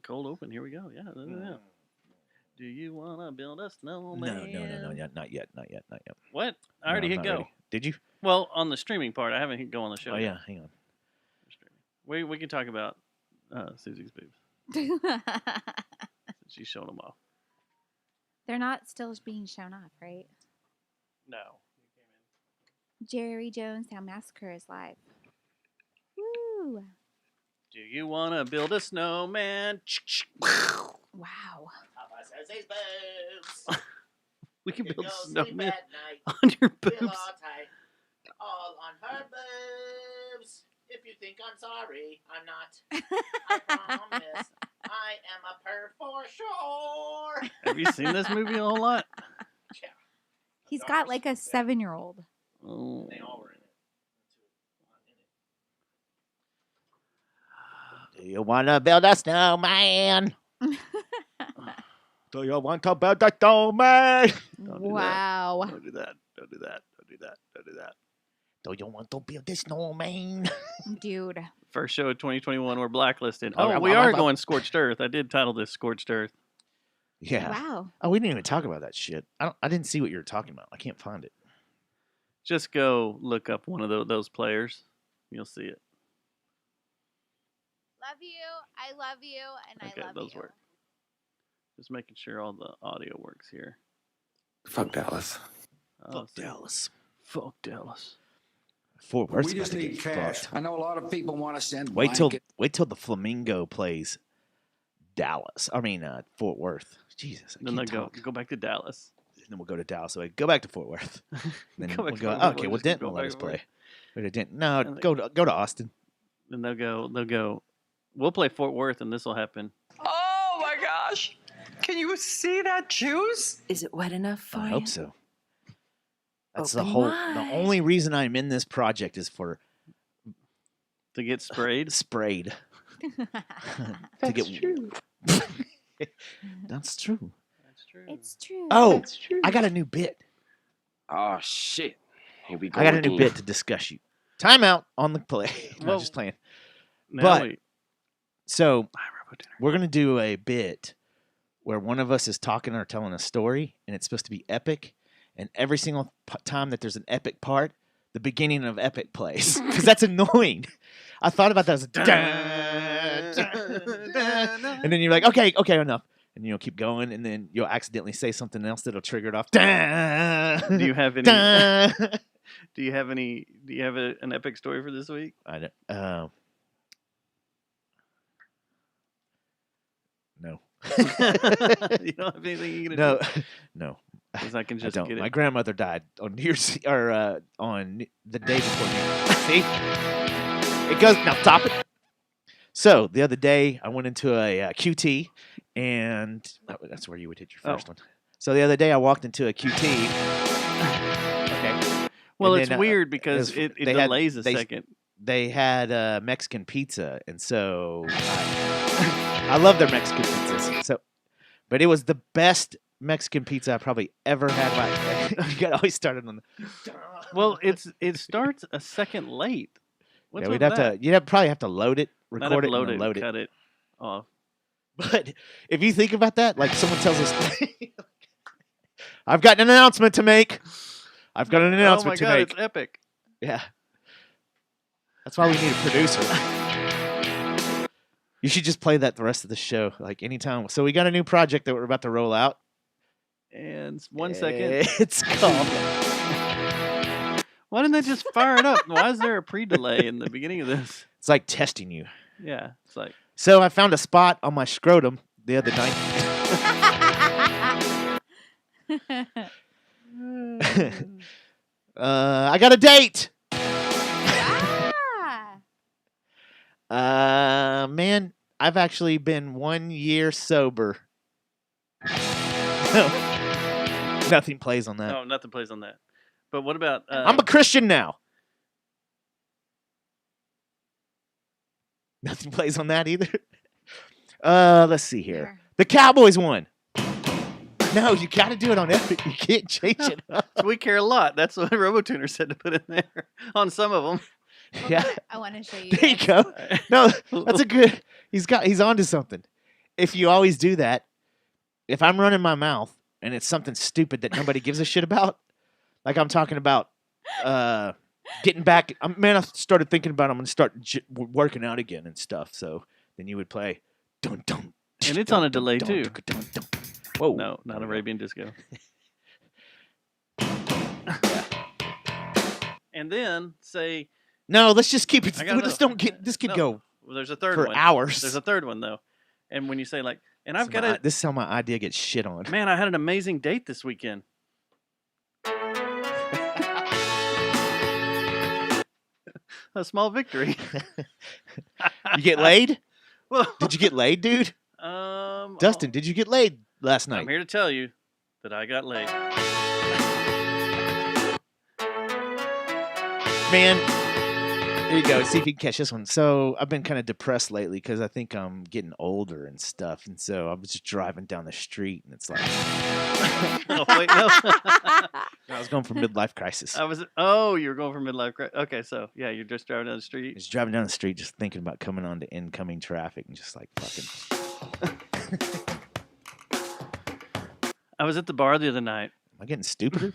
Cold open. Here we go. Yeah. Do you want to build a No, snowman? not yet. What? I No, already I'm hit not go. ready. Did you? Well, on the streaming part, I haven't hit go on the show. Oh yet. yeah, hang on. We can talk about Susie's boobs. She's showing them off. They're not still being shown off, right? No. Jerry Jonestown Massacre is live. Woo! Do you want to build a snowman? Wow. Susie's boobs. We can You build a go sleep snowman at night. on your Feel boobs. all tight. All on her boobs. If you think I'm sorry, I'm not. I promise. I am a perv for sure. Have you seen this movie a whole lot? Yeah. He's got like a 7-year-old. Oh. They all were in it. Do you want to build a snowman? Do you want to build a snowman? Don't do that. Wow. Don't do that. Don't do that. Don't do that. Don't do that. Do you want to build a snowman? Dude. First show of 2021, we're blacklisted. Oh, Oh, we are going Scorched Earth. I did title this Scorched Earth. Yeah. Wow. Oh, we didn't even talk about that shit. I didn't see what you were talking about. I can't find it. Just go look up one of those players. You'll see it. Love you. I love you. And Okay, I love those you. work. Just making sure all the audio works here. Fuck Dallas. Oh, see. Dallas. Fuck Dallas. Fort Worth's We just about to need get cash. fucked. I know a lot of people want to send Wait till blankets. the Flamingo plays Dallas. I mean Fort Worth. Jesus. I Then they'll can't go back to Dallas. Then we'll go to Dallas. So go back to Fort Worth. Then Go back we'll to go. Fort Worth. Okay, well Just Denton go will let back us to Fort play. Go to Denton. No, And they- go to Austin. Then they'll go. We'll play Fort Worth, and this will happen. Oh my gosh. Can you see that juice? Is it wet enough for I you? hope so. That's Open the whole. wide. The only reason I'm in this project is for To get sprayed. sprayed. That's get true. That's true. That's true. It's true. Oh, That's true. I got a new bit. Oh shit. Here we go. I got a new again. bit to discuss you. Timeout on the play. No, Well, just playing. Now but- we- So Hi, Robo Dinner. we're gonna do a bit where one of us is talking or telling a story, and it's supposed to be epic. And every single time that there's an epic part, the beginning of epic plays because that's annoying. I thought about that as a and then you're like, okay, enough, and you'll keep going, and then you'll accidentally say something else that'll trigger it off. Do you have any? Do you have an epic story for this week? I don't. No. You don't have anything you can No, do? no. Because I can I just don't. get it. My grandmother died on New Year's or on the day before New Year's. See, it goes now. Stop it. So the other day, I went into a QT, and that's where you would hit your first one. So the other day, I walked into a QT. Okay. Well, And it's then, weird because it they had- delays a they- second. They had Mexican pizza, and so I love their Mexican pizzas. So, but it was the best Mexican pizza I probably ever had. You got always started on the. Well, it starts a second late. What's Yeah, we'd with have that? to. You'd probably have to load it, I'd record have it, to and then load it. cut it off. But if you think about that, like someone tells us, I've got an announcement to make. I've got an announcement oh my to God, make. it's epic. Yeah. That's why we need a producer. You should just play that the rest of the show, like anytime. So we got a new project that we're about to roll out. And 1 second. It's called. Why didn't they just fire it up? Why is there a pre-delay in the beginning of this? It's like testing you. Yeah, it's like So I found a spot on my scrotum the other night. I got a date. Man, I've actually been 1 year sober. Nothing plays on that. no, nothing plays on that. But what about? I'm a Christian now. Nothing plays on that either. Let's see here. The Cowboys won. No, you got to do it on Epic. You can't change it up. We care a lot. That's what RoboTuner said to put in there on some of them. Yeah, I want to show you. there you guys. go. No, that's a good. He's onto something. if you always do that, if I'm running my mouth and it's something stupid that nobody gives a shit about, like I'm talking about getting back. Man, I started thinking about I'm going to start working out again and stuff. So then you would play. Dun, dun, And it's on a delay, dun, too. dun, dun, dun. Whoa. No, not Arabian Disco. And then say, No, let's just keep it. I gotta Let's know. don't get. This could No. go well, there's a third for one. hours. There's a third one, though. And when you say, like, and I've got This is how my idea gets shit on. man, I had an amazing date this weekend. A small victory. You get laid? Well, Did you get laid, dude? Dustin, did you get laid last night? I'm here to tell you that I got laid. Man, there you go. See if you can catch this one. So I've been kind of depressed lately because I think I'm getting older and stuff. And so I was just driving down the street and it's like, Oh, wait, no. I was going for midlife crisis. I You were going for midlife crisis. Okay, so yeah, you're just driving down the street. was driving down the street just thinking about coming onto incoming traffic and just like fucking. I was at the bar the other night. Am I getting stupider?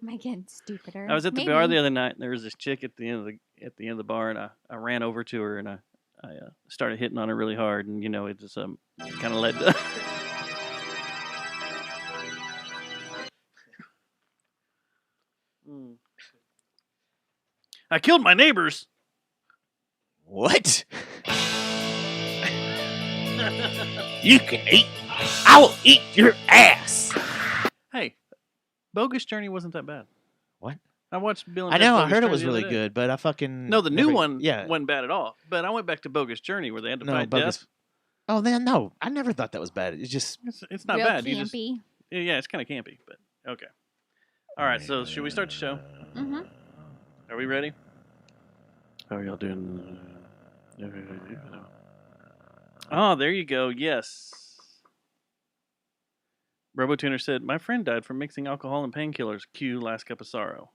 Am I getting stupider? I was at the Maybe. bar the other night, and there was this chick at the end of the bar, and I ran over to her and I started hitting on her really hard, and it just kind of led to. I killed my neighbors. What? You can eat. I will eat your ass. Hey, Bogus Journey wasn't that bad. What? I watched Bill and I Ted's know. I Bogus heard it Journey was the other really day. good, but I fucking No, the new never- one Yeah. wasn't bad at all. But I went back to Bogus Journey where they had to fight Bogus. death. Oh man, no. I never thought that was bad. It's just It's not Real bad. You just, campy. yeah, it's kind of campy, but okay. All right, so should we start the show? Mm-hmm. Are we ready? How are y'all doing? Oh, there you go. Yes. RoboTuner said, "My friend died from mixing alcohol and painkillers. Cue Last Cup of Sorrow."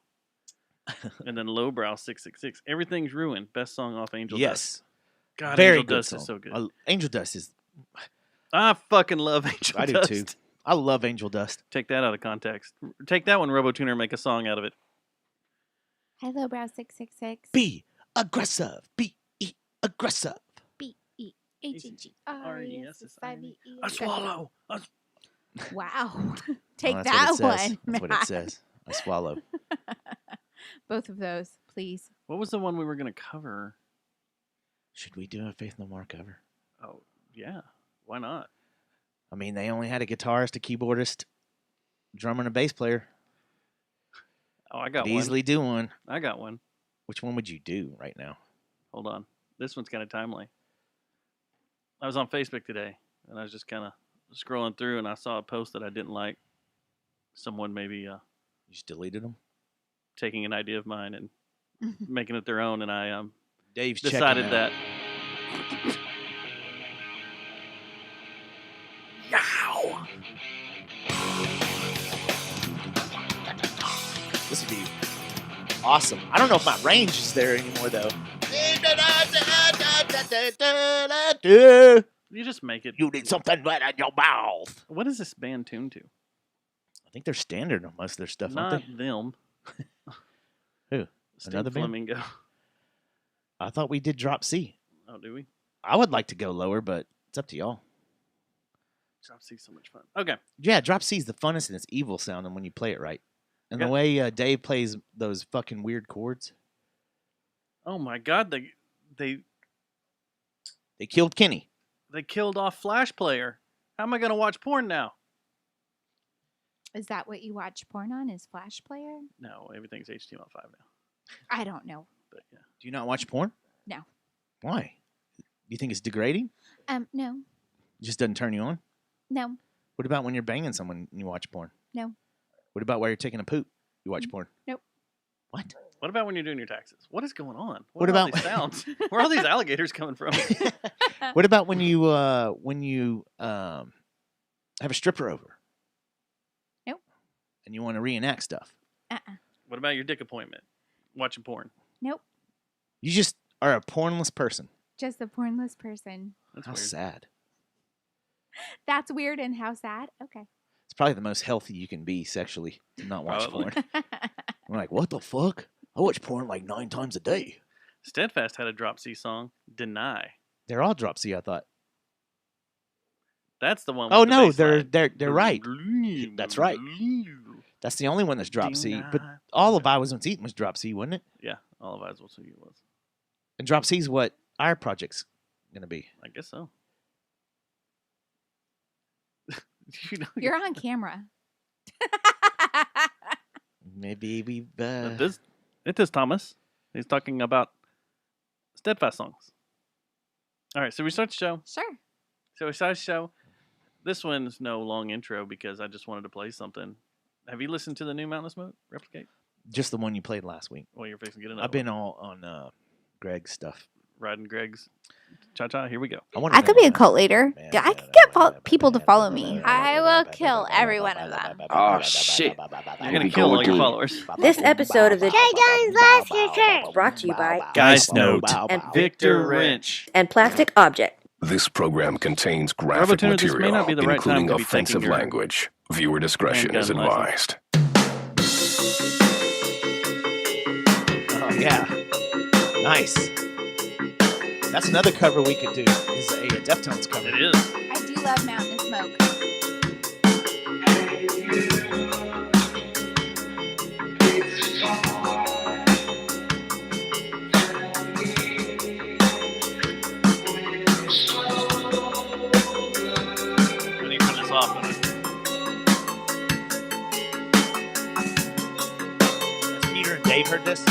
And then Lowbrow 666. Everything's ruined. Best song off Angel Dust. yes. God, Very Angel good Dust song. is so good. Angel Dust is. I fucking love Angel I do Dust. too. I love Angel Dust. Take that out of context. Take that one, RoboTuner, and make a song out of it. Hello, Brow 666. Be aggressive. Be aggressive. B-E-H-G-R-E-S-S-I-V-E. I swallow. Wow. Take Oh, that that's what it says. one. That's what it Matt. says. I swallow. Both of those, please. What was the one we were going to cover? Should we do a Faith No More cover? Oh, yeah. Why not? I mean, they only had a guitarist, a keyboardist, drummer, and a bass player. Oh, I got Could one. easily do one. I got one. Which one would you do right now? Hold on. This one's kind of timely. I was on Facebook today, and I was just kind of scrolling through, and I saw a post that I didn't like. Someone maybe You just deleted them? taking an idea of mine and making it their own, and I Dave's decided checking that. out. Yow! This would be awesome. I don't know if my range is there anymore, though. You just make it. You need something right in your mouth. What is this band tuned to? I think they're standard on most of their stuff, Not aren't they? them. Who? Steve Another band? Flamingo. I thought we did drop C. Oh, do we? I would like to go lower, but it's up to y'all. Drop C's so much fun. Okay. Yeah, drop C is the funnest and it's evil sounding when you play it right. And the Yeah. way Dave plays those fucking weird chords. Oh my God, they killed Kenny. killed off Flash Player. How am I gonna watch porn now? Is that what you watch porn on? Is Flash Player? No, everything's HTML5 now. I don't know. But yeah. Do you not watch porn? No. Why? You think it's degrading? No. It just doesn't turn you on? No. What about when you're banging someone and you watch porn? No. What about while you're taking a poop? You watch porn? Nope. What? What about when you're doing your taxes? What is going on? What are all about- these sounds? Where are all these alligators coming from? What about when you have a stripper over? Nope. And you want to reenact stuff? What about your dick appointment? Watching porn. Nope. You just are a pornless person. Just a pornless person. That's How weird. sad. That's weird and how sad. Okay. It's probably the most healthy you can be sexually to not watch Probably. porn. I'm like, what the fuck? I watch porn like 9 times a day. Steadfast had a Drop C song, Deny. They're all drop C, I thought. That's the one. Oh with the no, bass they're line. they're right. That's right. That's the only one that's drop C. But Deny. all of I Was Once Eaten was drop C, wasn't it? Yeah, all of ours will see you was. And drop C is what our project's gonna be. I guess so. You know, You're on camera. Maybe we. but it is Thomas. He's talking about Steadfast songs. All right, so we start the show. Sure. This one's no long intro because I just wanted to play something. Have you listened to the new Mountain Smoke Replicate? Just the one you played last week. Well, you're fixing to get another I've been all on Greg's stuff. riding Greg's cha-cha. Here we go. I could be a cult leader. Yeah, I could get people to follow me. I will kill every one of them. Oh, shit. You're going to kill all your followers. This episode of the brought to you by Guys Note and Victor Wrench. and Plastic Object. This program contains graphic Robotuner, this may material, not be the right time including to be offensive taking your language. Viewer discretion is handgun advised. Oh yeah, nice. That's another cover we could do. Is a Deftones cover. It is. I do love Mountain Smoke. I need to turn this off. Has Peter and Dave heard this?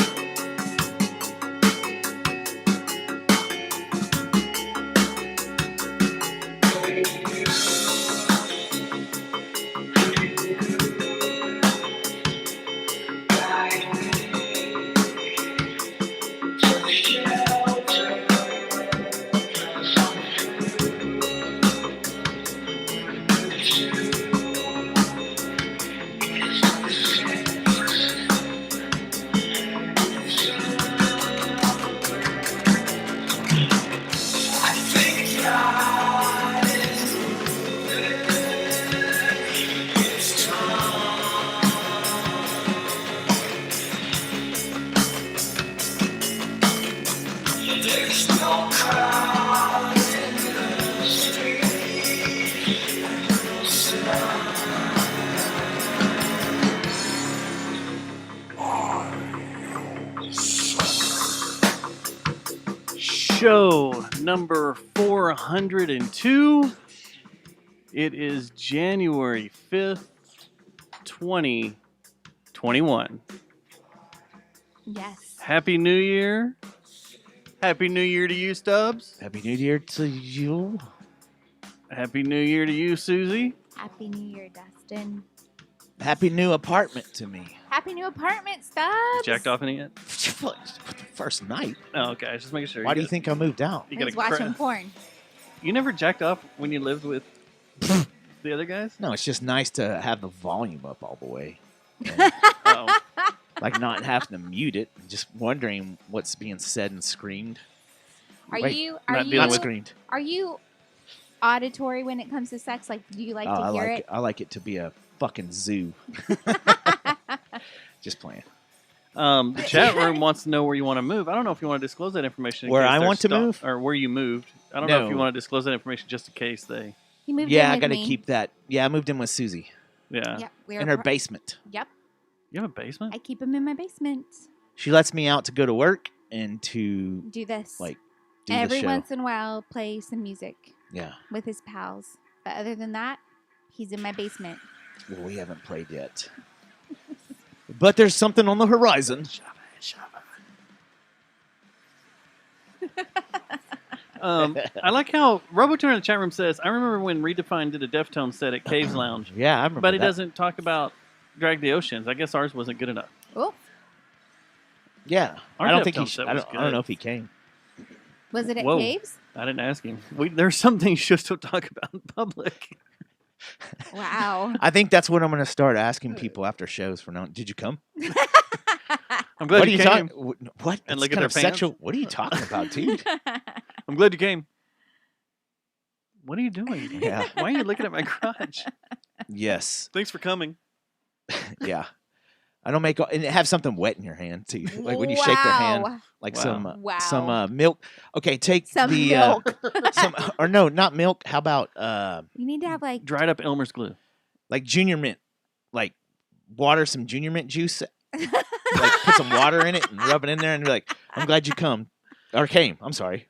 Show number 402. It is January 5th, 2021. Yes. Happy New Year. Happy New Year to you, Stubbs. Happy New Year to you. Happy New Year to you, Susie. Happy New Year, Dustin. Happy new apartment to me. Happy new apartment, Stubbs. Jacked off any yet? The first night. Oh, okay. I was just making sure. Why do you think I moved out? You got He's a watching porn. You never jacked off when you lived with the other guys? No, it's just nice to have the volume up all the way. Oh, Like not having to mute it. Just wondering what's being said and screamed. Are Wait, you not Not screamed. are you auditory when it comes to sex? Like, do you like to hear it? I like it to be a fucking zoo. Just playing. the chat room wants to know where you want to move. I don't know if you want to disclose that information. In Where case I they're want to move? or where you moved. I don't know if you No. want to disclose that information just in case they. He moved Yeah, in I with got to me. keep that. Yeah, I moved in with Susie Yeah. Yep, we're in her par- basement. Yep, You have a basement? I keep him in my basement. She lets me out to go to work and to Do this like do every the show. once in a while. Play some music Yeah. with his pals. But other than that, he's in my basement. Well, we haven't played yet. But there's something on the horizon. I like how Robotuner in the chat room says, I remember when Redefine did a Deftones set at Caves Lounge, Yeah, I remember but he that. doesn't talk about Drag the Oceans. I guess ours wasn't good enough. Oh, Yeah. Our I don't think Deftones he set I was don't know good. if he came. was it at Whoa. Caves? I didn't ask him. There's some things you just don't talk about in public. Wow. I think that's what I'm going to start asking people after shows for now. Did you come? I'm glad What are you you came. talking? What? And That's look at kind their of pants? sexual. What are you talking about, dude? I'm glad you came. What are you doing? Yeah. Why are you looking at my crotch? Yes. Thanks for coming. Yeah. I don't make and have something wet in your hand too. Like when you shake their hand, like some milk. Okay, take some the milk. or no, not milk. How about you need to have like dried up Elmer's glue, like Junior Mint, like some Junior Mint juice. Like put some water in it and rub it in there and be like, "I'm glad you come or came." I'm sorry.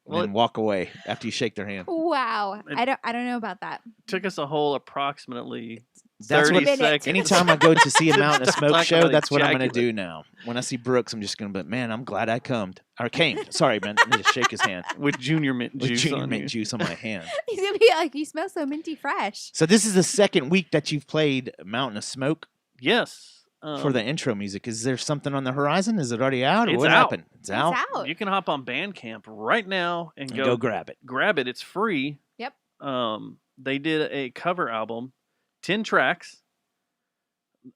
And then walk away after you shake their hand. Wow, I don't know about that. Took us a whole approximately. That's 30 what. seconds. Anytime I go to see a Mountain of Smoke show, about that's what I'm going to ejaculate. do now. When I see Brooks, I'm just going to be, man, I'm glad I came. Sorry, man. Let me just shake his hand with Junior Mint juice on my hand. He's gonna be like, you smell so minty fresh. So this is the second week that you've played Mountain of Smoke. Yes. For the intro music, is there something on the horizon? Is it already out? Or It's what out. happened? It's out. You can hop on Bandcamp right now and go grab it. Grab it. It's free. Yep. They did a cover album, 10 tracks.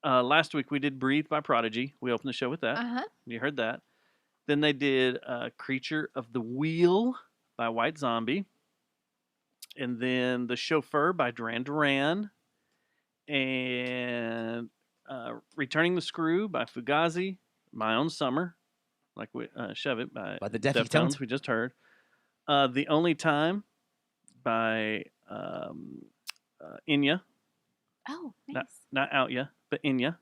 Last week we did "Breathe" by Prodigy. We opened the show with that. You heard that. Then they did "Creature of the Wheel" by White Zombie, and then "The Chauffeur" by Duran Duran, and "Returning the Screw" by Fugazi. "My Own Summer," like we "Shove It" by the Deftones. We just heard. "The Only Time" by Enya. Oh, nice. Not Out Ya, but Enya.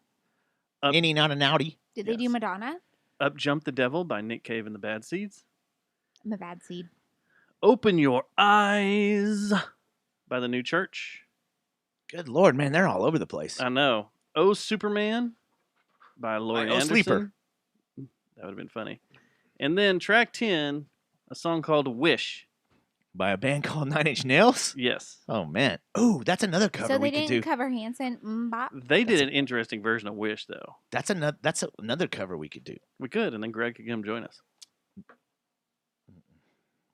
Any, not an outie. Did they do Madonna? "Up Jump the Devil" by Nick Cave and the Bad Seeds. I'm a bad seed. "Open Your Eyes" by The New Church. Good Lord, man, they're all over the place. I know. "Oh Superman" by Laurie Anderson. Sleeper. That would have been funny. And then track 10, a song called "Wish" by a band called 9 Inch Nails? Yes. Oh, man. Oh, that's another cover so we they could do. didn't cover Hanson Mbop? They did an interesting version of "Wish," though. That's another cover we could do. We could, and then Greg could come join us.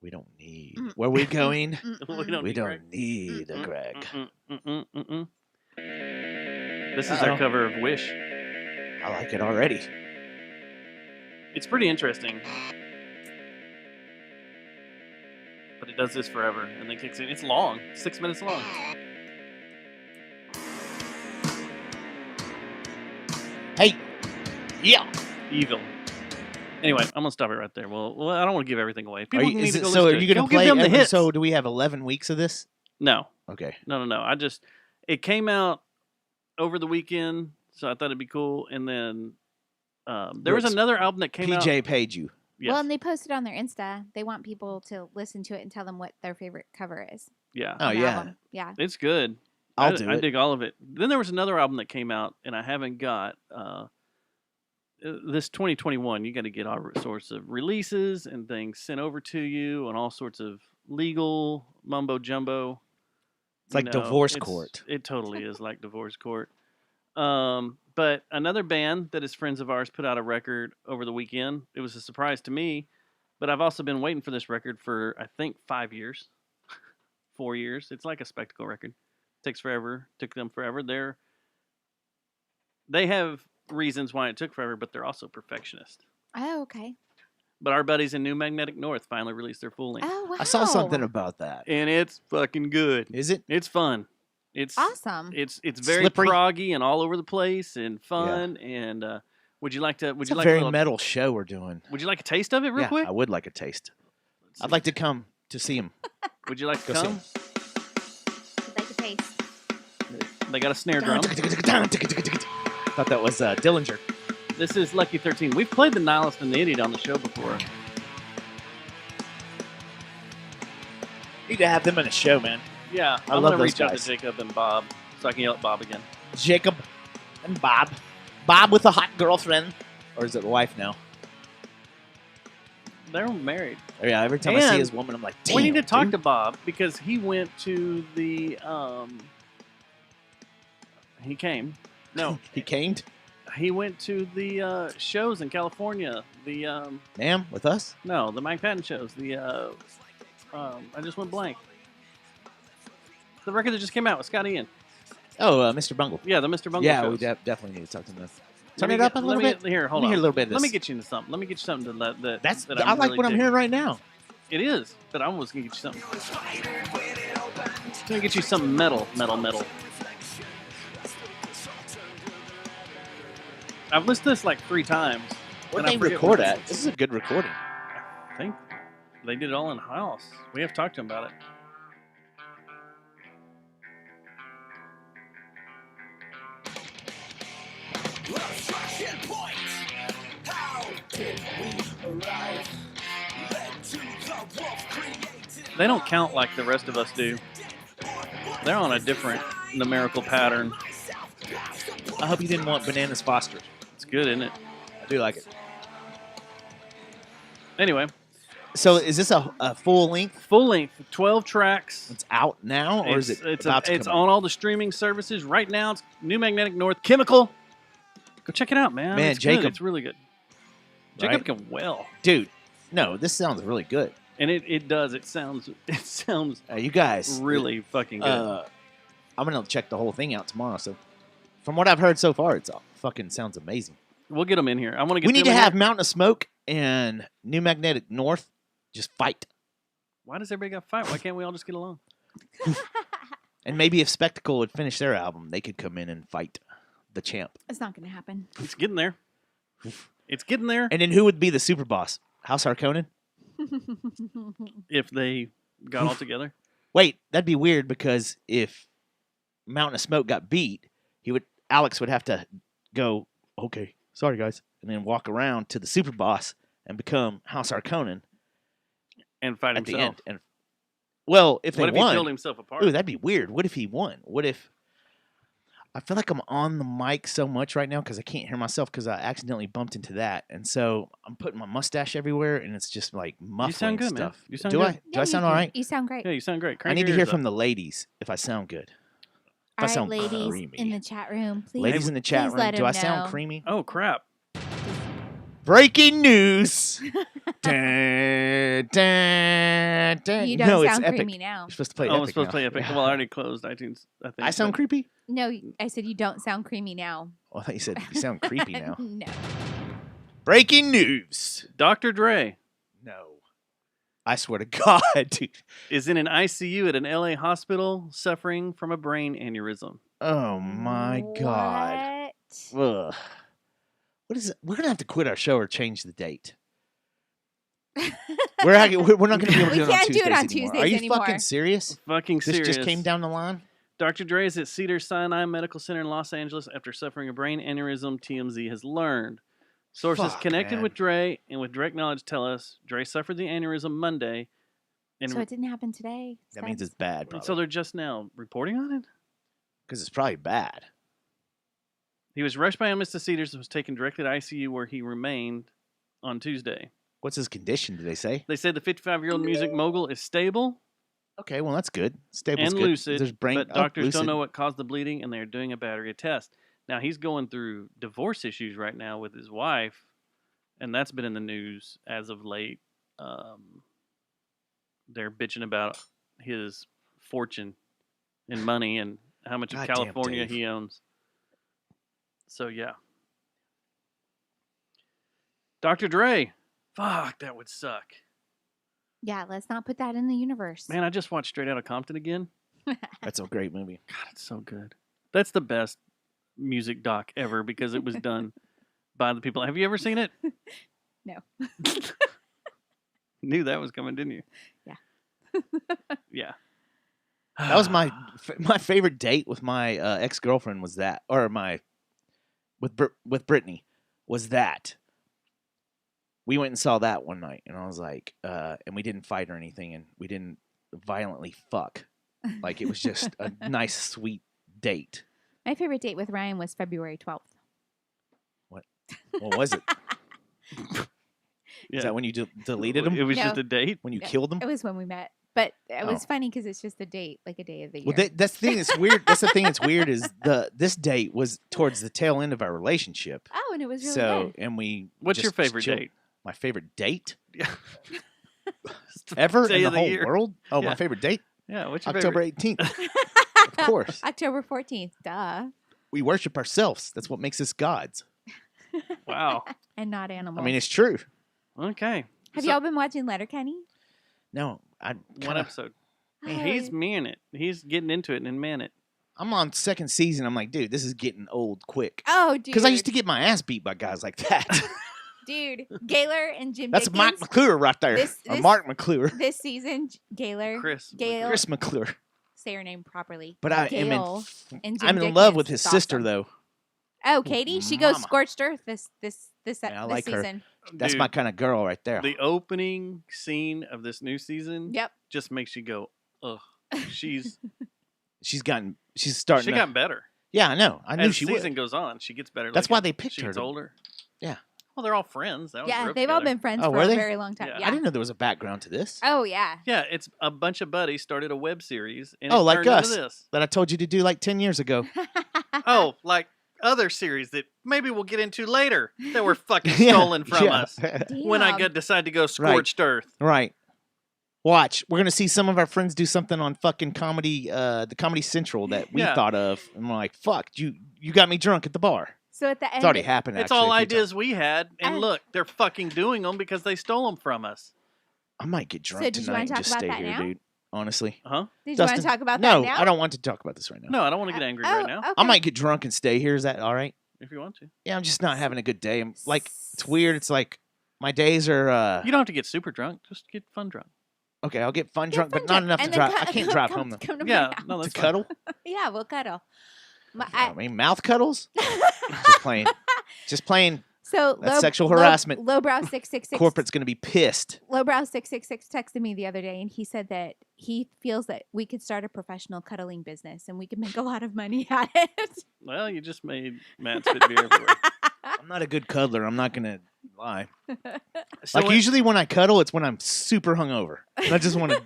We don't need. Where we going? We don't need a Greg. This is our cover of "Wish." I like it already. It's pretty interesting. But it does this forever, and then kicks in. It's long. 6 minutes long. Hey. Yeah. Evil. Anyway, I'm gonna stop it right there. Well, I don't want to give everything away. People need to go so listen are to you it. going to Go play give them the hits? So do we have 11 weeks of this? No. Okay. No. It came out over the weekend, so I thought it'd be cool. And then there was another album that came out. PJ paid you. Yes. Well, and they posted on their Insta. They want people to listen to it and tell them what their favorite cover is. Yeah. Oh, yeah. Yeah. It's good. I dig all of it. Then there was another album that came out, and I haven't got this 2021. You got to get all sorts of releases and things sent over to you, and all sorts of legal mumbo jumbo. It's like divorce court. It totally is like divorce court. But another band that is friends of ours put out a record over the weekend. It was a surprise to me, but I've also been waiting for this record for, I think, 5 years, 4 years. It's like a spectacle record. Took them forever. They have reasons why it took forever, but they're also perfectionists. Oh, okay. But our buddies in New Magnetic North finally released their full length. Oh, wow. I saw something about that. And it's fucking good. Is it? It's fun. It's awesome. It's very Slippery. proggy and all over the place and fun. Yeah. And would you like to? It's a very metal show we're doing. Would you like a taste of it, real quick? I would like a taste. I'd like to come to see him. Would you like to come? I'd like a taste. They got a snare drum. Thought that was Dillinger. This is Lucky 13. We've played the Nihilist and the Idiot on the show before. Need to have them in a show, man. Yeah, I I'm love gonna those reach out guys. to Jacob and Bob so I can yell at Bob again. Jacob and Bob. Bob with a hot girlfriend. Or is it a wife now? They're married. Oh, yeah, every time I see his woman, I'm like, damn, we need to talk dude. to Bob because he went to the he came. No. He came? He went to the shows in California. The Ma'am, with us? No, the Mike Patton shows. The I just went blank. The record that just came out with Scott Ian. Oh, Mr. Bungle. Yeah, the Mr. Bungle Yeah, shows. we definitely need to talk to him. Turn it up a little bit. Here, hold Let me on. hear a little bit of this. Let me get you into something. Let me get you something that I like really what I'm digging. hearing right now. It is, but I was gonna get you something. Gonna get you something metal. I've listened to this like 3 times. Where and I they forget record what it at? is. This is a good recording. I think they did it all in house. We have talked to them about it. They don't count like the rest of us do. They're on a different numerical pattern. I hope you didn't want Bananas Foster. It's good, isn't it? I do like it. Anyway, So is this a full length? full length, 12 tracks. It's out now, or is it It's about to it's come out? on all the streaming services right now. It's New Magnetic North Chemical. Go check it out, man. Man, it's Jacob. good. It's really good. Jacob Right? can well, Dude, no, this sounds really good. and it does. It sounds You guys, really fucking good. I'm gonna check the whole thing out tomorrow. So, from what I've heard so far, it's fucking sounds amazing. We'll get them in here. I want to get. We need them to in have here. Mountain of Smoke and New Magnetic North just fight, Why does everybody got to fight? Why can't we all just get along? and maybe if Spectacle would finish their album, they could come in and fight the champ. It's not going to happen. It's getting there. It's getting there. And then who would be the super boss? House Harkonnen? If they got all together. Wait, that'd be weird because if Mountain of Smoke got beat, Alex would have to go, okay, sorry guys, and then walk around to the super boss and become House Harkonnen And fight at the himself. end. And well, if they What if won, he killed himself apart? ooh, that'd be weird. What if he won? What if? I feel like I'm on the mic so much right now because I can't hear myself because I accidentally bumped into that, and so I'm putting my mustache everywhere, and it's just like muffling sound good, man. stuff. You sound do good. I? Do I sound all right? You sound great. Yeah, you sound great. I need to hear from the ladies if I sound good. If I All right, sound ladies creamy. in the chat room, please. Ladies in the chat please room, let do I him sound know. creamy? Oh crap! Breaking news! Dun, dun, dun. You don't No, it's sound epic. creamy now. You're supposed to play Oh, epic I'm supposed now. to play Epic. Yeah. Well, I already closed iTunes. I think. I sound but- creepy? No, I said you don't sound creamy now. Oh, I thought you said you sound creepy now. No. Breaking news! Dr. Dre No. I swear to God, dude. is in an ICU at an LA hospital suffering from a brain aneurysm. Oh my God. What? Ugh. What is it? We're gonna have to quit our show or change the date. We're not gonna be able to We do it on can't Tuesdays do it on anymore. Tuesdays Are you anymore. fucking serious? Fucking This serious. just came down the line. Dr. Dre is at Cedars-Sinai Medical Center in Los Angeles after suffering a brain aneurysm, TMZ has learned. Sources Fuck, connected man. with Dre and with direct knowledge tell us Dre suffered the aneurysm Monday. And So it didn't happen today. That means it's bad, and so probably. they're just now reporting on it? Because it's probably bad. He was rushed by ambulance to Cedars and was taken directly to ICU where he remained on Tuesday. What's his condition? Did they say? They said the 55-year-old music mogul is stable Okay, well that's good. Stable's and good. lucid, There's brain. but doctors lucid. don't know what caused the bleeding, and they're doing a battery of tests. Now, he's going through divorce issues right now with his wife, and that's been in the news as of late. They're bitching about his fortune and money and how much of Goddamn, California Dave. he owns. So, yeah. Dr. Dre. Fuck, that would suck. Yeah, let's not put that in the universe. Man, I just watched Straight Outta Compton again. That's a great movie. God, it's so good. That's the best music doc ever because it was done by the people. Have you ever seen it? No. Knew that was coming, didn't you? Yeah. Yeah. That was my favorite date with my ex girlfriend was that, or with Brittany was that. We went and saw that one night, and I was like, and we didn't fight or anything, and we didn't violently fuck. Like, it was just a nice, sweet date. My favorite date with Ryan was February 12th. What was it? Yeah. Is that when you deleted them? It was No. just a date. When you No, killed them? It was when we met. But it was Oh. funny because it's just a date, like a day of the year. Well, that's the thing that's weird. That's the thing that's weird is this date was towards the tail end of our relationship. Oh, and it was really So, good. and we. What's your just favorite chilled. date? My favorite date Yeah. ever Day in the of the whole year. world? Oh, Yeah. my favorite date? Yeah, what's your October favorite? 18th. Of course. October 14th. Duh. We worship ourselves. That's what makes us gods. Wow. And not animals. I mean, it's true. Okay. Have So- y'all been watching Letterkenny? No, One kinda, episode. Oh, He's man it. He's getting into it and man it. I'm on second season. I'm like, dude, this is getting old quick. oh, dude. Because I used to get my ass beat by guys like that. Dude, Gaylor and Jim That's Mike Dickens. McClure right there. This- or this- Mark McClure. This season, Gaylor. Chris. Gail. Chris McClure. Say her name properly. But I am Gail and Jim I'm in love with Dickens. his It's sister awesome. though. Oh, Katie, she goes Mama. scorched earth this I like her. season. That's Dude, my kind of girl right there. The opening scene of this new season Yep. just makes you go, ugh. She's She's starting. she to, got better. yeah, I know. I knew As she the would. season goes on, she gets better. That's like, why they picked she her gets to- older. Yeah. Well, they're all friends. They all grew Yeah, up they've all together. been friends Oh, for were a they? very long time. Yeah. Yeah. I didn't know there was a background to this. Oh yeah. Yeah, it's a bunch of buddies started a web series. And Oh, it like turned into us. This. That I told you to do like 10 years ago. Oh, like other series that maybe we'll get into later that were fucking Yeah, stolen from yeah. us when I decide to go scorched earth. Right. Watch. We're gonna see some of our friends do something on fucking comedy, the Comedy Central that we Yeah. thought of, and we're like, "Fuck, you got me drunk at the bar." So at the It's end, already happened. It's actually, all a few ideas times. we had, and I- look, they're fucking doing them because they stole them from us. I might get drunk did you wanna tonight and talk just about stay that here, now? dude. Honestly. Huh? did you want to Dustin, talk about no, that now? I don't want to talk about this right now. No, I don't want to get angry Oh, right now. okay. I might get drunk and stay here. Is that all right? If you want to, Yeah, I'm just not having a good day. I'm like, it's weird. It's like my days are. you don't have to get super drunk. Just get fun drunk. Okay, I'll get fun Get drunk, fun but not drunk, enough to and then drive. I co- can't drive come- home though. come to my Yeah, house. no, To that's fine. cuddle. Yeah, we'll cuddle. I mean, mouth cuddles. Just playing. Just playing. So That's sexual harassment. Lowbrow 666. Corporate's gonna be pissed. Lowbrow 666 texted me the other day, and he said that he feels that we could start a professional cuddling business, and we could make a lot of money at it. Well, you just made Matt spit beer everywhere. I'm not a good cuddler. I'm not gonna lie. So Like when- usually when I cuddle, it's when I'm super hungover. And I just want to.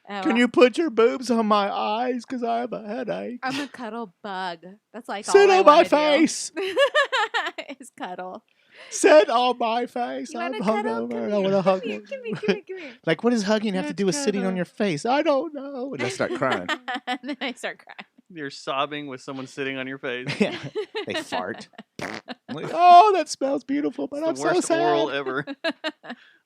Oh, Can you put your boobs on my eyes? Because I have a headache. I'm a cuddle bug. That's like Sit all I on my wanna do face. is cuddle. Sit on my face. You I'm want to cuddle? hungover. Come I here. want to hug Come here. you. Come here. Come here. Come here. Like, what does hugging have to do with Let's sitting on cuddle. your face? I don't know. And I start crying. And then I start crying. you're sobbing with someone sitting on your face. Yeah. They fart. I'm like, oh, that smells beautiful, but It's I'm the so worst sad. oral ever.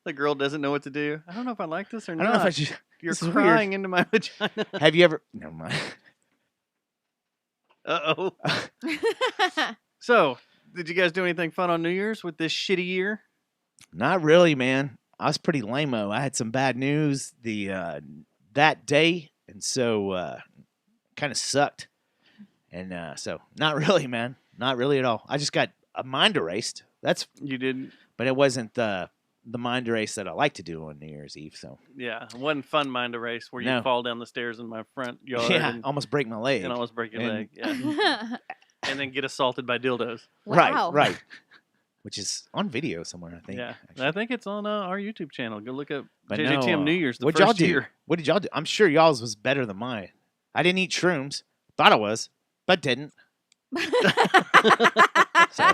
The girl doesn't know what to do. I don't know if I like this or I not. don't know if I should. You're this is crying weird. into my vagina. Have you ever? Never mind. Uh-oh. So, did you guys do anything fun on New Year's with this shitty year? Not really, man. I was pretty lame-o. I had some bad news that day, and so kind of sucked. And so, not really, man. Not really at all. I just got a mind erased. You did, But it wasn't the mind erase that I like to do on New Year's Eve. So yeah. It wasn't fun mind erase where you No. fall down the stairs in my front yard yeah, and, almost break my leg. and almost break your And- leg. Yeah. And then get assaulted by dildos. Wow. Right. Which is on video somewhere, I think. Yeah. actually. I think it's on our YouTube channel. Go look up But JJTM no, New Year's the what'd first y'all do? year. What did y'all do? I'm sure y'all's was better than mine. I didn't eat shrooms. Thought I was, but didn't. So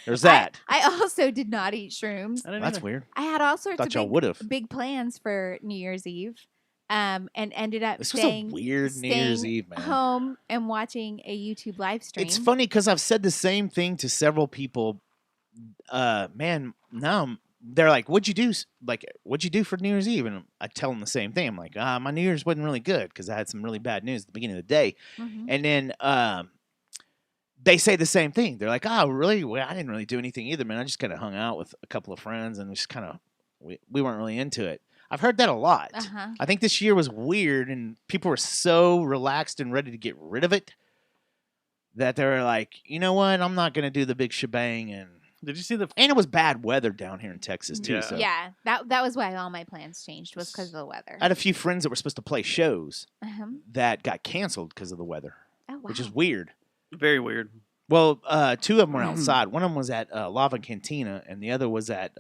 there's that. I also did not eat shrooms. I didn't That's either. weird. I had all sorts Thought of y'all would have. big plans for New Year's Eve, and ended up This was staying, a weird New Year's staying Eve, man. home and watching a YouTube live stream. It's funny because I've said the same thing to several people. Man, now they're like, "What'd you do? Like, what'd you do for New Year's Eve?" And I tell them the same thing. I'm like, "My New Year's wasn't really good because I had some really bad news at the beginning of the day." Mhm. And then they say the same thing. They're like, "Oh, really? Well, I didn't really do anything either, man. I just kind of hung out with a couple of friends and just kind of we weren't really into it." I've heard that a lot. Uh-huh. I think this year was weird, and people were so relaxed and ready to get rid of it that they were like, "You know what? I'm not going to do the big shebang." And Did you see the it was bad weather down here in Texas too. Yeah. So Yeah, that was why all my plans changed was because of the weather. I had a few friends that were supposed to play shows Uh-huh. that got canceled because of the weather, Oh wow. which is weird. very weird? Well, two of them were outside. One of them was at Lava Cantina, and the other was at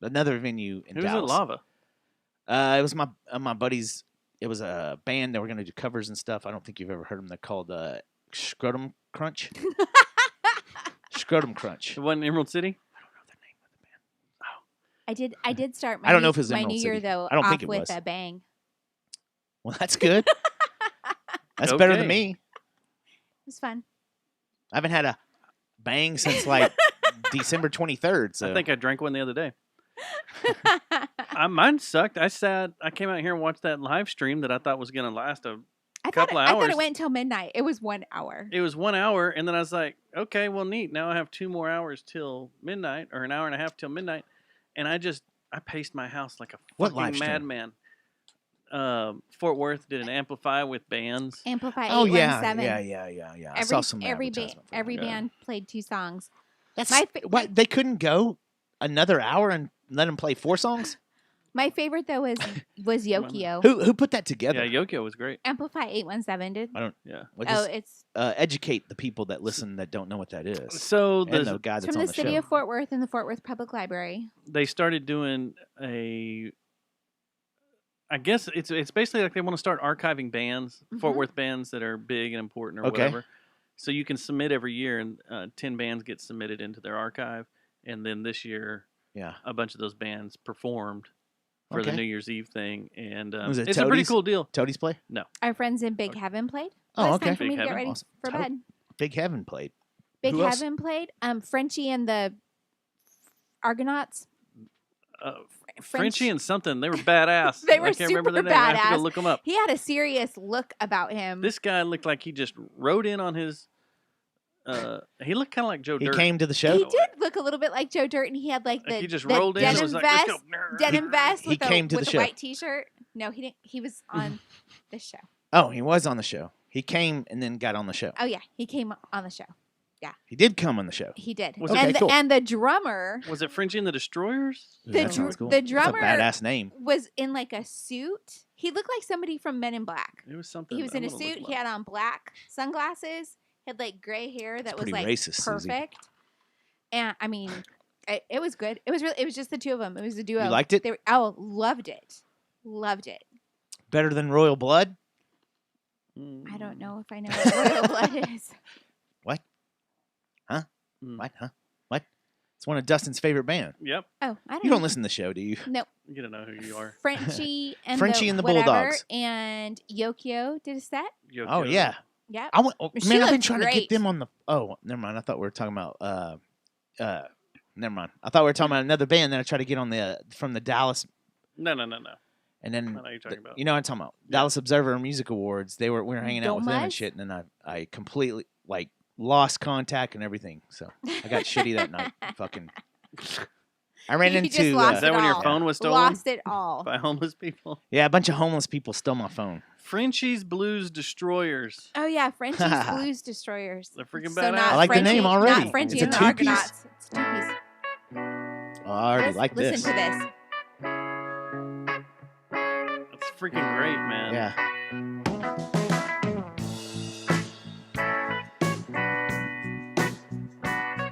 another venue in Who's at Dallas. Lava? It was my buddies. It was a band that were going to do covers and stuff. I don't think you've ever heard them. They're called Scrotum Crunch. Scrotum Crunch. The one in Emerald City? I did start my I don't know new, if it was my Emerald New Year City. though I don't off think it with was. a bang. Well, that's good. That's better than Okay. me. It was fun. I haven't had a bang since like December 23rd. So I think I drank one the other day. Mine sucked. I came out here and watched that live stream that I thought was going to last a couple of I hours. thought it went until midnight. It was 1 hour. It was 1 hour, and then I was like, okay, well, neat. Now I have 2 more hours till midnight, or an hour and a half till midnight, and I paced my house like a What live fucking stream? madman. Fort Worth did an Amplify with bands. Amplify 817. Oh yeah. I saw some every advertisement for that. every Yeah. band played 2 songs. That's my what they couldn't go another hour and let him play 4 songs. My favorite though was Yokio. Who put that together? Yeah, Yokio was great. Amplify 817 did. Yeah. It's Educate the people that listen that don't know what that is. So And the guy it's that's from on the the city show. of Fort Worth and the Fort Worth Public Library. they started doing I guess it's basically like they want to start archiving bands, Fort Mhm. Worth bands that are big and important or Okay. whatever. So you can submit every year, and 10 bands get submitted into their archive. And then this year, Yeah. a bunch of those bands performed for the Okay. New Year's Eve thing, and Was it it's a pretty Toadies? cool deal. Toadies play? Our friends in Big Heaven played. Oh, It's okay. time for me Big to get Heaven? ready Awesome. for Toad- bed. Big Heaven played. Big Who else? Heaven played. Frenchie and the Argonauts. Frenchie and something, they were badass. They were I can't remember their super name. I have to badass. go look them up. He had a serious look about him. This guy looked like he just rode in on his. He looked kind of like Joe He Dirt. came to the show. He did look a little bit like Joe Dirt, and he had like the, Like he just the rolled in and denim was like, "Let's vest, go." denim vest He with, came a, to the with a show. white T-shirt. No, he didn't. He was on the show. Oh, he was on the show. He came and then got on the show. Oh yeah, he came on the show. He did come on the show. He did. Was it- and Okay, the, cool. and the drummer Was it Frenchie and the Destroyers? That sounds cool. the That's drummer a badass name. was in like a suit. He looked like somebody from Men in Black. It was something. He was in a suit. He had on black sunglasses. Had like gray hair that was pretty like racist, Susie. perfect. And I mean, it was good. It was really. It was just the 2 of them. It was a duo. You liked it? They were, loved it. Loved it. Better than Royal Blood? I don't know if I know what Royal Blood is. What? Huh? Mm. What? Huh? What? It's one of Dustin's favorite bands. Yep. Oh, I don't You know. don't listen to the show, do you? No, You don't know who you are. Frenchie and Frenchie and the whatever, Bulldogs. and Yokio did a set. Yokio. Oh yeah. Yep. I want. Oh, She man, I've been looked trying to get great. them on the. Oh, never mind. I thought we were talking about. Never mind. I thought we were talking about another band that I tried to get on the from the Dallas, No. and I then know what you're talking about. you know what I'm talking about. Dallas Observer Music Awards. We were hanging out with them and Domas? shit, and then I completely like lost contact and everything. So I got shitty that night. Fucking. I ran You just into lost Is that it when your all. phone was stolen Lost it all. by homeless people? yeah, a bunch of homeless people stole my phone. Frenchie's Blues Destroyers. Oh yeah, Frenchie's Blues Destroyers. They're freaking So badass. not I like the Frenchie, name already. Not Frenchie It's a and the two-piece. Argonauts. It's a 2-piece. Oh, I already like Listen this. to this. That's freaking great, man. Yeah.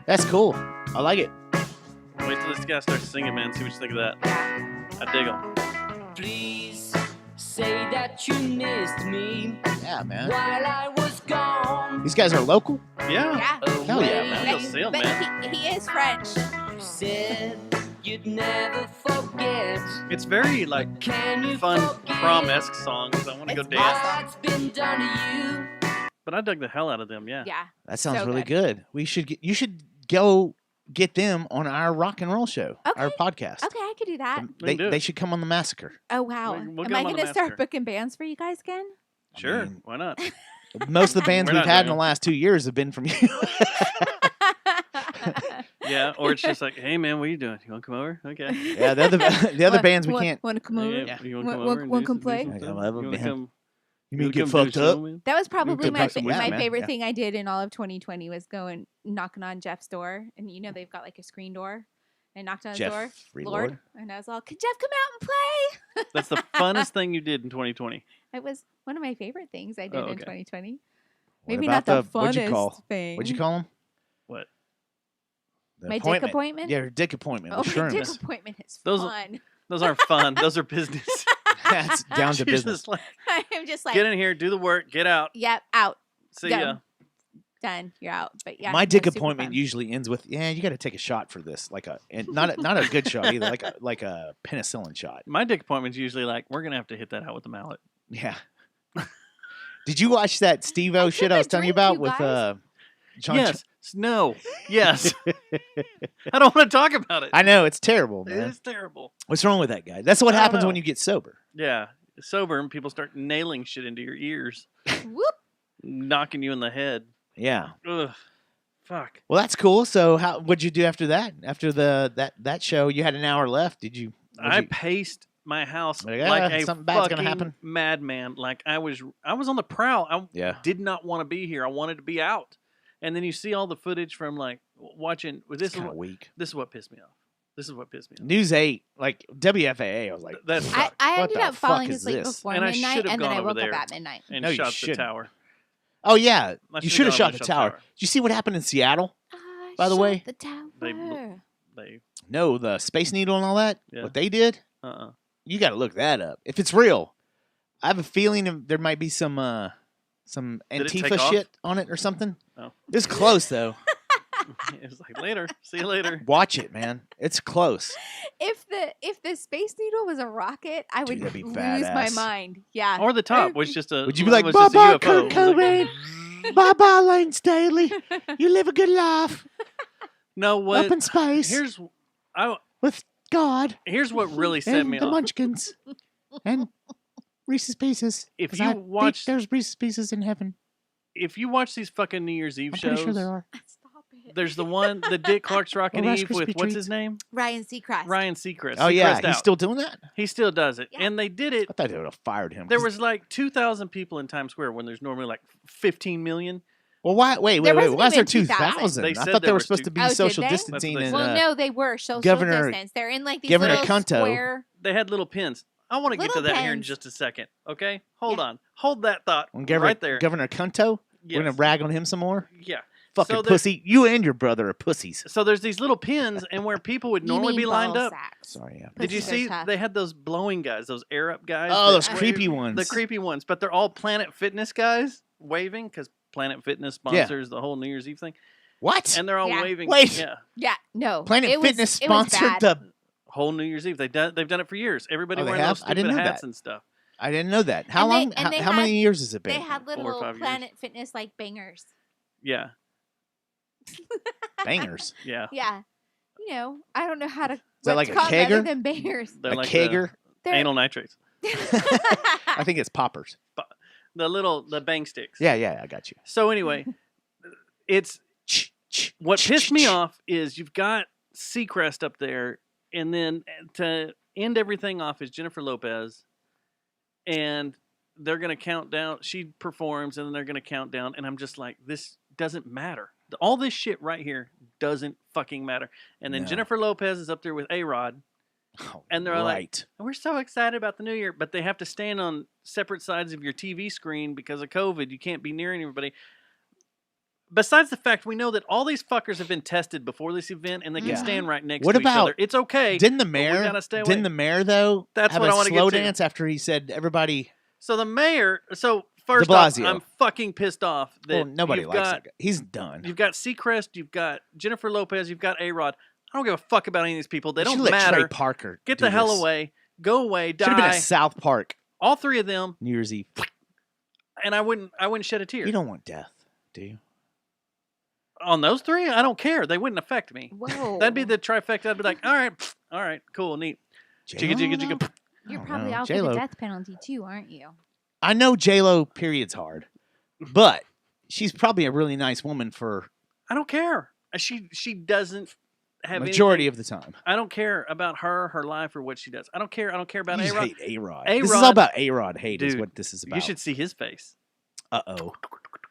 That's cool. I like it. Wait till this guy starts singing, man. See what you think of that. Yeah. I dig him. Please say that you missed me Yeah, man. while I was gone. These guys are local? Yeah. Yeah. Hell yeah, man. Go see him, But man. he is French. You said you'd never forget. It's very like Can you fun forgive prom-esque songs. I want to go It's dance. awesome. what's been done to you? But I dug the hell out of them. Yeah. Yeah. That sounds So really good. You should go get them on our rock and roll show, our Okay. podcast. Okay, I could do that. We can do it. They should come on the Massacre. Oh wow. We'll Am get I him on going the to start massacre. booking bands for you guys again? Sure. mean- Why not? Most of the bands We're we've not had in doing the it. last 2 years have been from you. Yeah. Or it's just like, hey, man, what are you doing? You want to come over? Okay. yeah, the other bands we can't. Want to come over? Yeah. You want to Want- come want- over and want do come some- play? do some Yeah, stuff? I'll have a You wanna band. come- You you mean wanna get come do a fucked show, up? man? That was probably could my pack some weed. my Yeah, man, favorite yeah. thing I did in all of 2020 was going knocking on Jeff's door, and you know they've got like a screen door. I knocked on his door, Jeffrey Lord, Lord? and I was all, "Could Jeff come out and play?" That's the funnest thing you did in 2020. It was one of my favorite things I did Oh, in okay. 2020. What Maybe about not the what'd you funnest call? thing. What'd you call them? What? The My dick appointment? Yeah, your dick appointment. Oh, with my dick shrooms. appointment is Those- fun. Those aren't fun. Those are business. That's down to She's business. just like, I'm just like, get in here, do the work, get out. yep, out, See Done. ya. done, you're out. But yeah, My it dick was super appointment fun. usually ends with, yeah, you got to take a shot for this, and not a good shot either, like a penicillin shot. My dick appointment's usually like, we're going to have to hit that out with the mallet. Yeah. Did you watch that Steve-O shit I was a telling you drink, about you with guys. John? Yes. No. Yes. I don't want to talk about it. I know it's terrible, It man. is terrible. What's wrong with that guy? That's what I don't happens know. when you get sober. Yeah. Sober and people start nailing shit into your ears, Whoop. knocking you in the head. Yeah. Ugh. Fuck. Well, that's cool. So, what'd you do after that? After that show, you had an hour left. I paced my house Like, like a something bad's gonna fucking happen? madman. Like I was on the prowl. I Yeah. did not want to be here. I wanted to be out. And then you see all the footage from like watching. This is Kind of what, weak. this is what pissed me off. This is what pissed me off. News 8, like WFAA. I was like, That's I What ended the up falling fuck is asleep this? before And I midnight, should've and then gone I over woke there. up at midnight. and No, you shot the shouldn't. tower. oh yeah, I you should've should have gone shot and the shot tower. Did you see what happened in Seattle? By the Shot way? the tower. They No, the Space Needle and all that. Yeah. What they did? You got to look that up. If it's real, I have a feeling there might be some Did it take Antifa off? shit on it or something. Oh. It's close though. It was like later. See you later. Watch it, man. It's close. If the Space Needle was a rocket, I would Dude, that'd be lose my badass. mind. Yeah. Or the top was just a. Would you be like, was just a "Bye-bye, UFO. Kurt It was like- Cobain. Bye-bye, Lane Staley. You live a good life No, what? up in space Here's with God here's what really set and me the off. Munchkins and Reese's Pieces. If 'Cause you I think watch- there's Reese's Pieces in heaven. If you watch these fucking New Year's Eve I'm shows, pretty sure there are. Stop it. there's the one, the Dick Clark's Rockin' Rice Eve with Krispie what's his treats. name? Ryan Seacrest. Ryan Seacrest. Oh yeah, Seacrest he's out. still doing that. He still does it, Yeah. and they did it. I thought they would have fired him. There 'cause- was like 2,000 people in Times Square when there's normally like 15 million. Well, why? Wait. There Why wasn't is there even 2,000. 2,000? They I said thought there they were was supposed to two- be Oh, did social they? distancing That's and what they Well, no, they were social Governor- distance. They're in like these Governor little Cunto. square. They had little pins. I want to get to Little that here in pens. just a second. Okay, hold Yeah. on, hold that thought when right there. Governor Cunto. Yes. We're gonna rag on him some more. Yeah. Fucking So there- pussy. You and your brother are pussies. So there's these little pins, and where people would You normally mean be lined ball up. sacks. Sorry, yeah. Did you Pussies are see tough. they had those blowing guys, those air up guys? Oh, that those wave- creepy ones. The creepy ones, but they're all Planet Fitness guys waving because Planet Fitness sponsors the whole New Year's Eve thing, What? and they're all Yeah. waving. Wait. Yeah, Yeah, no. Planet it was- Fitness it was sponsored bad. the. whole New Year's Eve. They've done it for years. Everybody Oh, they wearing those have? I didn't stupid know hats that. and stuff. I didn't know that. How And they- long? and they how had- many years has it been? They had 4 or little 5 years. Planet Fitness like bangers. Yeah, Bangers. yeah. Yeah. You know, I don't know how to. Is that like a other kegger? than bangers? They're A like kegger. the They're- anal nitrates. I think it's poppers. The bang sticks. Yeah, I got you. So anyway, it's what pissed me off is you've got Seacrest up there, and then to end everything off is Jennifer Lopez, and they're gonna count down. She performs, and then they're gonna count down, and I'm just like, this doesn't matter. All this shit right here doesn't fucking matter. And then No. Jennifer Lopez is up there with A-Rod, Oh, and they're like, right. we're so excited about the new year, but they have to stand on separate sides of your TV screen because of COVID. You can't be near anybody. Besides the fact we know that all these fuckers have been tested before this event, and they can Yeah. stand right next What to each about- other. It's okay. Didn't the we mayor? gotta stay away. Didn't the mayor though? That's have what a I wanna slow get to. dance after he said everybody. So the mayor. So first off, Blasio. I'm fucking pissed off that Well, nobody you've likes got, that guy. He's done. You've got Seacrest, you've got Jennifer Lopez, you've got A-Rod. I don't give a fuck about any of these people. They You should don't let matter. Trey Parker Get do the hell this. away. Go away. Should have been Die. a South Park All three of them, New Year's Eve. and I wouldn't shed a tear. You don't want death, do you? On those three, I don't care. They wouldn't affect me. Whoa. That'd be the trifecta. I'd be like, all right, cool, neat. Jigga, jigga, J-Lo, jigga. though? You're I don't probably know. out for J-Lo. the death penalty too, aren't you? I know J-Lo period's hard, but she's probably a really nice woman for I don't care. She doesn't have majority anything. of the time. I don't care about her life, or what she does. I don't care. I don't care about You just A-Rod. hate A-Rod. A-Rod- This is all about A-Rod hate is Dude, what this is about. You should see his face. Uh-oh.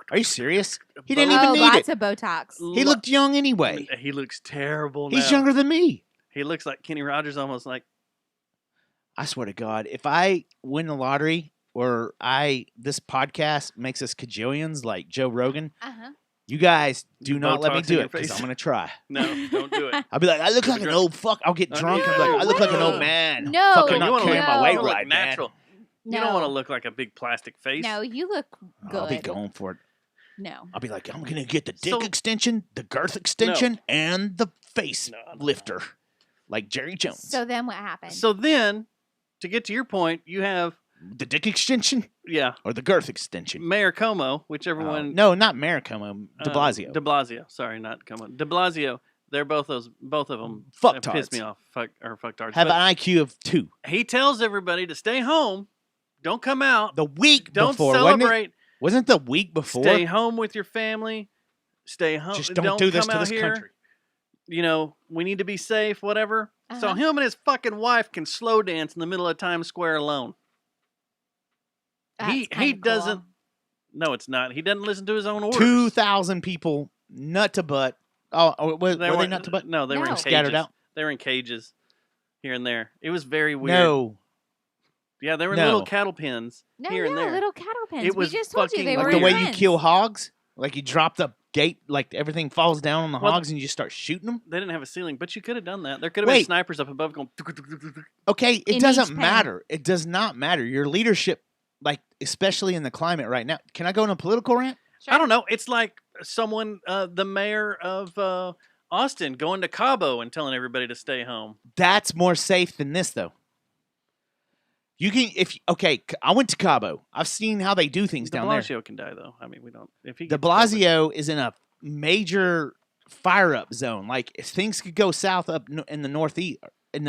Are you serious? He didn't Bo- even Oh, need lots it. of Botox. He looked young anyway. He looks terrible now. He's younger than me. He looks like Kenny Rogers, almost like. I swear to God, if I win the lottery or this podcast makes us cajillions like Joe Rogan, Uh-huh. you guys do not let me Botox in do your it because face. I'm going to try. No, don't do it. I'll be like, I look like an old fuck. I'll get drunk. I'll be like, I look like an old man. No, Fucking you not wanna carrying look, my no. weight you wanna look right, man. natural. No. You don't want to look like a big plastic face. No, you look good. I'll be going for it. No. I'll be like, I'm going to get the dick So- extension, the girth extension, and the face lifter. Like Jerry Jones. So then what happened? So then, to get to your point, you have The dick extension Yeah, or the girth extension? Mayor Como, whichever one. No, not Mayor Como. De Blasio. De Blasio. Sorry, not Como. De Blasio. They're both of them Fucktards. piss me off. Fucktards. Have But an IQ of 2. he tells everybody to stay home. Don't come out. The week Don't before, celebrate. Wasn't it the week before? Stay home with your family. Stay home. Just don't do this come to out this here. country. You know, we need to be safe, whatever. So Uh-huh. him and his fucking wife can slow dance in the middle of Times Square alone. That's he kinda doesn't. cool. No, it's not. He doesn't listen to his own orders. 2,000 people, nut to butt. Were they weren't- nut to butt? No, they were in No. cages. Scattered out? They were in cages here and there. It was very weird. No. Yeah, they were in No. little cattle pens No, here and yeah, there. little cattle pens. It We was just told you fucking they Like were the weird. way you pens. kill hogs? Like you drop the gate, like everything falls down on the Well, hogs and you just start shooting them? They didn't have a ceiling, but you could have done that. There could have been Wait. snipers up above going. Okay, it In doesn't each pen. matter. It does not matter. Your leadership, like especially in the climate right now. Can I go on a political rant? I don't know. It's like someone, the mayor of Austin, going to Cabo and telling everybody to stay home. That's more safe than this, though. You can, I went to Cabo. I've seen how they do things De down there. Blasio can die though. I mean, we don't. If he De gets COVID. Blasio is in a major fire up zone. Like if things could go south up in the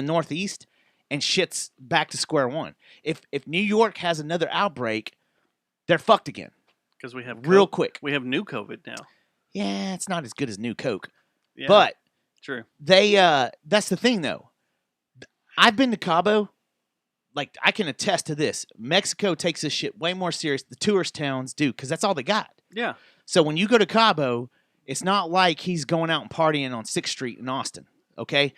northeast, and shit's back to square one. If New York has another outbreak, they're fucked again. because we have Real quick. We have new COVID now. Yeah, it's not as good as New Coke, Yeah, but true. they that's the thing though. I've been to Cabo. Like I can attest to this. Mexico takes this shit way more serious. The tourist towns do because that's all they got. Yeah, So when you go to Cabo, it's not like he's going out and partying on 6th Street in Austin. Okay,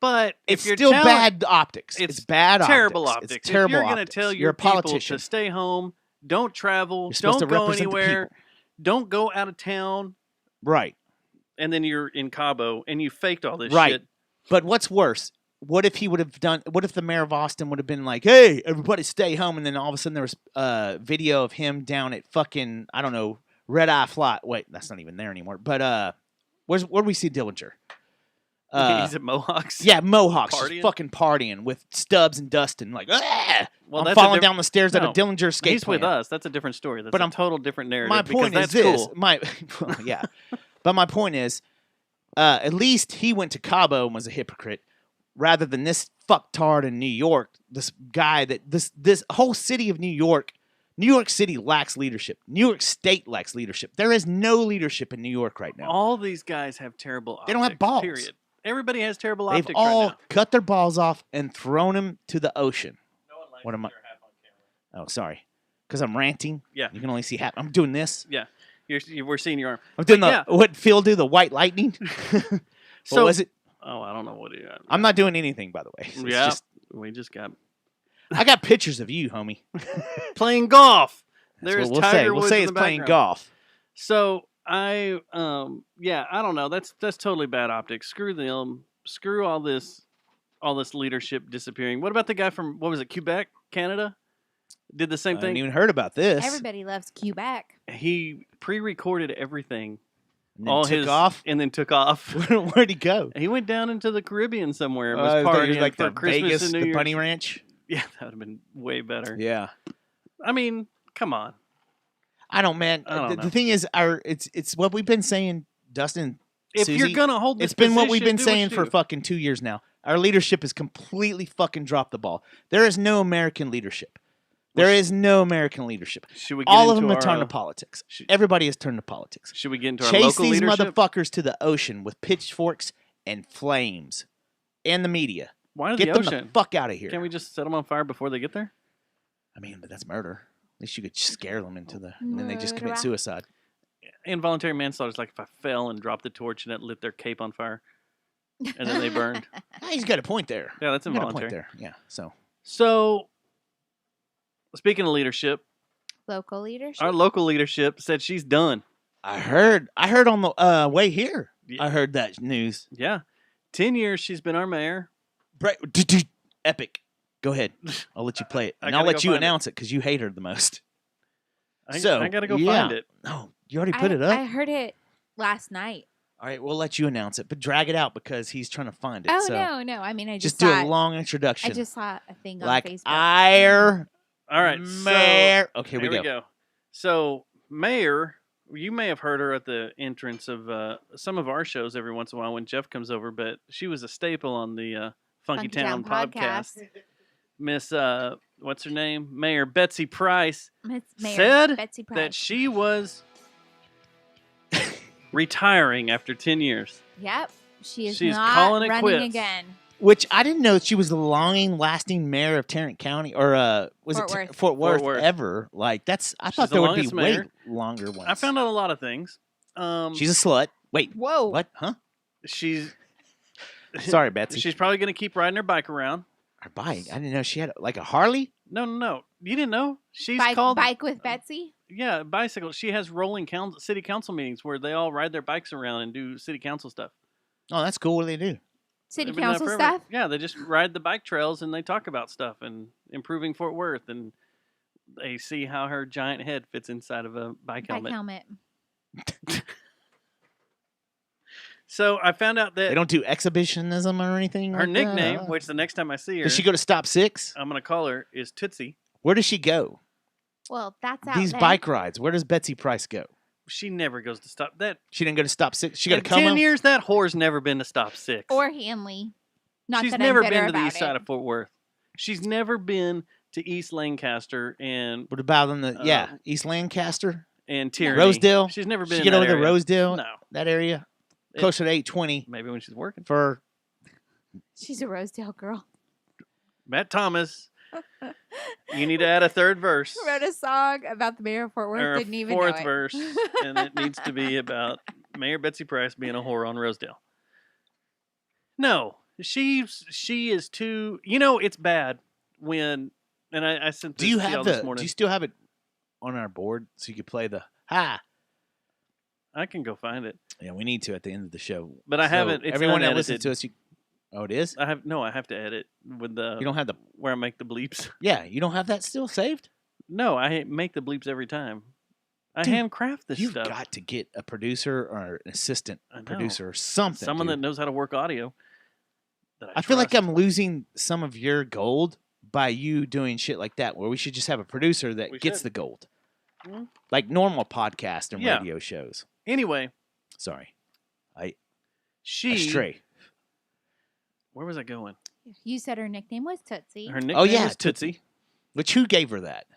but it's if you're still telling- bad optics. It's bad terrible optics. optics. It's terrible If you're going to optics. tell You're your a people politician. to stay home, don't travel, You're supposed don't to go represent the anywhere, people. don't go out of town, Right. and then you're in Cabo and you faked all this Right. shit. But what's worse? What if he would have done? What if the mayor of Austin would have been like, "Hey, everybody, stay home," and then all of a sudden there was a video of him down at fucking Red Eye Flight. Wait, that's not even there anymore. But where do we see Dillinger? He's at Mohawks. Yeah, Mohawks, just Partying? fucking partying with Stubbs and Dustin, like, "Ah!" Well, I'm that's falling a down the stairs at a no, Dillinger skate He's with plan. us. That's a different story. That's But a I'm- total different narrative. My point because is that's this. Cool. Well, yeah, but my point is, at least he went to Cabo and was a hypocrite, rather than this fucktard in New York. This guy that this whole city of New York City lacks leadership. New York State lacks leadership. There is no leadership in New York right now. All these guys have terrible optics. They don't have balls. Period. Everybody has terrible They've optics all right now. cut their balls off and thrown them to the ocean. What am I? Oh, sorry, because I'm ranting. Yeah. You can only see half. I'm doing this. Yeah. We're seeing your arm. I'm doing But what Phil do, the white lightning. What So- was it? Oh, I don't know what I'm not doing anything, by the way. It's Yeah. just- We just got I got pictures of you, homie. playing golf. That's There's what we'll Tiger say. We'll Woods say in it's the playing background. golf. So I I don't know. That's totally bad optics. Screw them. Screw all this leadership disappearing. What about the guy from what was it, Quebec, Canada? Did the I same haven't thing. even heard about this. Everybody loves Quebec. He pre-recorded everything. And then all took his off. and then took off. Where'd he go? He went down into the Caribbean somewhere and was I thought he was partying like for the Christmas Vegas, and New the Year's. Bunny Ranch. Yeah, that would have been way better. Yeah. I mean, come on. I don't, man. I don't the know. thing is, it's what we've been saying, Dustin. If Susie, you're gonna hold this it's been what we've position, been do what saying you for do. fucking 2 years now. Our leadership has completely fucking dropped the ball. There is no American leadership. There is no American leadership. Should we get All of into them have our, turned to politics. Everybody has turned to politics. Should we get into our Chase local these leadership? motherfuckers to the ocean with pitchforks and flames, and the media. Why to Get the them ocean? the fuck out of here. Can't we just set them on fire before they get there? I mean, but that's murder. At least you could scare them into the, and then they just commit Murder. suicide. Involuntary manslaughter is like if I fell and dropped the torch and it lit their cape on fire, and then they burned. He's got a point there. Yeah, that's He's got a point involuntary. there. Yeah. So So, speaking of leadership, Local leadership. our local leadership said she's done. I heard on the way here. Yeah. I heard that news. Yeah, 10 years she's been our mayor. Epic. Go ahead. I'll let you play it, I and I'll gotta let go you find it. announce it because you hate her the most. I gotta go yeah. find it. No, you already put it up. I heard it last night. All right, we'll let you announce it, but drag it out because he's trying to find it. Oh so no. I mean, I just just do saw a long introduction. I just saw a thing on like Facebook. All right. Mayor. Okay, here There we we go. go. So, Mayor, you may have heard her at the entrance of some of our shows every once in a while when Jeff comes over, but she was a staple on the Funky Town podcast. Miss, what's her name? Mayor Betsy Price Mayor said Betsy Price. that she was retiring after 10 years. Yep. She's not calling it running quits. again. Which I didn't know she was the longest-lasting mayor of Tarrant County, or was Fort it Worth. Fort Worth Worth. ever? Like I She's thought the there would be longest way mayor. longer ones. I found out a lot of things. She's a slut. Wait, Whoa. what? Huh? She's Sorry, Betsy. she's probably going to keep riding her bike around. Her bike. I didn't know she had like a Harley. No. You didn't know? She's Bike, called Bike with Betsy? Yeah, bicycle. She has rolling city council meetings where they all ride their bikes around and do city council stuff. Oh, that's cool. What do they do? City They've been doing that council forever. stuff? Yeah, they just ride the bike trails and they talk about stuff and improving Fort Worth, and they see how her giant head fits inside of a bike helmet. So I found out They that don't do exhibitionism or anything. her like nickname, that? which the next time I see her, Does she go to Stop 6? I'm going to call her, is Tootsie. Where does she go? Well, that's out These then. bike rides. Where does Betsy Price go? She never goes to Stop. That She didn't go to Stop 6. She got in to come 10 years, that whore's never been to Stop 6. Or Hanley. Not She's that never I'm bitter been to the about east side it. of Fort Worth. She's never been to East Lancaster and What about in the East Lancaster, Tyranny. Rosedale? She's never Did been she in get that over to area. Rosedale? No. That area, It- closer to 820 Maybe when she's working. for. She's a Rosedale girl. Matt Thomas, you need to add a third verse. Wrote a song about the mayor of Fort Worth. Or a Didn't even fourth know it. verse, and it needs to be about Mayor Betsy Price being a whore on Rosedale. No, she is too. You know, it's bad when. And I sent this Do you to y'all have this the? morning. Do you still have it on our board so you could play the ha? I can go find it, Yeah, we need to at the end of the show. but I So haven't. It's everyone that unedited. listens to us, oh, it is. I have to edit with the. You don't have the. where I make the bleeps. Yeah, you don't have that still saved. No, I make the bleeps every time. I Dude, handcraft this You've stuff. got to get a producer or an assistant I know. producer or something. Someone dude. that knows how to work audio. That I feel like trust. I'm losing some of your gold by you doing shit like that, where we should just have a producer that We gets should. the gold. Mhm. Like normal podcast and Yeah. radio shows. Anyway, Sorry. she. Astray. Where was I going? You said her nickname was Tootsie. Her nickname Oh, yeah, was Tootsie. Which who gave her that?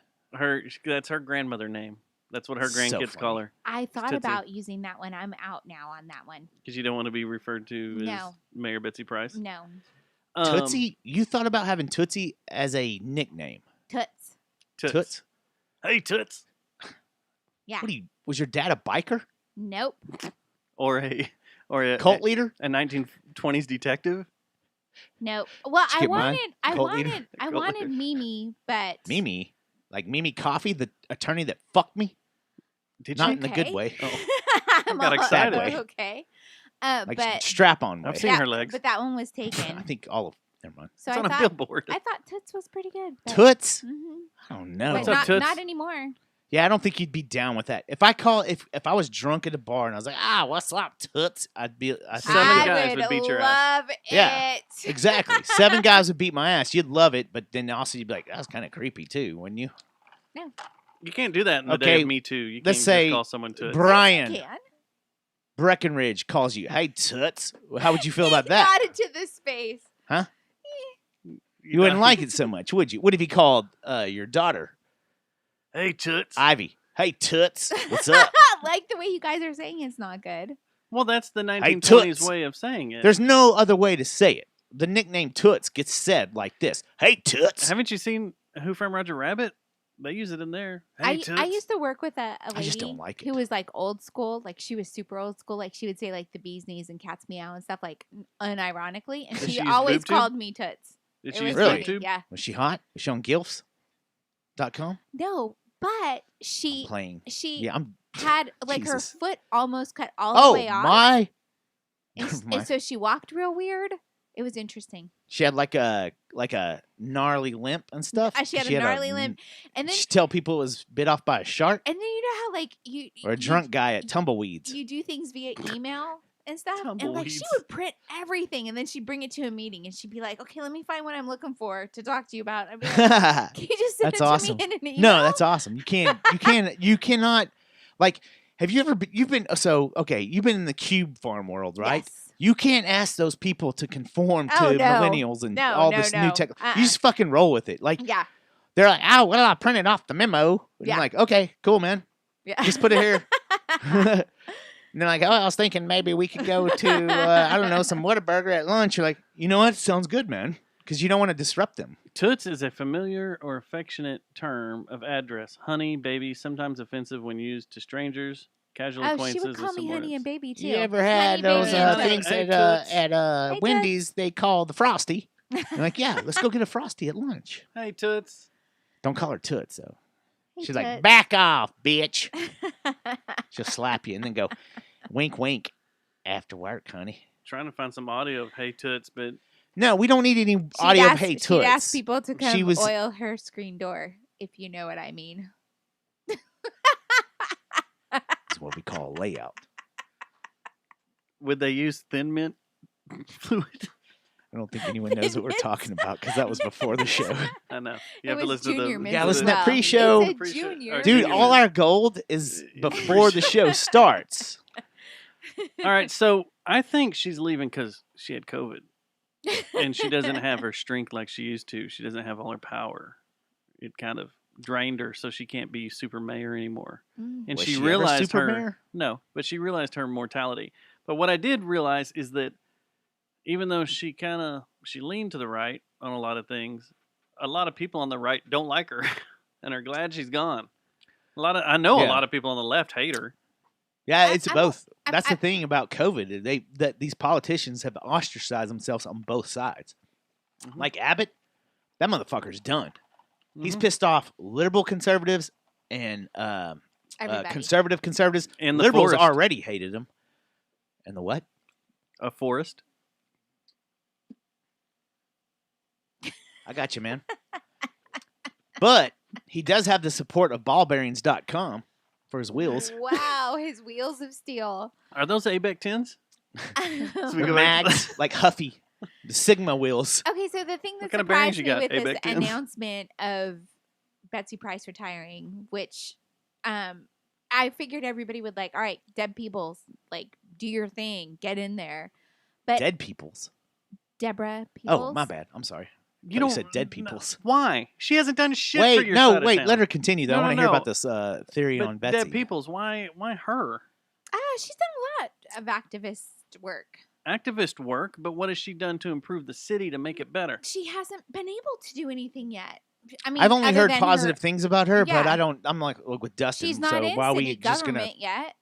That's her grandmother name. That's what her So grandkids call funny. her. I thought Tootsie. about using that one. I'm out now on that one. Because you don't want to be referred to as No. Mayor Betsy Price. No. Tootsie? You thought about having Tootsie as a nickname? Toots. Toots. Toots? Hey, Toots. Yeah. Was your dad a biker? Nope. Or a Cult leader? a 1920s detective. Nope. Well, Did you I get mine? wanted, Cult I Cult wanted leader. Mimi, but Mimi? Like Mimi Coffee, the attorney that fucked me? Did Not you? in the good Okay. way. I'm got all- excited. Okay. Like But strap on way. I've seen her legs. But that one was I taken. think all of. Never mind. So It's I on a thought billboard. I thought Toots was pretty good. But, Toots? Mhm. I don't know. But What's up, not, Toots? not anymore. Yeah, I don't think you'd be down with that. If I was drunk at a bar and I was like, what's up, Toots? I think Seven I guys would beat your ass. love Yeah. it. Exactly. 7 guys would beat my ass. You'd love it, but then also you'd be like, that's kind of creepy too, wouldn't you? You can't do that in the Okay, day of Me Too. You can't let's just say call someone Toots. Brian Can. Breckenridge calls you, hey, Toots. How would you feel about He that? nodded to this space. You wouldn't like it so much, would you? What if he called your daughter, Hey, Toots. Ivy? Hey, Toots. What's up? Like the way you guys are saying it's not good. Well, that's the Hey, 1920s Toots. way of saying it. There's no other way to say it. The nickname Toots gets said like this. Hey, Toots. Haven't you seen Who Framed Roger Rabbit? They use it in there. Hey, Toots. I used to work with a I lady just don't like it. who was like old school. Like she was super old school. Like she would say like the bee's knees and cat's meow and stuff like unironically. And Did she she use always boob tube? called me Toots. Did It she was use Really? funny. YouTube? Yeah. Was she hot? Was she on gilfs.com? No, but she Playing. she Yeah, I'm. had like her Jesus. foot almost cut all Oh, the way off. my. And, Never and mind. so she walked real weird. It was interesting. She had like a gnarly limp and stuff. She had a gnarly limp. And then She tell people it was bit off by a shark you know how like you or a drunk guy at Tumbleweeds. you do things via email and stuff. And like she Tumbleweeds. would print everything, and then she'd bring it to a meeting, and she'd be like, "Okay, let me find what I'm looking for to talk to you about." I'd be like, "Can you just send That's it awesome. to me in an email?" No, that's awesome. You cannot. Like, have you ever? You've been You've been in the cube farm world, right? Yes. You can't ask those people to conform to Oh, no. millennials and No, all no, this new no. tech. Uh-uh. You just fucking roll with it. Like, Yeah. they're like, "Oh, well, I printed off the memo." And Yeah. you're like, "Okay, cool, man. Yeah. Just put it here." And they're like, "Oh, I was thinking maybe we could go to I don't know, some Whataburger at lunch." You're like, "You know what? Sounds good, man." Because you don't want to disrupt them. Toots is a familiar or affectionate term of address. Honey, baby, sometimes offensive when used to strangers, casual Oh, she acquaintances, would call me honey and baby too. You ever had Honey, those baby, and things Toots. Hey, at Hey, Wendy's they call the Frosty? You're like, yeah, let's go get a Frosty at lunch. Hey, Toots. Don't call her Toots, though. Hey, She's like, Toots. back off, bitch. She'll slap you and then go, wink, wink, after work, honey. Trying to find some audio of Hey Toots, but No, we don't need any audio of Hey She'd Toots. ask people to come She was- oil her screen door, if you know what I mean. That's what we call a layout. would they use Thin Mint fluid? I don't think anyone knows what we're talking about because that was before the show. I know. It You have to was listen to Junior the. Mints Yeah, as listen to that well. pre-show. It said Pre-show. Junior. Or Dude, Junior. all our gold is before the show starts. All right, so I think she's leaving because she had COVID, and she doesn't have her strength like she used to. She doesn't have all her power. It kind of drained her, so she can't be super mayor anymore. Mm. And Was she she ever realized super her mayor? no, but she realized her mortality. But what I did realize is that even though she leaned to the right on a lot of things, a lot of people on the right don't like her and are glad she's gone. I know a Yeah. lot of people on the left hate her. Yeah, I- it's I both. don't- That's I- the thing about COVID. That these politicians have ostracized themselves on both sides. Mhm. Like Abbott, that motherfucker's done. He's Mhm. pissed off liberal conservatives and Everybody. conservatives. And the Liberals forest. already hated him. And the what? A forest. I got you, man. But he does have the support of ballbearings.com for his wheels. Wow, his wheels of steel. Are those ABEC 10s? So we The go back- mags, like Huffy, the Sigma wheels. Okay, so the thing that kind of bearings surprised you me got, with this ABEC 10s? announcement of Betsy Price retiring, which I figured everybody would like, all right, Deb Peebles, like, do your thing, get in there. But Dead peoples. Deborah Peebles. Oh, my bad. I'm sorry. You Thought don't said dead peoples. Why? She hasn't done shit for Wait, your no, side of wait. town. Let her continue, though. No, I want to no, hear no. about this theory But on Betsy. Dead Peoples, why her? She's done a lot of activist work. Activist work, but what has she done to improve the city to make it better? She hasn't been able to do anything yet. I mean, I've only other heard than positive things about her, but Yeah. I don't. I'm like with Dustin. She's not so in why are city we just gonna? government yet.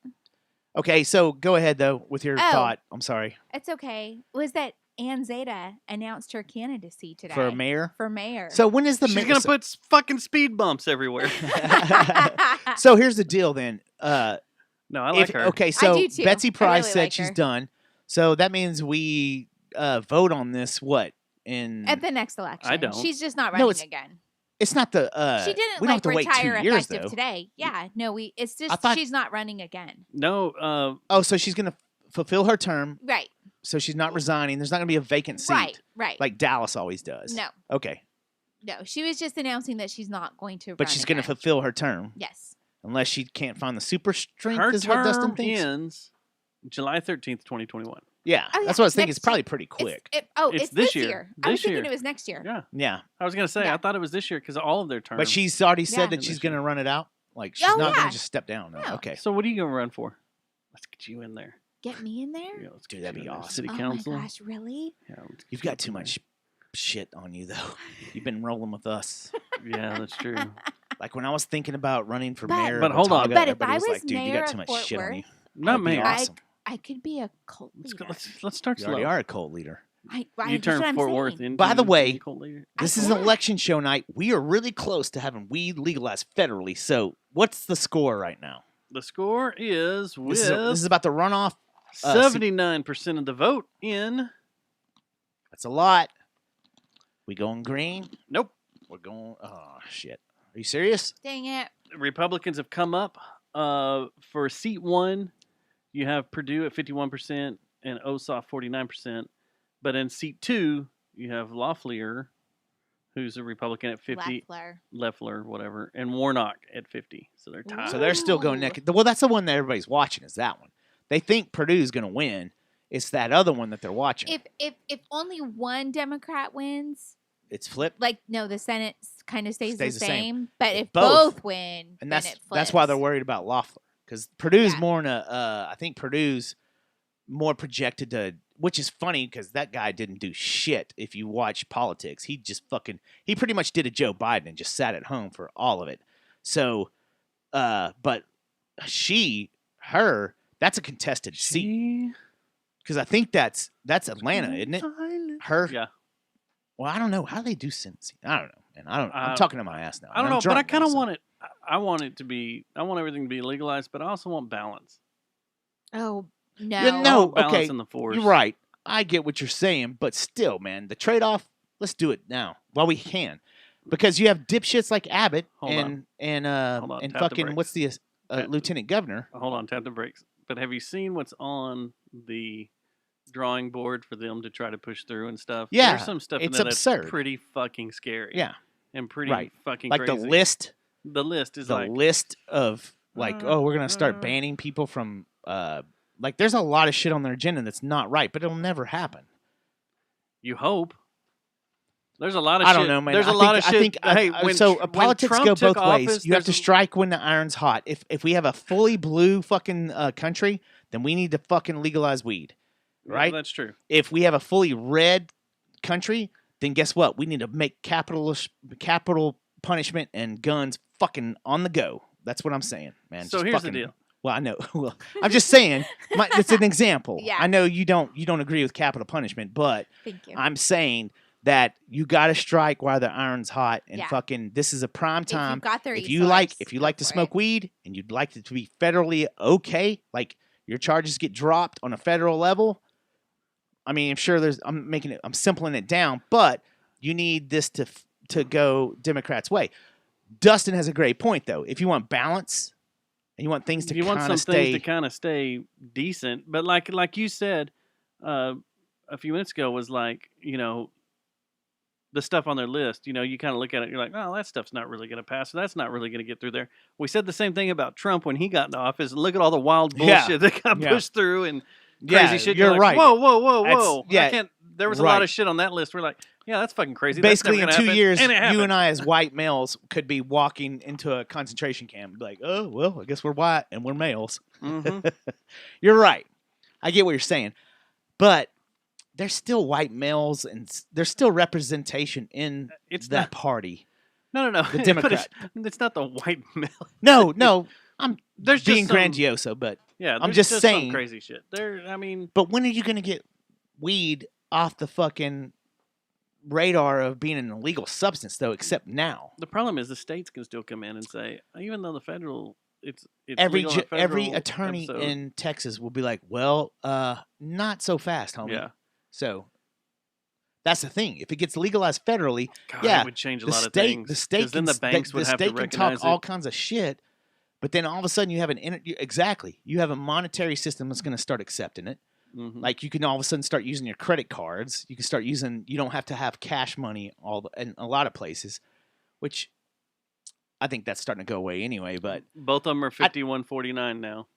Okay, so go ahead though with your Oh. thought. I'm sorry. It's okay. Was that Ann Zeta announced her candidacy today For mayor. For mayor. So when is the She's mayor? gonna put fucking speed bumps everywhere. So here's the deal then. No, I like her. Okay, so do too. Betsy I Price really said like she's her. done. So that means we vote on this. What in? At the next election. I don't. She's just not No, running it's again. it's not the. She didn't we don't like have to wait retire 2 years effective though. today. Yeah, no, it's I just thought- she's not running again. No, Oh, so she's gonna fulfill her term. Right, So she's not resigning. There's not gonna be a vacant seat right. like Dallas always does. No, Okay, no, she was just announcing that she's not going to. but run she's gonna again. fulfill her term Yes. unless she can't find the super strength. her is what Dustin term thinks. ends July 13th, 2021. Yeah, Oh, yeah, that's what I was thinking. next It's probably year. pretty quick. It's It's this this year. year. I was This thinking year. it was next year. Yeah, Yeah, I was gonna say Yeah. I thought it was this year because all of their terms. but she's already said Yeah. that This she's year. gonna run it out. Like she's Oh, not yeah. gonna just step down. No. No. Okay. So what are you gonna run for? Let's get you in there. Get me in there. Yeah, let's Dude, get that'd you be in there. awesome. City Oh council. my gosh, really? Yeah, let's You've get got you too in much shit on you though. You've been rolling with us. there. Yeah, that's true. Like when I was thinking about running for But- mayor, But of hold on. Watauga, But if everybody I was was like, "Dude, you mayor got too of much Fort shit on you." Worth, Not That'd be me. awesome. I could be a cult Let's, leader. go, let's start You slow. already are a cult leader. I You that's turn what I'm Fort Worth saying. into By the way, a cult leader. This I is an can't. election show night. We are really close to having weed legalized federally. So what's the score right now? The score is with This is about the runoff. 79% of the vote in. That's a lot. We going green? Nope. We're going. Oh shit! Are you serious? Dang it. Republicans have come up for seat 1. You have Purdue at 51%, and Ossoff 49%. But in seat 2, you have Loeffler, who's a Republican at 50. Loeffler, whatever, and Warnock at 50. So they're tied. So they're still going neck. Well, that's the one that everybody's watching. Is that one? They think Purdue's going to win. It's that other one that they're watching. If only one Democrat wins, it's flipped. Like no, the Senate kind of stays the same. But if both both win, and then it flips. that's why they're worried about Loeffler, because Purdue's more in a. I think Purdue's more projected to, which is funny because that guy didn't do shit. If you watch politics, he just he pretty much did a Joe Biden and just sat at home for all of it. So, but her, that's a contested seat. Because I think that's Atlanta, isn't it? Her. Yeah. Well, I don't know how they do sentencing. I don't know, and I'm talking to my ass now. I don't know, but I kind of want it. I want it to be. I want everything to be legalized, but I also want balance. Oh no! Yeah, no, balance okay. in the force. You're right. I get what you're saying, but still, man, the trade-off. Let's do it now while we can, because you have dipshits like Abbott and fucking what's the lieutenant governor. Hold on, tap the brakes. But have you seen what's on the drawing board for them to try to push through and stuff? Yeah, there's some stuff it's in there absurd. that's pretty fucking scary. Yeah, and pretty fucking like crazy. the list. The list is the like list of like, we're gonna start banning people from like. There's a lot of shit on their agenda that's not right, but it'll never happen. You hope. There's a lot of I shit. don't know, man. There's a lot of shit. Politics Trump go took both ways. office, You have to strike when the iron's hot. If we have a fully blue fucking country, then we need to fucking legalize weed, right? That's true. If we have a fully red country, then guess what? We need to make capital punishment and guns fucking on the go. That's what I'm saying, man. So Just here's fucking, the deal. Well, I know. Well, I'm just saying. It's an example. Yeah. I know you don't agree with capital punishment, but Thank you. I'm saying that you got to strike while the iron's hot, and Yeah. fucking this is a prime time. If you like to smoke weed and you'd like it to be federally okay, like your charges get dropped on a federal level. I mean, I'm sure I'm simpling it down, but you need this to go Democrats' way. Dustin has a great point though. If you want balance and you want things to kind of stay decent, but like you said a few minutes ago was like, the stuff on their list, you kind of look at it, you're like, oh, that stuff's not really going to pass. So that's not really going to get through there. We said the same thing about Trump when he got in office. Look at all the wild bullshit that got pushed through and crazy shit. You're like, right. Whoa. Yeah, there was a lot of shit on that list. We're like, yeah, that's fucking crazy. Basically, in that's 2 happen. years, And it happened. you and I, as white males, could be walking into a concentration camp and be like, oh, well, I guess we're white and we're males. Mm-hmm. You're right. I get what you're saying. But there's still white males and there's still representation in that party. No. The Democrat. It's not the white male. No. I'm There's being just some, grandioso, but yeah, I'm just saying some crazy shit. But when are you going to get weed off the fucking radar of being an illegal substance, though? Except now, the problem is the states can still come in and say, even though the federal, it's every legal on a federal every attorney episode. in Texas will be like, well, not so fast, homie. Yeah. So that's the thing. If it gets legalized federally, God, yeah, it would change a the lot state, of things. The state can, then the banks would the have state to can recognize talk all kinds of shit, but then all of a sudden you have you have a monetary system that's going to start accepting it. Mm-hmm. Like you can all of a sudden start using your credit cards. You can start using. You don't have to have cash money in a lot of places, which I think that's starting to go away anyway. But both of them are 51-49 now.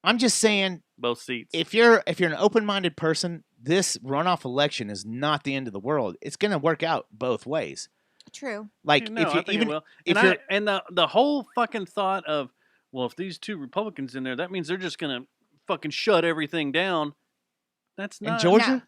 I'm just saying, both seats. If you're an open-minded person, this runoff election is not the end of the world. It's going to work out both ways. True. Like I think it will. And the whole fucking thought of, well, if these two Republicans in there, that means they're just going to fucking shut everything down. That's not in Georgia. No.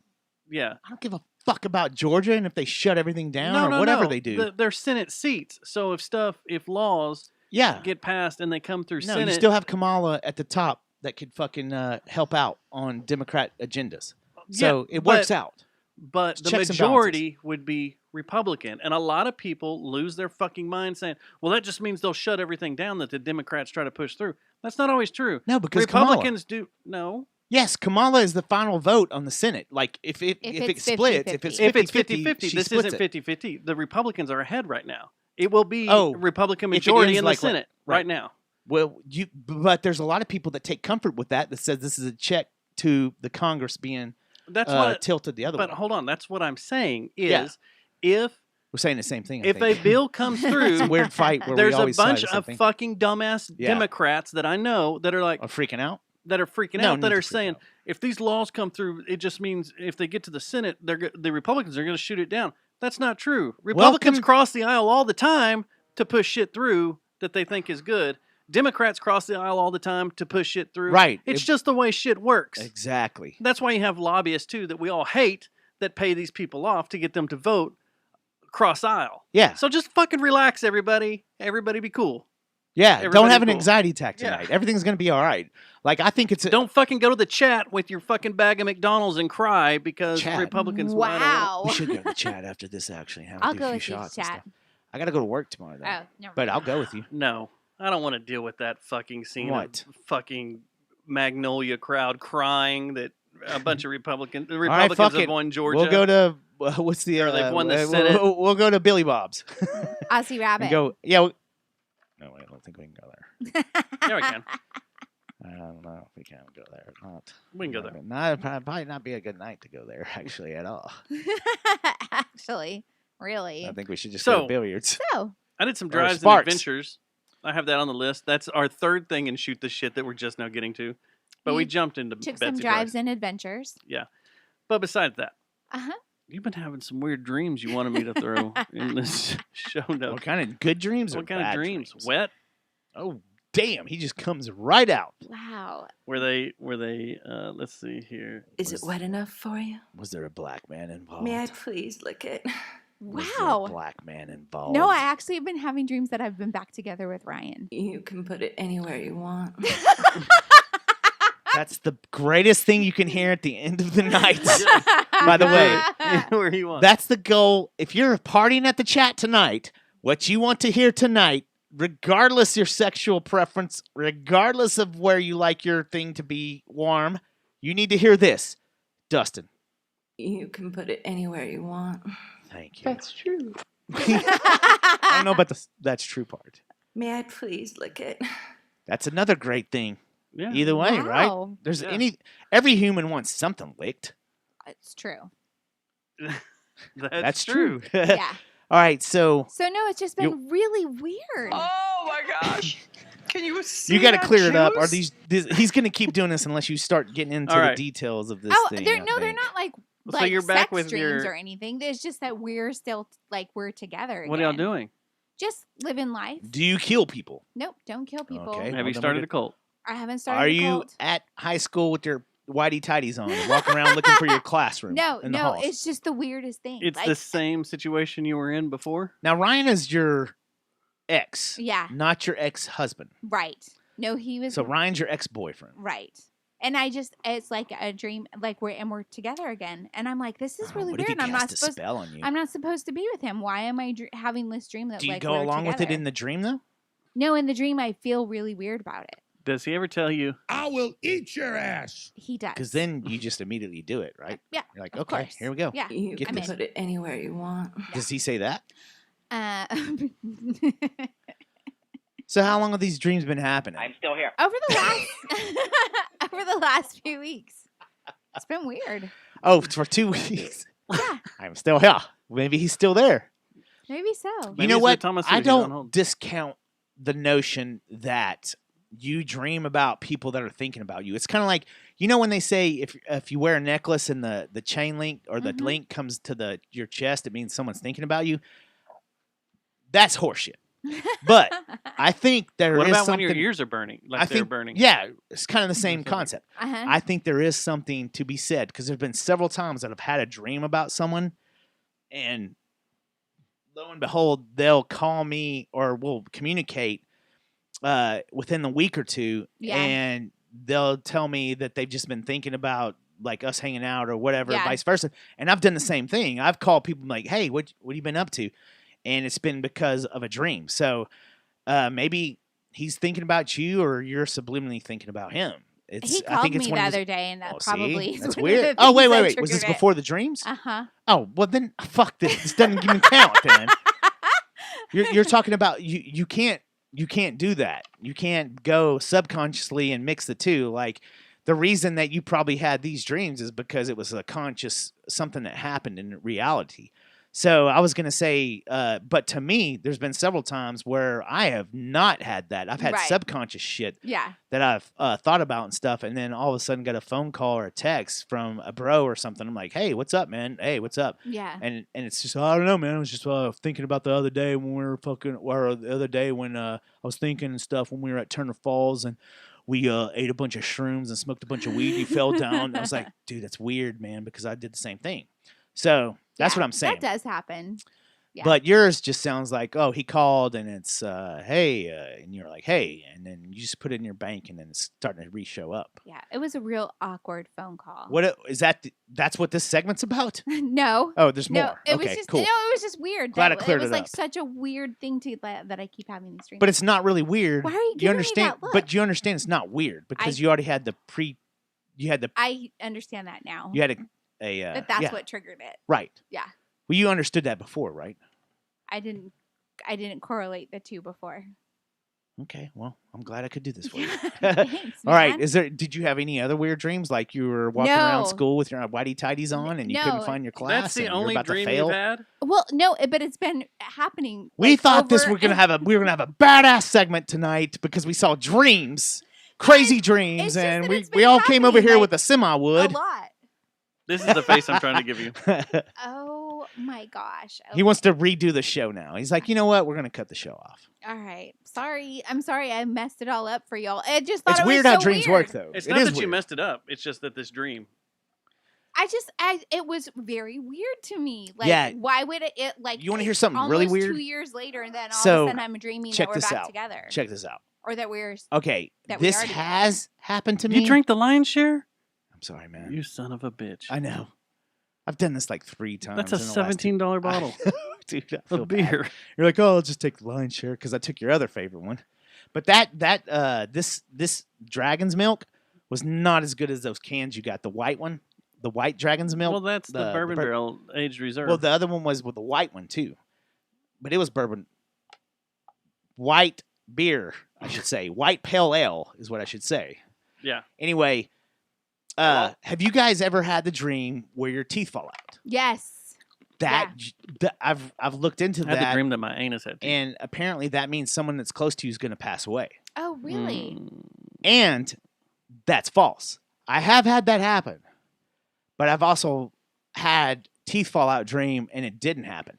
Yeah, I don't give a fuck about Georgia and if they shut everything down or whatever they do. They're Senate seats, so if laws get passed and they come through Senate, you still have Kamala at the top that could fucking help out on Democrat agendas. So it works out. But the majority would be Republican. And a lot of people lose their fucking mind saying, well, that just means they'll shut everything down that the Democrats try to push through. That's not always true. No, because Republicans do. No. Yes, Kamala is the final vote on the Senate. Like, if it splits, 50-50. if it's 50-50, this isn't 50-50. The Republicans are ahead right now. It will be Republican if it majority ends in the like Senate right now. Well, but there's a lot of people that take comfort with that says this is a check to the Congress being That's what. tilted the other But way. hold on, that's what I'm saying. Yeah. Is if We're saying the same thing. I if a think. bill comes It's a through, weird fight where there's we a always bunch side the same of thing. fucking dumbass Yeah. Democrats that I know that are like Are freaking out. that are freaking No out that need to are freak saying out. if these laws come through, it just means if they get to the Senate, the Republicans are going to shoot it down. That's not true. Republicans Welcome- cross the aisle all the time to push shit through that they think is good. Democrats cross the aisle all the time to push shit through. Right. It's just the way shit works. Exactly. That's why you have lobbyists too that we all hate that pay these people off to get them to vote cross aisle. Yeah. So just fucking relax, everybody. Everybody be cool. Yeah. Everybody Don't have an cool. anxiety attack Yeah. tonight. Everything's gonna be all right. Like I think it's Don't fucking go to the chat with your fucking bag of McDonald's and cry because Chat. Republicans. Wow. We should go to the chat after this. Actually, have I'll do go a few with you, shots and chat. stuff. I gotta go to work tomorrow, though. Oh, never But mind. I'll go with you. No, I don't want to deal with that fucking scene. What? Of fucking Magnolia crowd crying that a bunch of Republicans. The right, Republicans fuck have it. won Georgia. We'll go to what's the? Or they've won the we'll- Senate. We'll go to Billy Bob's. Aussie Rabbit. And go. Yeah. No, I don't think we can go there. Yeah, we can. I don't know if we can go there or not. We can go there. Not probably not be a good night to go there actually at all. Actually, really. I think we should just go So- to billiards. So, I did some Or drives and Sparks. adventures. I have that on the list. That's our third thing in shoot the shit that we're just now getting to. But we You jumped into took Betsy some Price. drives and adventures. But besides that, Uh-huh. you've been having some weird dreams you wanted me to throw in this show notes. What kind of good dreams or What kind of bad dreams? Wet? Oh damn! He just comes right out. Wow. Were they? Let's see here. Is it wet enough for you? Was there a black man involved? May I please lick it? Was there a Wow. black man involved? No, I actually have been having dreams that I've been back together with Ryan. You can put it anywhere you want. That's the greatest thing you can hear at the end of the night. By the way, Where you want? that's the goal. If you're partying at the chat tonight, what you want to hear tonight, regardless your sexual preference, regardless of where you like your thing to be warm, you need to hear this. Dustin. You can put it anywhere you want. Thank you. That's true. I don't know about the that's true part. May I please lick it? That's another great thing. Yeah. Either way, right? Wow. There's Yeah. every human wants something licked. It's true. That's true. Yeah. All right, so So no, it's just been really weird. Oh my gosh. Can you see you got to that clear it up. Are juice? he's going to keep doing this unless you start getting into All the right. details of this Oh, thing. they're I they're think. not like So you're back sex with dreams your- or anything. It's just that we're still like we're together. What are y'all again. doing? Just living life. Do you kill people? Nope, don't kill people. Okay. Have well, you then started we're a cult? I haven't started. Are a you cult. at high school with your whitey tighties on, walking around looking for your classroom? No, in the no, halls? it's just the weirdest thing. It's like, the same situation you were in before. Now Ryan is your ex, Yeah, not your ex-husband. right. No, he was So Ryan's your ex-boyfriend. right. And it's like a dream, like we're together again, and I'm like, this is really what if weird. he I'm not cast a supposed. spell on you? I'm not supposed to be with him. Why am I having this dream that Do you like go we're along with it together? in the dream though? No, in the dream, I feel really weird about it. Does he ever tell you? I will eat your ass. He does. Because then you just immediately do it, right? Yeah, You're like, of okay, course. here we go. Yeah. You Get can this. put it anywhere you want. Does he say that? Uh, So how long have these dreams been happening? still here. over the last over the last few weeks, it's been weird. Oh, for 2 weeks. Yeah, I'm still here. Maybe he's still there. maybe so. Maybe You know it's the what? Thomas I series he's on don't hold. discount the notion that you dream about people that are thinking about you. It's kind of like, you know, when they say if you wear a necklace and the chain link or the Mhm. link comes to your chest, it means someone's thinking about you. That's horseshit. But I think there is What about something. when your ears are burning? Like I they're think, burning. yeah, it's kind of the same something. concept. Uh-huh. I think there is something to be said because there's been several times that I've had a dream about someone, and lo and behold, they'll call me or we'll communicate within the week or two, Yeah. and they'll tell me that they've just been thinking about like us hanging out or whatever, Yeah. vice versa. And I've done the same thing. I've called people like, "Hey, what have you been up to?" And it's been because of a dream. So maybe he's thinking about you, or you're subliminally thinking about him. It's, He I called think it's me one the of those- other day, and that Oh, probably see? is That's one weird. Of the Oh, wait, things wait, that wait. Was this triggered it. before the dreams? Uh-huh. Oh, well then, fuck this. This doesn't even count. Then you're talking about you can't do that. You can't go subconsciously and mix the two. Like the reason that you probably had these dreams is because it was a conscious something that happened in reality. So I was going to say, but to me, there's been several times where I have not had that. I've had Right. subconscious shit Yeah. that I've thought about and stuff, and then all of a sudden got a phone call or a text from a bro or something. I'm like, hey, what's up, man? Hey, what's up? Yeah. And it's just, I don't know, man. I was just thinking about the other day when we were or the other day when I was thinking and stuff when we were at Turner Falls and we ate a bunch of shrooms and smoked a bunch of weed. You fell down. I was like, dude, that's weird, man, because I did the same thing. So that's what I'm saying. That does happen. Yeah. But yours just sounds like, oh, he called and it's, hey, and you're like, hey, and then you just put it in your bank and then it's starting to re-show up. Yeah, it was a real awkward phone call. What is that? That's what this segment's about? No. Oh, there's No, more. it Okay, was just cool. no, it was just weird. Glad that, I cleared it was it like up. such a weird thing to that I keep having these dreams. But it's not really weird. Why are you giving me understand? that look? But you understand it's not weird because you already had the I understand that now. you had a that's yeah, what triggered it. right. Yeah. Well, you understood that before, right? I didn't correlate the two before. Okay, well, I'm glad I could do this for you. Thanks, All right, man. did you have any other weird dreams, like you were walking around No. school with your whitey tighties on and you couldn't No. find your class? That's the and you're only about to dream fail? you've had. Well, no, but it's been happening. We like, thought this over we were gonna and- have a badass segment tonight because we saw dreams, crazy dreams, it's just and that we it's we been all came over happening, here like, with a semi a wood. lot. This is the face I'm trying to give you. Oh my gosh. He wants to redo the show now. He's like, you know what? We're gonna cut the show off. All right. Sorry. I'm sorry I messed it all up for y'all. I just thought It's it was weird so how dreams weird. work, though. It's It not is that you weird. messed it up. It's just that this dream. It was very weird to me. Like, Yeah. why would it like? You wanna hear it's something really almost weird? 2 years later, and then all So, of a sudden I'm dreaming check that we're this back out. together, Check this out. or that we're. Okay, That we this are together. has happened to me. You drank the lion's share? I'm sorry, man. You son of a bitch. I know. I've done this like 3 times. That's a in the last two- $17 bottle Dude, I feel of bad. beer. You're like, oh, I'll just take the lion's share because I took your other favorite one. But this dragon's milk was not as good as those cans you got. The white one, the white dragon's milk. Well, that's the bourbon barrel aged reserve. Well, the other one was with the white one too, but it was bourbon. White beer, I should say. White pale ale is what I should say. yeah. Anyway, have you guys ever had the dream where your teeth fall out? Yes. I've looked into I had that, the dream that my anus had teeth. and apparently that means someone that's close to you is going to pass away, Oh, really? and that's false. I have had that happen, but I've also had teeth fall out dream, and it didn't happen.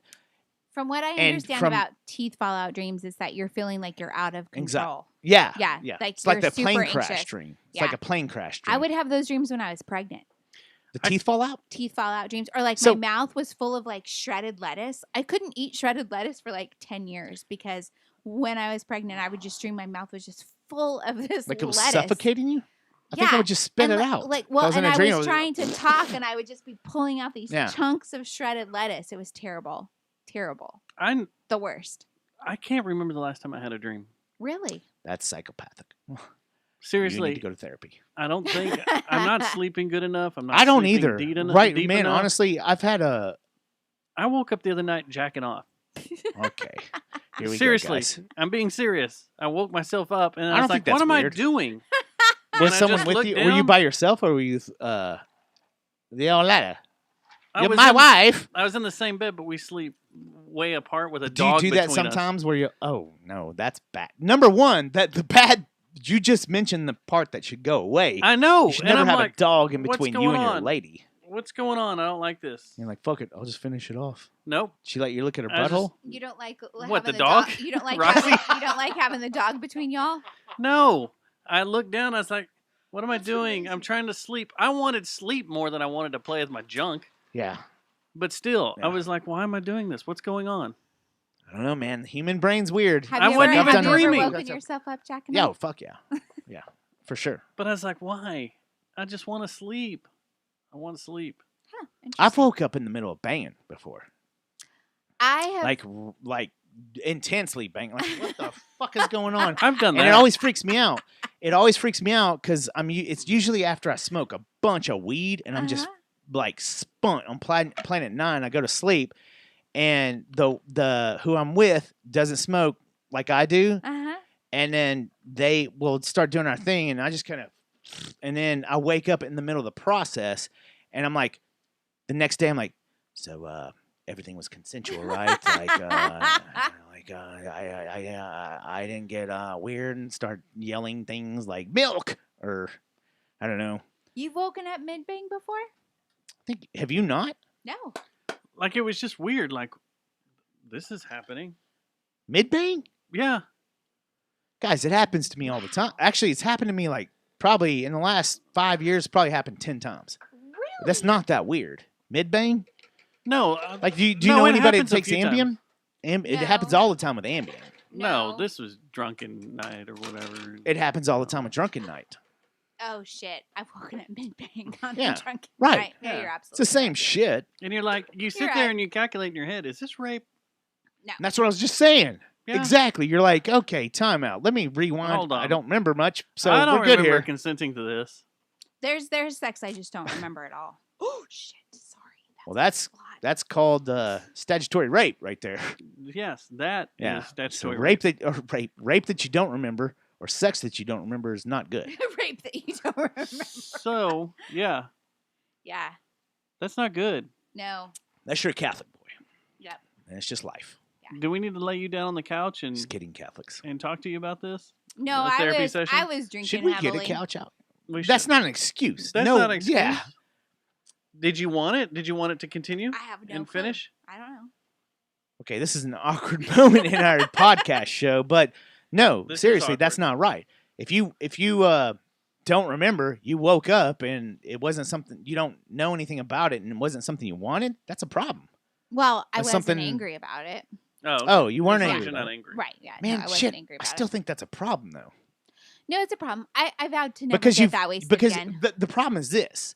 From what I And understand from- about teeth fallout dreams, is that you're feeling like you're out of control. Yeah, Yeah, yeah. like It's like you're the plane super crash anxious. dream. It's Yeah. like a plane crash dream. I would have those dreams when I was pregnant. The teeth fall out. Teeth fallout dreams, or like So- my mouth was full of like shredded lettuce. I couldn't eat shredded lettuce for like 10 years because when I was pregnant, I would just dream my mouth was just full of this Like it was lettuce. suffocating you. I think I Yeah, would just spit And it li- out. Like, If well, was in and a I dream, was trying to talk, and I would just be pulling out these Yeah. chunks of shredded lettuce. It was terrible, terrible, the worst. I can't remember the last time I had a dream. Really? That's psychopathic. You Seriously, need to go to therapy. I don't think I'm not sleeping good enough. I'm not. I don't sleeping either. Deep Right, deep man. enough. Honestly, I've had a. I woke up the other night jacking off. Okay. Here we Seriously, go, guys. I'm being serious. I woke myself up and I, I was don't like, think "What that's am I weird. doing?" Was And I someone just with looked you? Were you down. by yourself, or were you the old lady? I You're was my in- wife. I was in the same bed, but we sleep way apart with a Do you dog do that between us. sometimes? Where you? Oh no, that's bad. Number one, that the bad. You just mentioned the part that should go away. I know. You should and never I'm have like, a dog in "What's between you going and your on? lady. What's going on? I don't like this. You're like, fuck it, I'll just finish it off. Nope. She let you look at her I just- butthole. You don't like What, having the dog? You don't like Roxy? you don't like having the dog between y'all. No. I looked down. I was like, "What am I doing? I'm trying to sleep." I wanted sleep more than I wanted to play with my junk. Yeah. But still, Yeah. I was like, "Why am I doing this? What's going on?" I don't know, man. Human brain's weird. Have I you wasn't ever, even have you ever dreaming. woken yourself up, Jack? Yeah, oh, fuck yeah. Yeah, for sure. But I was like, "Why? I just want to sleep. I want to sleep." Huh, I've interesting. woke up in the middle of banging before. I have. Like intensely banging. Like, what the fuck is going on? I've done that. And it always freaks me out. It always freaks me out because it's usually after I smoke a bunch of weed and I'm just Uh-huh. like spun on planet 9. I go to sleep and the who I'm with doesn't smoke like I do, Uh-huh. and then they will start doing our thing and I just kind of and then I wake up in the middle of the process, and I'm like, the next day I'm like, so everything was consensual, right? I didn't get weird and start yelling things like milk or I don't know. You've woken up mid-bang before? Have you not? No. Like it was just weird. Like this is happening. Mid-bang? Yeah. Guys, it happens to me all the time. Actually, it's happened to me like probably in the last 5 years, probably happened 10 times. Really? That's not that weird. Mid-bang? No. Like, do you no, know it anybody that happens a takes few Ambien? times. It No. happens all the time with Ambien. No, this was drunken night or whatever. It happens all the time with drunken night. Oh, shit. I've woken up mid-bang on Yeah, the drunken right. night. No, Yeah. you're It's the absolutely same shit. And you're like, you sit You're there right. and you calculate in your head, is this rape? No. And that's what I was just saying. Yeah. Exactly. You're like, okay, time out. Let me rewind. Hold on. I don't remember much, so I don't we're good remember here. consenting to this. There's sex I just don't remember at all. Oh, shit. Sorry. Well, that's a lot. that's called statutory rape right there. Yes, that Yeah. is statutory So rape that you don't remember or sex that you don't remember is not good. Rape that you don't remember. So, yeah, Yeah. that's not good. No. Unless you're a Catholic boy. Yep. And it's just life. Do we need to lay you down on the couch and Just kidding, Catholics. talk to you about this? No, A therapy I session? was drinking Should we heavily. get a couch out? We That's should. not an excuse. That's no, not an excuse. Yeah. Did you want it? Did you want it to continue I have no and clue. finish? I don't know. Okay, this is an awkward moment in our podcast show, but no, This is seriously, that's awkward. not right. If you don't remember, you woke up and it wasn't something you don't know anything about it, and it wasn't something you wanted. That's a problem. Well, I That's wasn't something- angry about it. Oh, okay. Oh, you weren't As long angry as you're about not it. angry. Right, yeah. Man, no, I wasn't shit, angry I about still it. think that's a problem though. No, it's a problem. I vowed to never Because get that wasted because again. the problem is this.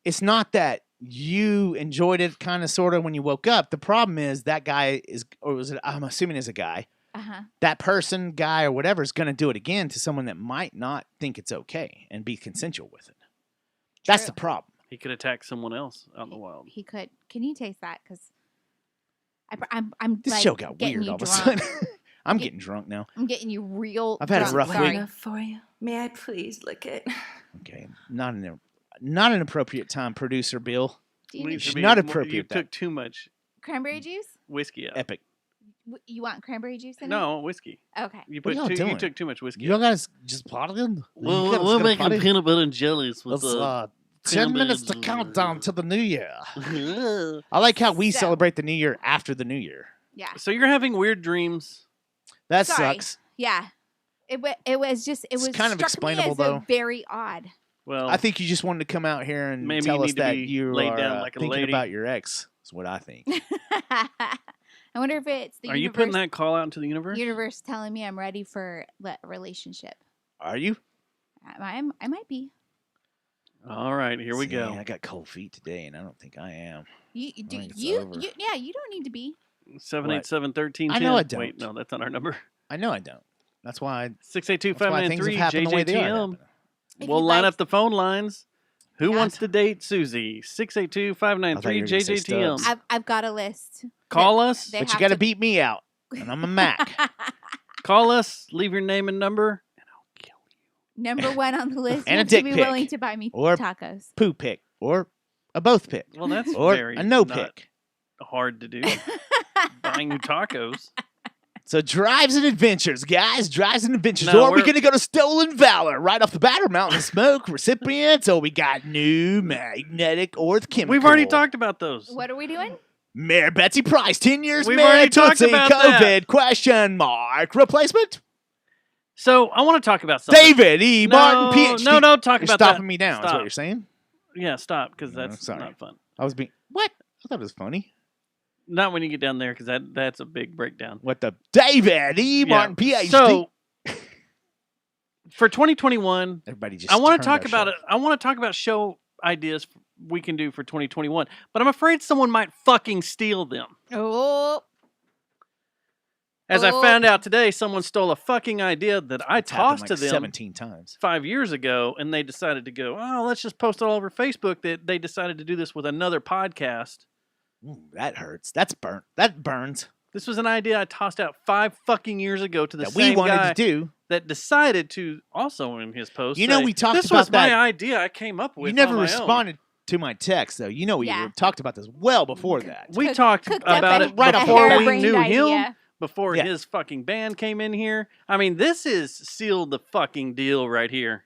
It's not that you enjoyed it kind of sort of when you woke up. The problem is that guy is, or was it, I'm assuming is a guy. Uh-huh. That person, guy, or whatever is going to do it again to someone that might not think it's okay and be consensual with it. That's the True. problem. He could attack someone else out in the wild. He could. Can you taste that? Because I'm This like, show got getting weird you all of a drunk. sudden. I'm Get- getting drunk now. I'm getting you real. I've had a drunk. rough Sorry. week. for you. May I please lick it? Okay, not an appropriate time, producer Bill. Do you Needs need to be not more- appropriate, You that. took too much cranberry juice? whiskey out. Epic. You want cranberry juice in No, whiskey. it? Okay. You What are put y'all You doing? took too much whiskey. You out. guys just plotted in? We're making peanut butter and jellies with Let's, 10 cranberry minutes to juice. countdown to the new year. I like how we So- celebrate the new year after the new year. Yeah. So you're having weird dreams. That Sorry. sucks. Yeah. It was just It's was kind of struck explainable, me as though. very odd. Well, I think you just wanted to come out here and Maybe tell you us need to that be you laid are down like a thinking lady. about your ex. Is what I think. I wonder if it's the are you universe, putting that call out into the universe? universe telling me I'm ready for a relationship. Are you? I might be. All right, here we See, go. I got cold feet today, and I don't think I am. You do think it's you over. yeah, you don't need to be. 787-1310. I know I don't. Wait, no, that's not our number. I know I don't. That's why. 682 That's why things have 593 happened the way they are. JJTM. happening. If We'll you'd line like- up the phone lines. Who Yeah. wants to date Susie? 682 593 I thought you were gonna say JJTM. Stubbs. I've got a list. Call us. they But you have got to to- beat me out, and I'm a Mac. Call us. Leave your name and number. And I'll kill you. Number one on the list. And you a have to dick be pic. willing to buy me Or- tacos. Poo pick or a both pick Well, that's or very a no not pick. hard to do. Buying you tacos. So drives and adventures, guys. Drives and adventures. No, or we're we're- going to go to Stolen Valor right off the bat, or Mountain of Smoke recipients. Or we got new magnetic or chemical. We've already talked about those. What are we doing? Mayor Betsy Price, 10 years We've mayor, already talked Tootsie, about COVID, that. question mark, replacement? So I want to talk about something. David E. Martin, PhD. No, no, talk You're about stopping that. me down, is Stop. what you're saying? Yeah, stop, because No, that's sorry. not fun. I was being, what? I thought it was funny. Not when you get down there, because that's a big breakdown. What the? David E. Martin, PhD. So for 2021, Everybody just I want to turned talk our about show. it. I want to talk about show ideas we can do for 2021, but I'm afraid someone might fucking steal them. Oh, As I Oh. found out today, someone stole a fucking idea that I It's happened tossed like to them 17 times. 5 years ago, and they decided to go, oh, let's just post it all over Facebook. That they decided to do this with another podcast. Ooh, that hurts. That's burnt. That burns. This was an idea I tossed out 5 fucking years ago to the That same we wanted guy to do. that decided to also in his post. You know, say, we talked this about was that. my idea. I came up with. You never on my responded to my text, though. You know, we Yeah. talked about this well before that. Own. We talked Cooked up about a- it right a before we harebrained knew him. idea. Before Yeah. his fucking band came in here. I mean, this is sealed the fucking deal right here.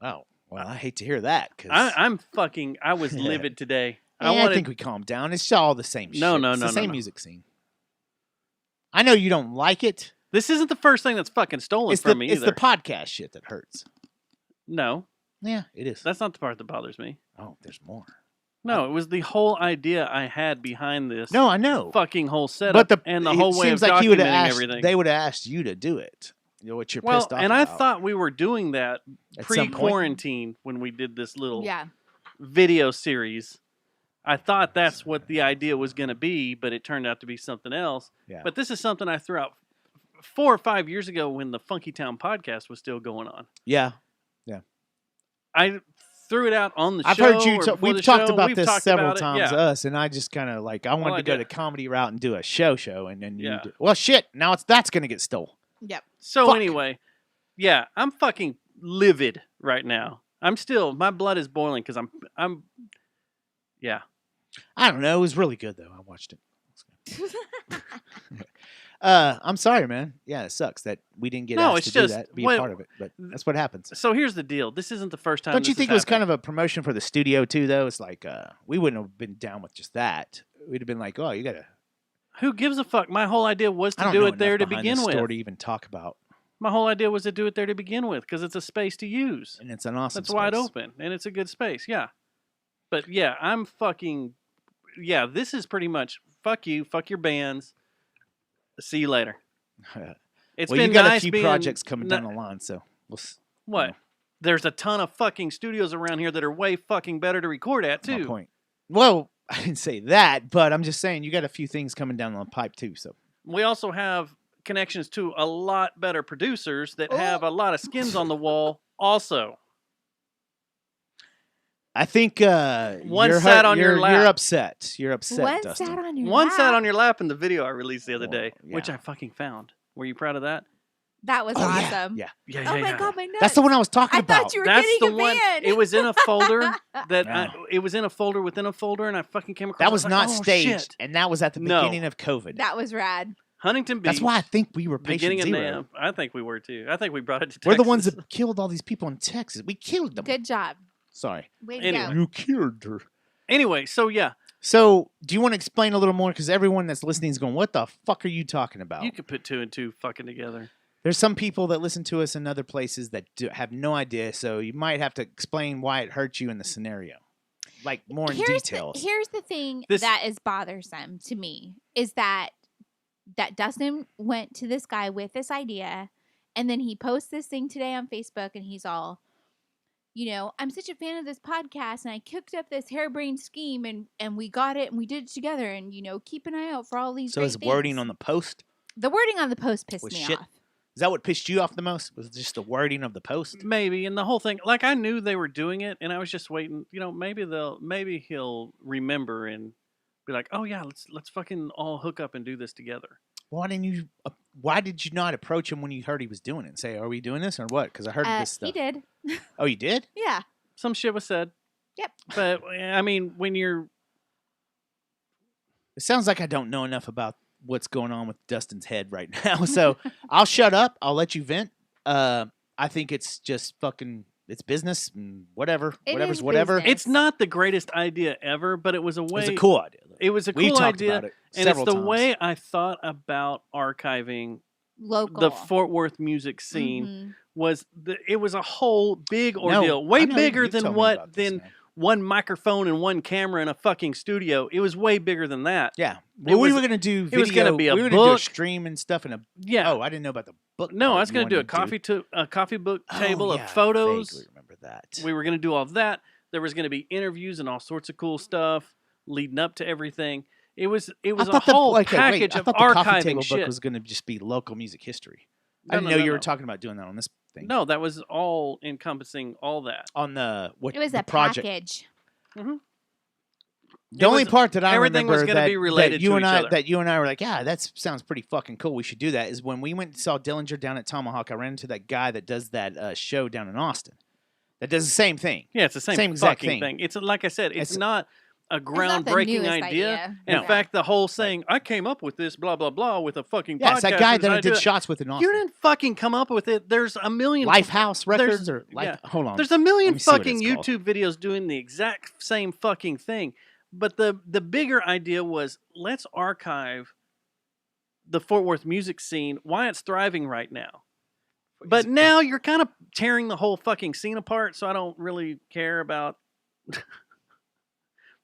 Oh, well, I hate to hear that. Cause I was livid today. I think we calmed down. It's all the same shit. No, It's the no, same no. music scene. I know you don't like it. This isn't the first thing that's fucking stolen It's from the me it's either. the podcast shit that hurts. No, Yeah, it is. that's not the part that bothers me. Oh, there's more. No, it was the whole idea I had behind this. No, I know. Fucking whole setup But and the it whole way of seems like you would documenting have asked. everything. They would have asked you to do it. You know what you're well, pissed off and I about. thought we were doing that At some point. pre-quarantine when we did this little Yeah. video series. I thought that's what the idea was going to be, but it turned out to be something else. Yeah. But this is something I threw out 4 or 5 years ago when the Funky Town podcast was still going on. Yeah. I threw it out on the I've show. heard you. or before We've the talked show. about We've this talked several about it, times, yeah. us, and I just kind of like I wanted Well, to go I the did. comedy route and do a show, and then you. Yeah. Well, shit. Now that's gonna get stole. Yep. So Fuck. anyway, yeah, I'm fucking livid right now. My blood is boiling because yeah. I don't know. It was really good though. I watched it. I'm sorry, man. Yeah, it sucks that we didn't get No, asked it's to do just- that, be a what- part of it. But that's what happens. So here's the deal. This isn't the first time. Don't you this think it has was kind happened. of a promotion for the studio too? Though it's like we wouldn't have been down with just that. We'd have been like, oh, you gotta. Who gives a fuck? My whole idea was I to don't do know it there enough to behind begin this with. story to even talk about, My whole idea was to do it there to begin with because it's a space to use. and it's an awesome. That's wide space. open and it's a good space. Yeah. But yeah, I'm fucking. Yeah, this is pretty much fuck you, fuck your bands. See you later. It's well, been you got nice a few being, projects coming ni- down the line, so we'll. What? know. There's a ton of fucking studios around here that are way fucking better to record at My too. point. Well, I didn't say that, but I'm just saying you got a few things coming down the pipe too. So We also have connections to a lot better producers that have a lot of skins on the wall. Also, I think One you're sat hurt- on your you're- lap. You're upset. You're upset, One Dustin. sat on your one lap. sat on your lap in the video I released the other Well, day, which yeah. I fucking found. Were you proud of that? That was Oh, yeah, awesome. yeah. Yeah, Oh my god, my nuts. That's the one I was talking I about. thought you were That's getting the a one. van. It was in a folder that No. it was in a folder within a folder, and I fucking came across. That I was like, not oh, staged, shit. and that was at the No. beginning of COVID. That was rad. Huntington Beach. That's why I think we were beginning patient of zero. NAM. I think we were too. I think we brought it to Texas. We're the ones that killed all these people in Texas. We killed them. Good job. Sorry. Way to Anyway. go. You killed her. Anyway, so yeah, So, do you want to explain a little more? Because everyone that's listening is going, "What the fuck are you talking about?" you could put 2 and 2 fucking together. There's some people that listen to us in other places that have no idea. So you might have to explain why it hurt you in the scenario, like more in details. Here's the thing This- that is bothersome to me is that Dustin went to this guy with this idea, and then he posts this thing today on Facebook, and he's all, I'm such a fan of this podcast, and I cooked up this harebrained scheme, and we got it, and we did it together, and keep an eye out for all these. So great his wording things." on the post the wording on the post pissed was me shit. off. Is that what pissed you off the most? Was it just the wording of the post? Maybe, and the whole thing. Like I knew they were doing it, and I was just waiting. Maybe he'll remember and be like, "Oh yeah, let's fucking all hook up and do this together." Why didn't you? Why did you not approach him when you heard he was doing it and say, "Are we doing this or what?" Because I heard this stuff. He did. Oh, you did? Yeah. Some shit was said. Yep. But I mean, when you're It sounds like I don't know enough about what's going on with Dustin's head right now. So I'll shut up. I'll let you vent. I think it's just fucking. It's business and whatever. It Whatever's is whatever. business. it's not the greatest idea ever, but it was a It way. was a cool idea. Though. It was a We've cool talked idea, about it and it's several the times. way I thought about archiving Local. the Fort Worth music scene. Mhm. It was a whole big No, ordeal, I way know, bigger you've than told me what about this, than man. one microphone and one camera in a fucking studio. It was way bigger than that. Yeah. It Well, we was- were gonna do. Video, it was gonna be a we were gonna do a book. stream and stuff and a. Yeah. Oh, I didn't know about the book. No, part I was you going to do wanted a coffee book Oh, table yeah, of I photos. vaguely remember that. We were going to do all that. There was going to be interviews and all sorts of cool stuff leading up to everything. It was a whole package I of thought the coffee archiving table shit. book was going to just be local music history. I No, didn't no, know no, you were no. talking about doing that on this thing. No, that was all encompassing all that. On the what? It was the a project. package. The only part that I everything was remember gonna be related you to and each I other. that you and I were like, yeah, that sounds pretty fucking cool. We should do that. Is when we went and saw Dillinger down at Tomahawk. I ran into that guy that does that show down in Austin. That does the same thing. Yeah, it's the same exact fucking thing. It's like I said, it's not a not the groundbreaking newest idea. idea. In No. fact, the whole saying, I came up with this, blah, blah, blah, with a fucking Yeah, podcast. it's that guy that I did that. shots with in Austin. You didn't fucking come up with it. There's a million. Lifehouse Records there's- or Life. Hold on. There's a million Let me see what fucking it's called. YouTube videos doing the exact same fucking thing. But the bigger idea was, let's archive the Fort Worth music scene, why it's thriving right now. But now you're kind of tearing the whole fucking scene apart, so I don't really care about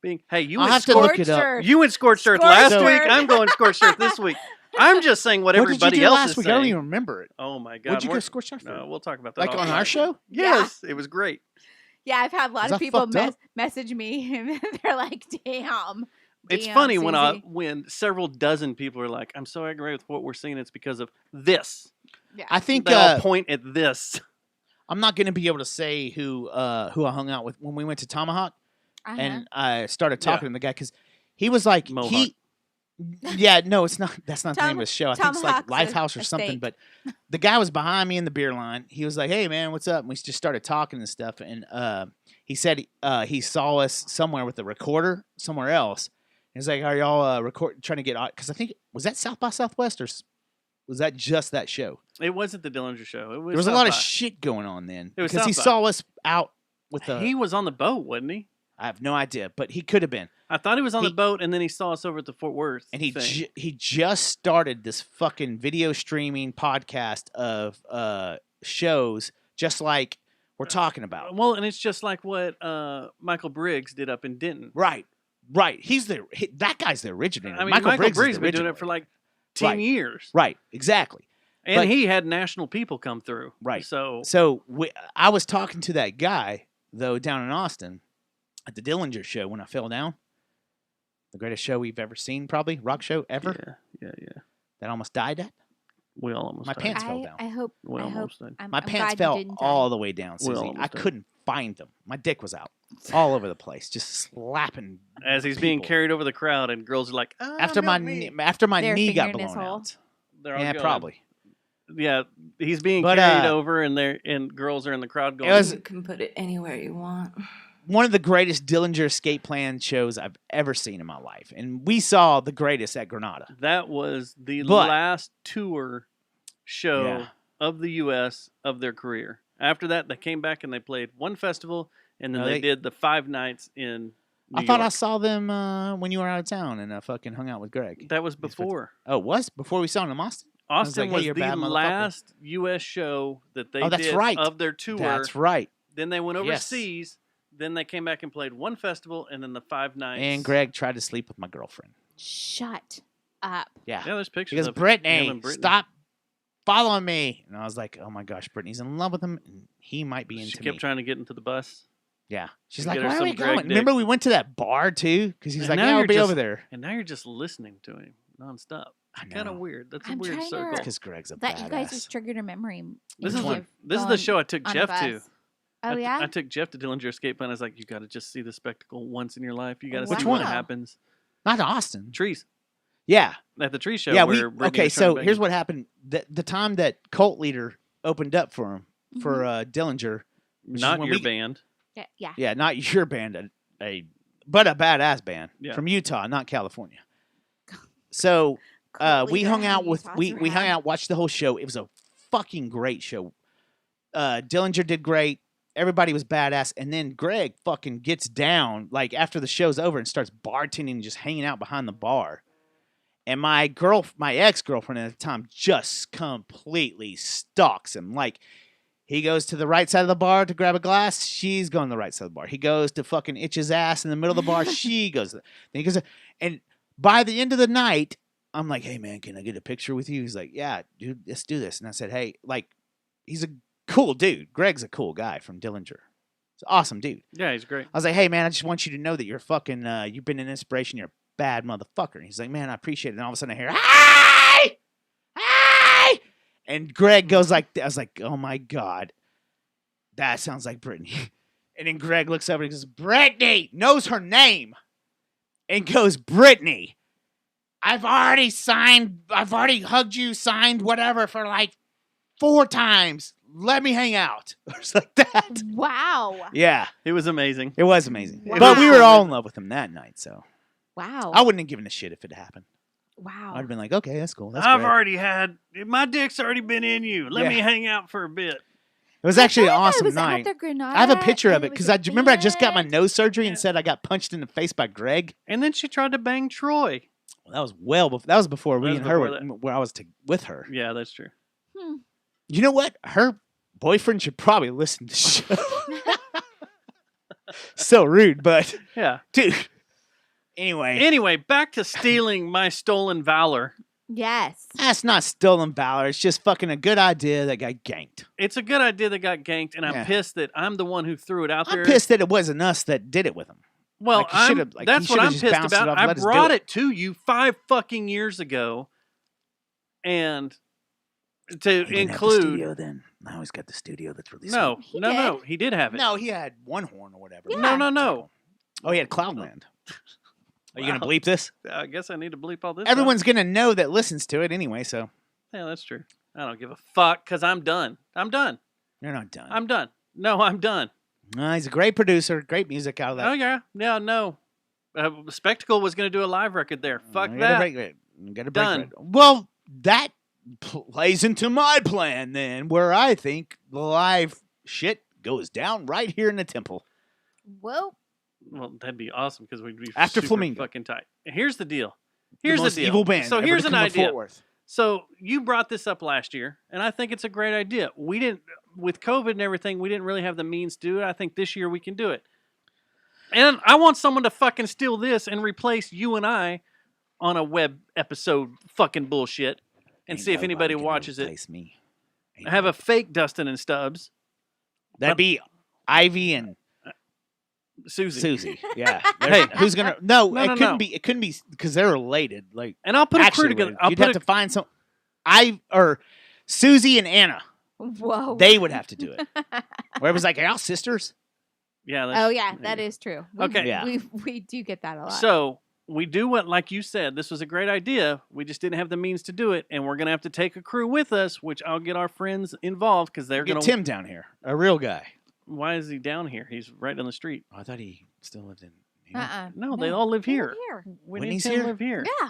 being. Hey, you I'll went have to look it up. Earth. You went Scorched Earth Scorched last Earth. week. I'm going Scorched Earth this week. I'm just saying what What everybody did you do else last is week? I don't saying. even remember it. Oh my god! What'd you go we're- Scorched Earth for? No, we'll talk about that. Like on offline. our show? Yes, it was great. Yeah, I've had a lot Was of that people fucked up? message me and they're like, damn. It's Damn, funny Susie. when several dozen people are like, "I'm so aggravated with what we're seeing. It's because of this." Yeah. I think They all point at this. I'm not going to be able to say who I hung out with when we went to Tomahawk, Uh-huh. and I started talking Yeah. to the guy because he was like Mohawk. Yeah, no, it's not. That's not the name of the show. I think it's like Tomahawk's Lifehouse or a something. steak. But the guy was behind me in the beer line. He was like, "Hey, man, what's up?" And we just started talking and stuff. And he said he saw us somewhere with a recorder somewhere else. He's like, "Are y'all trying to get?" Because I think was that South by Southwest or was that just that show? It wasn't the Dillinger show. It was There was a lot of South shit going on then It was because he South by. saw us out with by. the. He was on the boat, wasn't he? I have no idea, but he could have been. I thought he was on He- the boat, and then he saw us over at the Fort Worth. And he thing. he just started this fucking video streaming podcast of shows, just like we're talking about. Well, and it's just like what Michael Briggs did up in Denton. Right. He's that guy's the originator. I mean, Michael Briggs has is the been doing originator. it for like 10 Right. years. Right. Exactly. And But- he had national people come through. Right. So, So I was talking to that guy though down in Austin at the Dillinger show when I fell down. The greatest show we've ever seen, probably rock show ever. yeah. That almost died at. We all almost My died. pants fell down. I hope. We I hope. almost died. I'm, My I'm pants glad fell you didn't die. all the way down, Well, Susie. I almost done. couldn't find them. My dick was out all over the place, just slapping. As he's being people. carried over the crowd, and girls are like, after my after my Their knee got finger in his blown hole. out. They're all Yeah, going. probably. Yeah, he's being But, carried over, and girls are in the crowd going. was- You can put it anywhere you want. One of the greatest Dillinger escape plan shows I've ever seen in my life, and we saw the greatest at Granada. That was the But- last tour show Yeah. of the U.S. of their career. After that, they came back and they played one festival, and then No, they they- did the 5 nights in New I thought I York. saw them when you were out of town and I fucking hung out with Greg. That was before. Oh, it was before we saw him in Austin. Austin like, hey, was you're a bad the motherfucker. last U.S. show that they Oh, that's did right. of their tour. That's right. Then they went Yes. overseas. Then they came back and played one festival, and then the 5 nights. And Greg tried to sleep with my girlfriend. Shut up. Yeah. Yeah, there's He pictures goes, of him Brittany, and Brittany. stop following me. And I was like, oh my gosh, Brittany's in love with him, and he might be into She kept me. trying to get into the bus. Yeah. She's Get like, her where are some we Greg going? dick. Remember we went to that bar too? Because he's And like, now yeah, I'll you're be just- over there. And now you're just listening to him nonstop. I know. Kind of weird. That's a I'm weird trying to- circle. Because Greg's a That you guys badass. just triggered a memory. This in is me the of this is the going show I took on a Jeff to. bus. Oh yeah. I took Jeff to Dillinger Escape Plan. I was like, you got to just see the spectacle once in your life. You got to Which see one? what happens. Not Austin. Trees Yeah. at the tree show. Yeah, where Brittany okay, was trying so to bang here's him. what happened. The time that Cult Leader opened up for him, for Mm-hmm. Dillinger. which is Not when your we- band. Yeah. Yeah, not your band, but a badass band Yeah. from Utah, not California. So Cult we leader hung had out with Utah's we hung rad. out, watched the whole show. It was a fucking great show. Dillinger did great. Everybody was badass, and then Greg fucking gets down like after the show's over and starts bartending and just hanging out behind the bar. And my ex-girlfriend at the time just completely stalks him. Like, he goes to the right side of the bar to grab a glass. She's going to the right side of the bar. He goes to fucking itch his ass in the middle of the bar. She goes. Then he goes. And by the end of the night, I'm like, hey, man, can I get a picture with you? He's like, yeah, dude, let's do this. And I said, hey, like, he's a cool dude. Greg's a cool guy from Dillinger. He's an awesome dude. Yeah, he's great. I was like, hey, man, I just want you to know that you're fucking, you've been an inspiration. You're a bad motherfucker. And he's like, man, I appreciate it. And all of a sudden I hear, hey! Hey! And Greg goes like, I was like, oh my God, that sounds like Brittany. And then Greg looks over and goes, Brittany knows her name. and goes, Brittany, I've already hugged you, signed whatever for like 4 times. Let me hang out. It's like that. Wow. Yeah, It was amazing. it was amazing. Wow. But we were all in love with him that night, so Wow. I wouldn't have given a shit if it happened. Wow. I'd have been like, okay, that's cool. That's I've great. already had my dick's already been in you. Let me hang out for a bit. It was actually an I awesome was night. At the Granada, I have a picture of and it was because a I remember I just got my band. nose surgery and said I got punched in the face by Greg. And then she tried to bang Troy. That was that was before That we was and her before were, that. where I was with her. Yeah, that's true. You know what? Her boyfriend should probably listen to the show. So rude, but Yeah. dude. Anyway, Anyway, back to stealing my stolen valor. Yes. that's not stolen valor. It's just fucking a good idea that got ganked. It's a good idea that got ganked, and I'm Yeah. pissed that I'm the one who threw it out there. I'm pissed that it wasn't us that did it with him. Well, Like, he should've- like, he that's what should've I'm just pissed bounced it about. off, I let us do brought it. it to you 5 fucking years ago, and to He didn't have the include studio then. Now he's got the studio that's really no, He no, did. he did have it. No, he had one horn or whatever. Yeah. No. Oh, he had Cloudland. Are you gonna Wow. bleep this? I guess I need to bleep all this. Everyone's gonna know that listens to it anyway, so out. Yeah, that's true. I don't give a fuck because I'm done. I'm done. you're not done. I'm done. No, I'm done. He's a great producer, great music out of that. Oh yeah, no. Spectacle was going to do a live record there. Fuck You that. gotta break Done. it. Well, that plays into my plan then, where I think the live shit goes down right here in the temple. Whoa. Well, that'd be awesome because we'd be After super Flamingo. fucking tight. Here's the deal. The Here's the most deal. evil band. So ever here's to an come to idea. Fort Worth. So you brought this up last year, and I think it's a great idea. We didn't, with COVID and everything, we didn't really have the means to do it. I think this year we can do it. And I want someone to fucking steal this and replace you and I on a web episode fucking bullshit and Ain't see if anybody nobody gonna watches it. replace Me. Ain't Have a nobody. fake Dustin and Stubbs. That'd be Ivy and Susie. Susie. Yeah. Hey. Who's gonna? No, No, it no, couldn't no. be. It couldn't be because they're related. Like And I'll put a crew actually together. related. I'll You'd put have to find some. Or Susie and Anna. Whoa. They would have to do it. Where it was like, are y'all sisters? Yeah. That's, Oh yeah, that is true. Okay. Yeah. We do get that a lot. So we do what, like you said, this was a great idea. We just didn't have the means to do it, and we're gonna have to take a crew with us, which I'll get our friends involved because they're Get gonna. Tim down here, a real guy. Why is he down here? He's right down the street. Oh, I thought he still lived in. Here. No, they all live They here. live here. Whitney Whitney's and Tim here? live here. Yeah.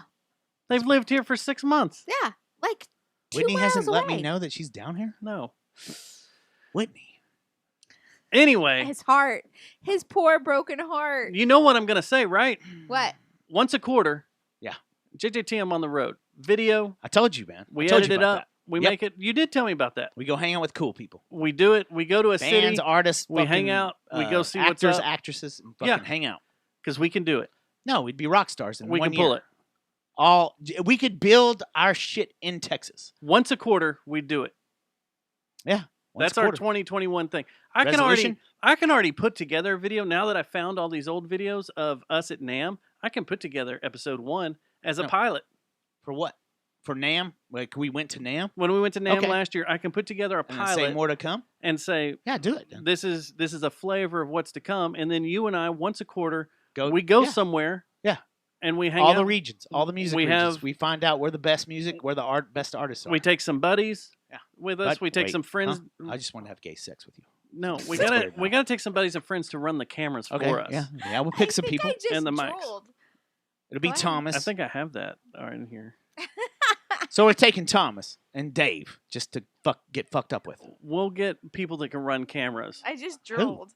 They've lived here for 6 months. Yeah. Like 2 Whitney miles hasn't away. let me know that she's down here. No. Whitney. Anyway, His heart. His poor broken heart. you know what I'm gonna say, right? What? Once a quarter. Yeah. JJTM on the road. Video. I told you, man. We I told edit you it about up. that. We Yep. make it. You did tell me about that. We go hang out with cool people, We do it. We go to a bands, city artists. we hang fucking, out, we go see what's actors, up. actresses, and fucking Yeah. hang out. because we can do it. No, we'd be rock stars in We one can pull year. it. We could build our shit in Texas. Once a quarter, we do it. Yeah, once That's a our quarter. 2021 thing. Resolution? I can already put together a video now that I found all these old videos of us at NAM. I can put together episode 1 as a No. pilot. For what? For NAM? Like we went to NAM When we went to NAM Okay. last year, I can put together a and then pilot say more to come. and say Yeah, do it. Then. this is a flavor of what's to come, and then you and I once a quarter Go. we go yeah. somewhere. Yeah. And we hang all out. the regions, all the music We regions. have- We find out where the best music, where the best artists are. We take some buddies Yeah. with us. But We take wait, some friends. huh? I just want to have gay sex with you. No, we That's gotta weird we now. gotta take some buddies and friends to run the cameras Okay. for us. Yeah. We'll pick some people. I just And the mics. drooled. It'll be Go ahead. Thomas. I think I have that in here. So we're taking Thomas and Dave just to get fucked up with. We'll get people that can run cameras. I just drooled.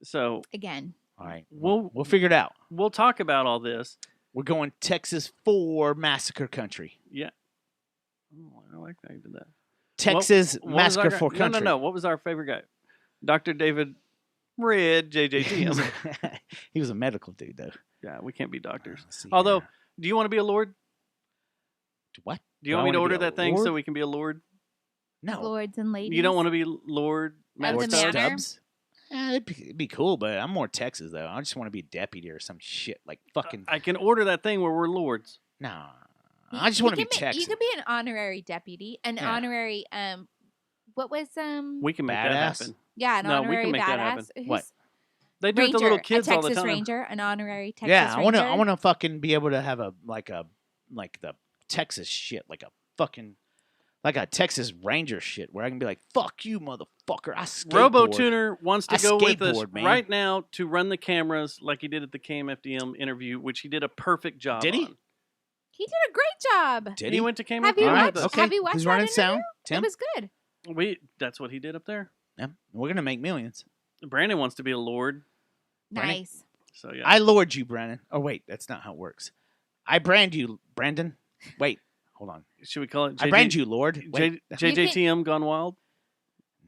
So Again. All right. We'll- We'll figure it out. we'll talk about all this. We're going Texas for massacre country. Yeah. Oh, I like how you did that. Texas What was our massacre guy- for country. No. What was our favorite guy? Dr. David Red he, was JJT. a, he was a medical dude, though. Yeah, we can't be doctors. Let's see Although, here. do you want to be a lord? What? Do you Do I want me to wanna order be a that thing so lord? we can be a lord? No. Lords and ladies. You don't want to be Lord Matt the Stubbs? manor? Stubbs? It'd be cool, but I'm more Texas, though. I just want to be a deputy or some shit. Like fucking. I can order that thing where we're lords. Nah. You- I just you want to be can ma- Texas. You could be an honorary deputy, an Yeah. honorary what was We can make that Badass? happen. yeah, an No, we can honorary make that happen. badass. What? They do it Ranger, to little kids a all the Texas time. Ranger, an honorary Texas Yeah, Ranger. I want to fucking be able to have like the Texas shit, like a Texas Ranger shit, where I can be like, "Fuck you, motherfucker! I skateboard." RoboTuner wants to I go with us skateboard, man. right now to run the cameras like he did at the KMFDM interview, which he did a perfect job. Did he? on. He did a great job. Did He he? went to KMFDM Have you All right, with us. watched? okay. Have you watched Who's that running interview? sound? Tim. It was good. That's what he did up there. Yeah, we're gonna make millions. Brandon wants to be a lord, Brandon? Nice. so yeah. I lured you, Brandon. Oh wait, that's not how it works. I brand you, Brandon. Wait, hold on. Should we call it? I brand you, Lord. Wait, JJTM gone wild.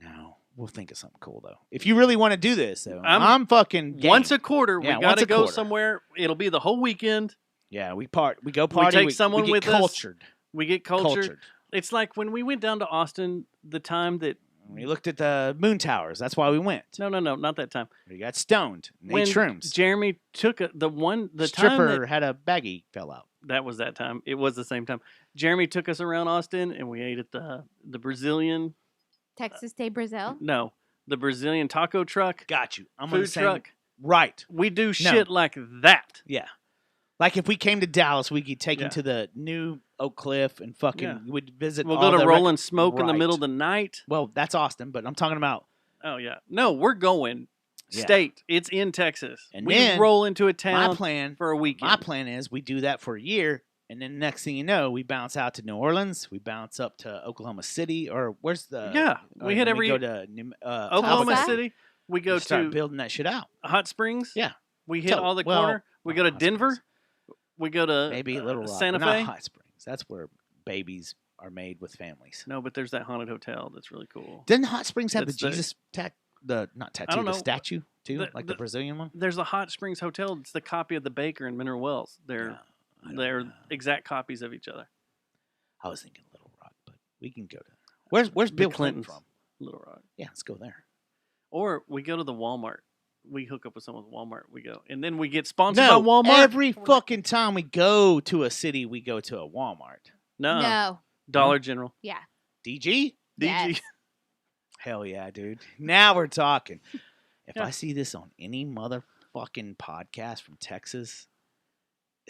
no, we'll think of something cool though. If you really want to do this, though, I'm- I'm fucking game. Once a quarter, Yeah, we once got to a go quarter. somewhere. It'll be the whole weekend. Yeah, we go party. take someone we get with us. cultured. We get cultured. It's like when we went down to Austin, the time that We looked at the moon towers. That's why we went. no, not that time. We got stoned. And When ate shrooms. Jeremy took the time Stripper had a baggie fell out. that was that time. It was the same time. Jeremy took us around Austin, and we ate at the Brazilian. Texas Day Brazil. No, the Brazilian taco truck, Got you. I'm on the food same- truck. Right. We do shit like that. Yeah. Like if we came to Dallas, we could take Yeah. him to the new Oak Cliff and fucking Yeah. we'd visit. We'll all go to the Rolling Smoke in the Right. middle of the night. Well, that's Austin, but I'm talking about. Oh yeah, no, we're going Yeah. state. It's in Texas, And we then roll into a My town plan. for a weekend. My plan is we do that for a year, and then next thing you know, we bounce out to New Orleans. We bounce up to Oklahoma City, or where's the? Yeah, or we hit then every go to Oklahoma Tulsa? City. We go start to building that shit out. Hot Springs. Yeah. we hit all the Well, corner. We go to Hot Denver. Springs. We go to Maybe Little Rock, Santa but not Fe. Hot Springs. That's where babies are made with families. No, but there's that haunted hotel that's really cool. Didn't Hot Springs have That's the Jesus not tattoo, don't the know. statue too, The- like the Brazilian one? There's a Hot Springs hotel. It's the copy of the Baker in Mineral Wells. They're Yeah, I don't they're know. exact copies of each other. I was thinking Little Rock, but we can go to. Where's Bill Clinton Clintons. from? Little Rock. Yeah, let's go there. Or we go to the Walmart. We hook up with someone at Walmart. We go, and then we get sponsored No, by Walmart. every fucking time we go to a city, we go to a Walmart. no, No. Dollar General. Yeah. DG? DG. Yes. Hell yeah, dude. Now we're talking. If Yeah. I see this on any motherfucking podcast from Texas,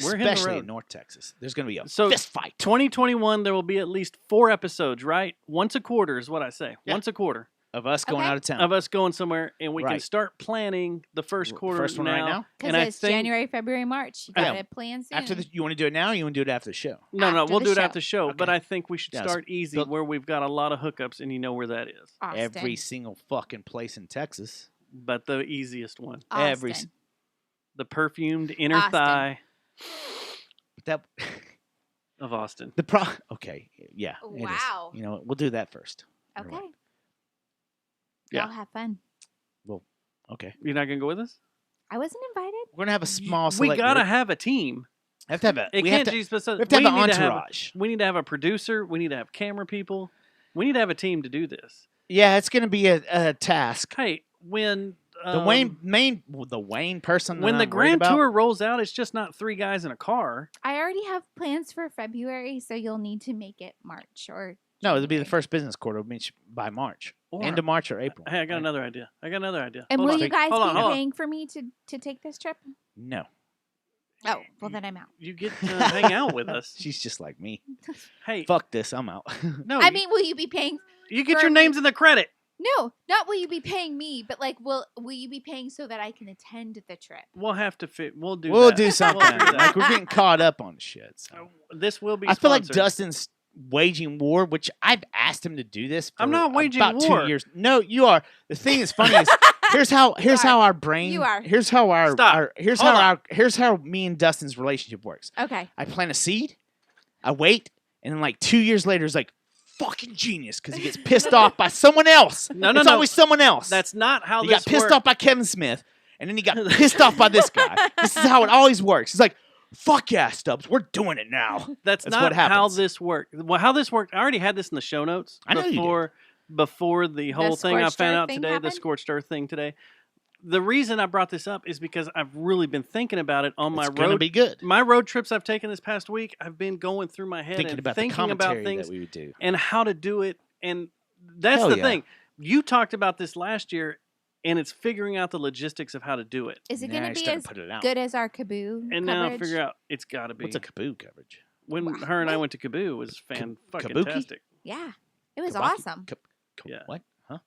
We're hitting the especially in road. North Texas, there's going to be a So, fist fight. 2021, there will be at least 4 episodes, right? Once a quarter is what I say. Yeah. Once a quarter Of us going Okay. out of town. of us going somewhere, and we can Right. start planning the first quarter First one right now? Because And I it's think January, February, March. You Yeah. got to plan soon. After you want to do it now or you want to do it after the show? no, after we'll the do it show. after the show. But Okay. I think we should Yeah, start easy, build- where we've got a lot of hookups, and you know where that is. Austin. Every single fucking place in Texas. But the easiest one, every Austin. the perfumed inner Austin. thigh But that of Austin. okay, yeah. it is. Wow. You know what? We'll do that first. You're Okay. right. Yeah. Y'all have fun. Okay. You're not gonna go with us? I wasn't invited. We're gonna have a small We select gotta group. have a team. Have to have a It we can't have to, just be so. we have to have an need to have- entourage. we need to have a producer. We need to have camera people. We need to have a team to do this. Yeah, it's gonna be a task. Hey, when The Wayne person. when that the I'm worried Grand about, Tour rolls out, it's just not 3 guys in a car. I already have plans for February, so you'll need to make it March or. No, it'll be the January. first business quarter by March, Or, end of March or April. hey, I got Right? another idea. And Hold will on. you guys Hold on, be hold on. paying for me to take this trip? No, Oh, well then I'm out. You get to hang out with us. she's just like me. Hey, Fuck this, I'm out. no, I mean, will you be paying? you get for your me- names in the credit. No, not will you be paying me, but like will you be paying so that I can attend the trip? We'll have to fit. We'll do. we'll that. do something. We'll do that. Like we're getting caught up on shit. So. This will be. I feel like sponsored. Dustin's waging war, which I've asked him to do this. For I'm not waging about war. 2 years. No, you are. The thing is funny is here's how our brain. You are. Here's how Stop. here's how me and Dustin's relationship works. Okay. I plant a seed, I wait, and then like 2 years later, it's like fucking genius because he gets pissed off by someone else. No, it's no. always someone else. That's not how he this got pissed works. off by Kevin Smith, and then he got pissed off by this guy. This is how it always works. He's like, "Fuck yeah, Stubbs, we're doing it now." That's That's not what how happens. this worked. Well, how this worked, I already had this in the show notes I know you did. before the whole thing I scorched found earth out thing today, the happened? scorched earth thing today. The reason I brought this up is because I've really been thinking about it on my It's gonna road. be good. My road trips I've taken this past week, I've been going through my head Thinking and about the thinking about commentary things that we would do. and how to do it. And that's Hell the yeah. thing. You talked about this last year. and it's figuring out the logistics of how to do it. Is it Now going to you're be starting as to put it out. good as our Kaboo And coverage? now figure out it's got to be. What's a Kaboo coverage? When her and I went to Kaboo, it was fucking Kabuki? tastic. Yeah, it was Kabaki? awesome. Yeah. What? Huh?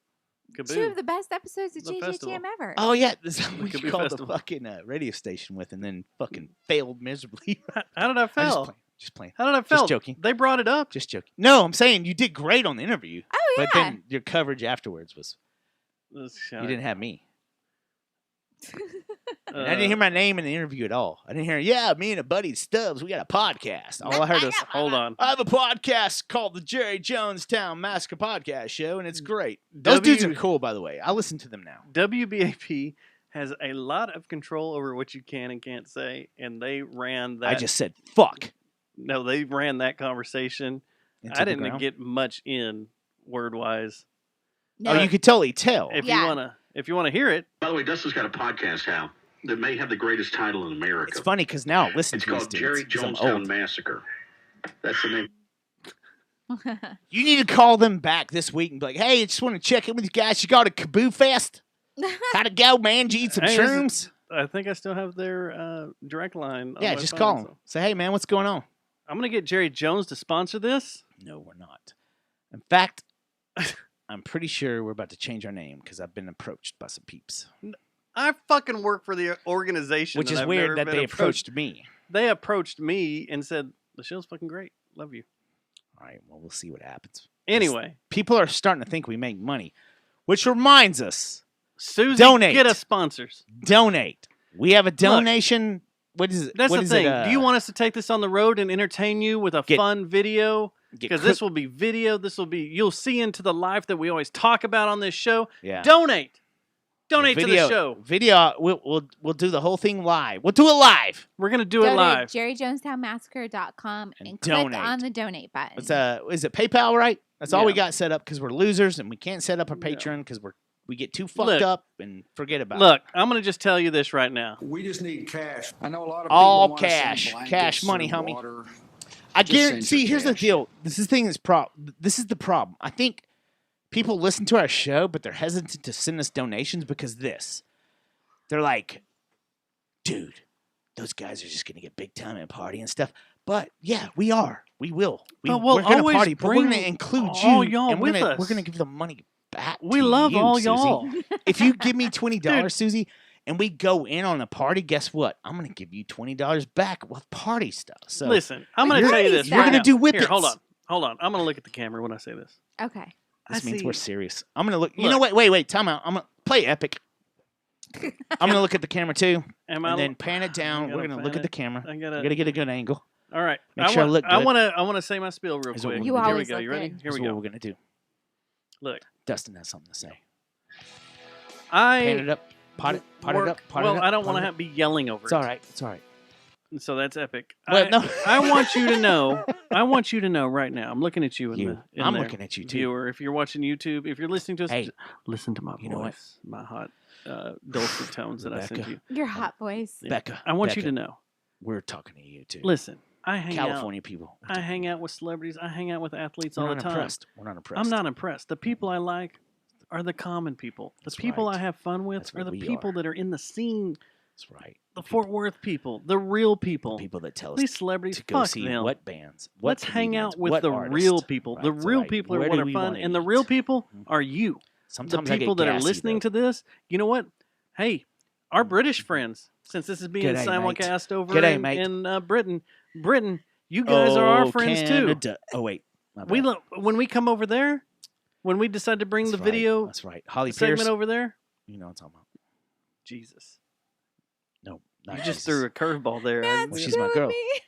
Two Kaboo. of the best episodes of The JJTM festival. ever. Oh yeah, this is what Kaboo you called Festival. the fucking radio station with, and then fucking failed miserably. How did I I'm fail? just playing. How did I fail? joking. They brought it up. Just joking. No, I'm saying you did great on the interview, Oh yeah. but then your coverage afterwards was This you shot. didn't have me. Uh, And I didn't hear my name in the interview at all. I didn't hear, yeah, me and a buddy Stubbs, we got a podcast. All I heard was, Hold on. I have a podcast called the Jerry Jonestown Massacre Podcast Show, and it's great. Those dudes are cool, by the way. I listen to them now. WBAP has a lot of control over what you can and can't say, and they ran that. I just said, fuck. No, they ran that conversation. into I the didn't ground. get much in word wise. No, Oh, you could totally tell. If you wanna hear it, By the way, Dustin's got a podcast now that may have the greatest title in America. It's funny because now I listen It's to these called dudes. Jerry 'Cause I'm Jonestown old. Massacre. That's the name. You need to call them back this week and be like, hey, I just want to check in with you guys. You got a Kaboo Fest? How'd it go, man? Did you eat some Hey, shrooms? I think I still have their direct line. On Yeah, my just phone, call them. so- Say, hey, man, what's going on? I'm gonna get Jerry Jones to sponsor this. No, we're not. In fact, I'm pretty sure we're about to change our name because I've been approached by some peeps. I fucking work for the organization, Which and is I've weird never that been they approached me. They approached me and said the show's fucking great. Love you. All right, well, we'll see what happens. Anyway, People are starting to think we make money, which reminds us, Susie, Donate. get us sponsors. donate. We have a donation. What is it? That's what the is thing. It, Do you want us to take this on the road and entertain you with a Get- fun video? get Because cook- this will be video. This will be, you'll see into the life that we always talk about on this show. Yeah. Donate. Donate to video, the show. Video. We'll do the whole thing live. We'll do it live. We're going to do Go it live. to JerryJonestownMassacre.com And and click donate. on the donate button. It's is it PayPal, right? That's all we Yeah. got set up because we're losers and we can't set up a Yeah. Patreon because we get too fucked Look. up and forget about it. Look, I'm going to just tell you this right now. We just need cash. I know a lot of All people wanna send cash. blankets, Cash money, send homie. water. I Just send guarantee. your Here's the cash. deal. This is the problem. I think people listen to our show, but they're hesitant to send us donations because they're like, dude, those guys are just gonna get big time at a party and stuff. But yeah, we are. We will. But we'll we're gonna always party, but we're bring gonna include all you. y'all and with we're us. gonna give the money back. We to love you, all Susie. y'all. If you give me $20, Susie, and we go in on a party, guess what? I'm gonna give you $20 back with party stuff. So Listen, I'm going to You're- tell you this. you're right gonna now. do whippets. Here, hold on. I'm going to look at the camera when I say this. Okay. this I means see- we're serious. I'm gonna look. You know Look. what? Wait. Time out. I'm gonna play epic. I'm gonna look at the camera too, Am I and then pan it down. gotta We're gonna look pan at the it. camera. I We gotta. gotta get a good angle. All right. Make sure I look I good. want to say my spiel real Is what quick. we're You gonna do. Here we always go. look You ready? good. Here we That's what go. we're gonna do. Look, Dustin has something to say. I Pan it up. Pot it up. well, Pot it up. I don't pot want it to up. be yelling over It's it. all right. It's all right. So that's epic. Well, no. I want you to know. I want you to know right now. I'm looking at you. I'm there, looking at you too. viewer. If you're watching YouTube, if you're listening to us, Hey, listen to my you know what? voice, my hot, dulcet tones that I sent Rebecca. you. Your hot voice. Yeah. Becca. I want you Becca, to know. We're talking to you too. Listen, I hang California people. out. I hang out with celebrities. I hang out with athletes We're all not the time. impressed. We're not impressed. I'm not impressed. The people I like are the common people. The That's people right. I have fun with That's are what the we people are. that are in the scene. That's right. The Fort Worth people, the real people. The people that tell us These celebrities, to go fuck see them. what bands. What Let's hang comedians, out with what the artists. real people. Right, The that's real right. people are Where what do are we fun, wanna and the eat? real people Mhm. are you. Sometimes The I get people that are gassy, listening though. to this, you know what? Hey, our British friends, since this is being G'day, mate. simulcast over G'day, mate. in Britain, you guys are our friends too. Canada. Oh wait, my We bad. when we come over there, when we decide to bring That's the right. video That's right. Holly segment Pierce. over there, You know what I'm talking about. Jesus, No, you not just Jesus. threw a curveball there. That's She's my killing girl. me.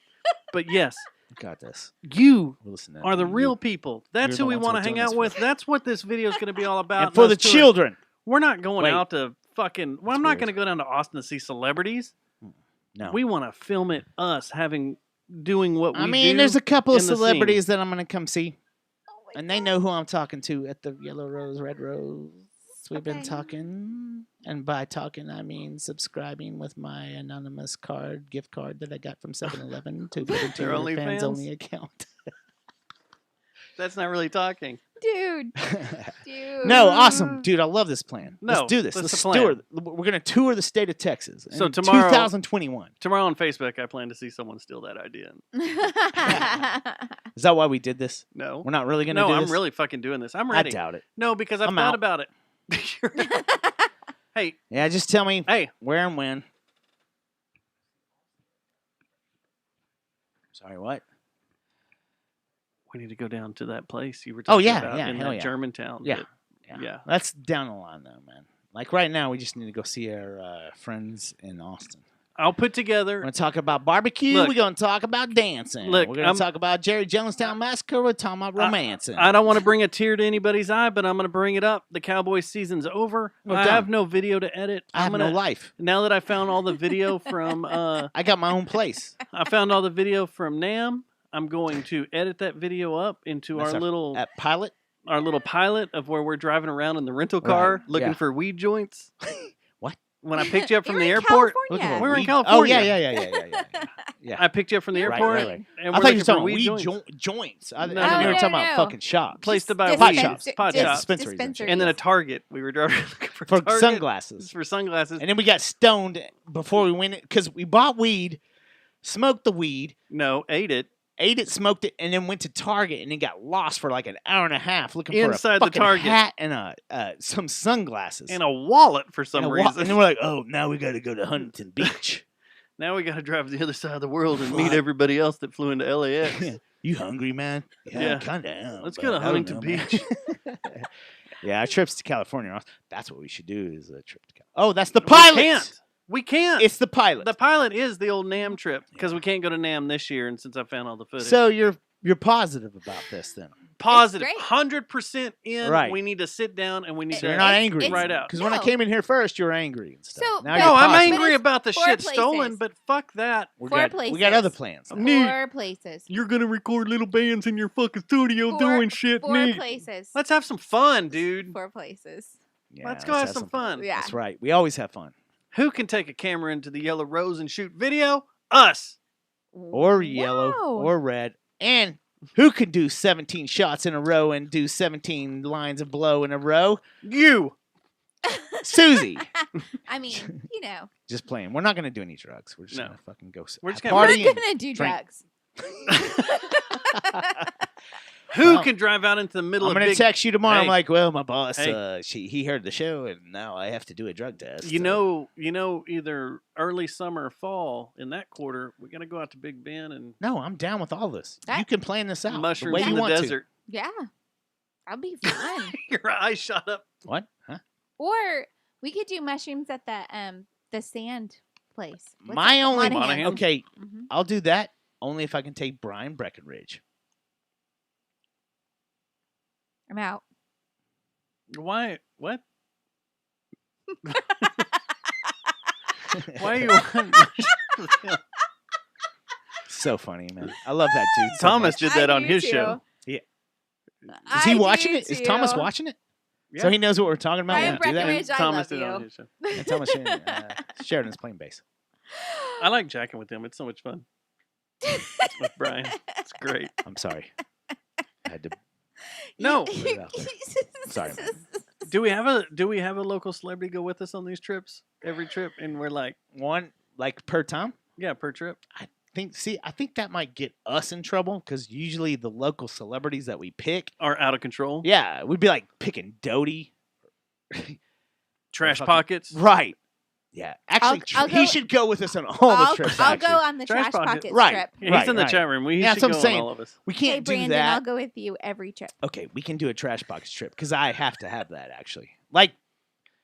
But yes, You got this. you We'll listen to that. are the You- real people. That's You're who the we ones want to we're hang doing out this with. for. That's what this video is going to be all about. And for the us touring. children. We're not going Wait. out to fucking. Well, That's I'm not weird. going to go down to Austin to see celebrities. No. We want to film it us doing what we I mean, do there's a couple of in the scene. celebrities that I'm going to come see, Oh my and they God. know who I'm talking to at the Yellow Rose, Red Rose. We've been Okay. talking, and by talking, I mean subscribing with my anonymous gift card that I got from 7-Eleven to the Their fans OnlyFans? only account. That's not really talking. Dude. No, awesome, dude. I love this plan. No, Let's do this. that's Let's the tour. plan. We're gonna tour the state of Texas. So in tomorrow- 2021. Tomorrow on Facebook, I plan to see someone steal that idea. Is that why we did this? No. We're not really gonna No, do I'm this? really fucking doing this. I'm I ready. doubt it. No, because I've I'm thought out. about it. Hey, Yeah, just tell me hey, where and when. Sorry, what? we need to go down to that place you were Oh, talking yeah, about yeah, in hell that yeah. Germantown. Yeah. that- yeah. That's down the line, though, man. Like right now, we just need to go see our friends in Austin. I'll put We're together. going to talk about barbecue. Look. We're going to talk about dancing. Look, We're going I'm- to talk about Jerry Jonestown Massacre. We're talking about romancing. I don't want to bring a tear to anybody's eye, but I'm going to bring it up. The Cowboys season's over. We're I done. have no video to edit. I have I'm no gonna, life. Now that I found all the video from, I got my own place. I found all the video from Nam. I'm going to edit that video up into That's our little At Pilot. pilot of where we're driving around in the rental car Right, looking yeah. for weed joints. What? When I picked you up from You're the in airport, California. we were in weed- California. Oh, yeah. Yeah. I picked you up from the Right, airport. right. And I we're thought you looking were for talking weed weed joints. joints. I No, didn't know you were no, talking about no. fucking shops. Place to buy Pot weed. shops. Pot Yeah, shops. dispensaries and shit. And then a Target. We were driving looking for For Target. sunglasses. For sunglasses. And then we got stoned before we went because we bought weed, smoked the weed, No, ate it. ate it, smoked it, and then went to Target and then got lost for like an hour and a half looking for Inside a the fucking Target. hat and some sunglasses. And a wallet for some And reason. and then we're like, oh, now we got to go to Huntington Beach. Now we got to drive to the other side of the world and meet Fuck. everybody else that flew into LAX. You hungry, man? Yeah. kind of am. Let's but go to I don't Huntington know, man. Beach. Yeah, our trips to California. That's what we should do is a trip to California. Oh, that's the We pilot. can't. We can't. It's the pilot. The pilot is the old Nam trip because we can't go to Nam this year, and since I found all the footage, So you're positive about this then? positive, great. 100% in. Right. We need to sit down and we need So to. you're not angry it's- right out. Because when I No. came in here first, you were angry and stuff. So, now but- you're No, I'm positive. angry it's about the 4 shit stolen, places. but fuck that. We 4 got other places. plans. 4 places. You're gonna record little bands in your fucking studio 4 doing shit. 4 neat. places. Let's have some fun, dude. 4 places. Yeah, Let's go have some fun. Yeah. That's right. We always have fun. Who can take a camera into the Yellow Rose and shoot video? Us. Or yellow Wow. or red. And who can do 17 shots in a row and do 17 lines of blow in a row? You. Susie. I mean, you know, Just playing. We're not going to do any drugs. We're just No. going to fucking go We're just have gonna- party we're and gonna do drink. drugs. Who Well, can drive out into the middle I'm of going to big? text you tomorrow. I'm Hey. like, well, my boss, Hey. he heard the show, and now I have to do a drug test. You know, either early summer or fall in that quarter, we gotta go out to Big Ben and No, I'm down with all this. You That- can plan this out mushrooms the way in you the want desert. Yeah. That'd be fun. Your eyes shot up. to. What? Huh? Or we could do mushrooms at the sand place. What's My that? only Monahan. okay, Mhm. I'll do that only if I can take Brian Breckenridge. I'm out. Why? What? Why are you? So funny, man. I love that dude. so Thomas much. did that I on do his too. show. Is he watching it? Is Thomas too. watching it? Yeah. So he knows what we're talking about. Brian We'll do that. Breckenridge, I Thomas love did it on you. his show. Yeah, Thomas Sheridan's playing bass. I like jacking with him. It's so much fun with Brian. It's great. I'm sorry. I had to. No. Put it out there. Sorry, man. Do we have a local celebrity go with us on these trips? Every trip, and we're like, One like per time. yeah, per trip. I think that might get us in trouble because usually the local celebrities that we pick, Are out of control. yeah, we'd be like picking Doty. Trash fucking- pockets. Right. Yeah. Actually, I'll he go- should go with us on all the I'll, trips. I'll actually. go on the Trash trash pocket. pockets Right. trip. He's Right, in the right. chat room. He Yeah, should that's go what I'm on saying. all of us. We Hey, can't do Brandon, that. I'll go with you every trip. Okay, we can do a trash pockets trip because I have to have that actually. Like,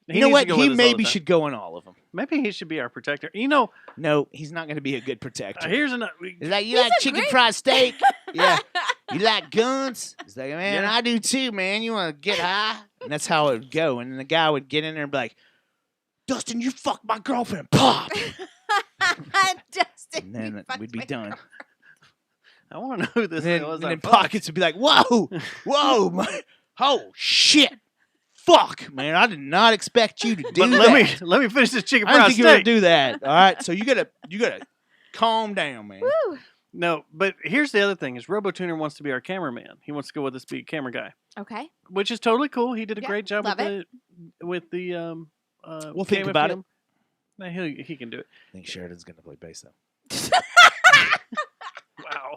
He you know needs to what? go He with us all the maybe time. should go on all of them. Maybe he should be our protector. You know, No, he's not going to be a good protector. here's another. Is that you He's like a chicken great- fried steak? Yeah. You like guns? He's like, man, Yeah. I do too, man. You want to get high? And that's how it would go. And then the guy would get in there and be like, Dustin, you fucked my girlfriend. Pop. Justin, And then you fucked we'd be my done. girl. I want to know who this And then, was. and I then fucked. Pockets would be like, whoa, whoa, my, oh, shit. Fuck, man. I did not expect you to do But that. let me finish this chicken I didn't fried think you were going steak. to do that. All right. So you gotta calm down, man. Woo. No, but here's the other thing: is RoboTuner wants to be our cameraman. He wants to go with us, be a camera guy, Okay. which is totally cool. He did a Yeah, great job love with the We'll think Cam about FM. Nah, he can do it. I think Sheridan's going to play bass, though. Wow.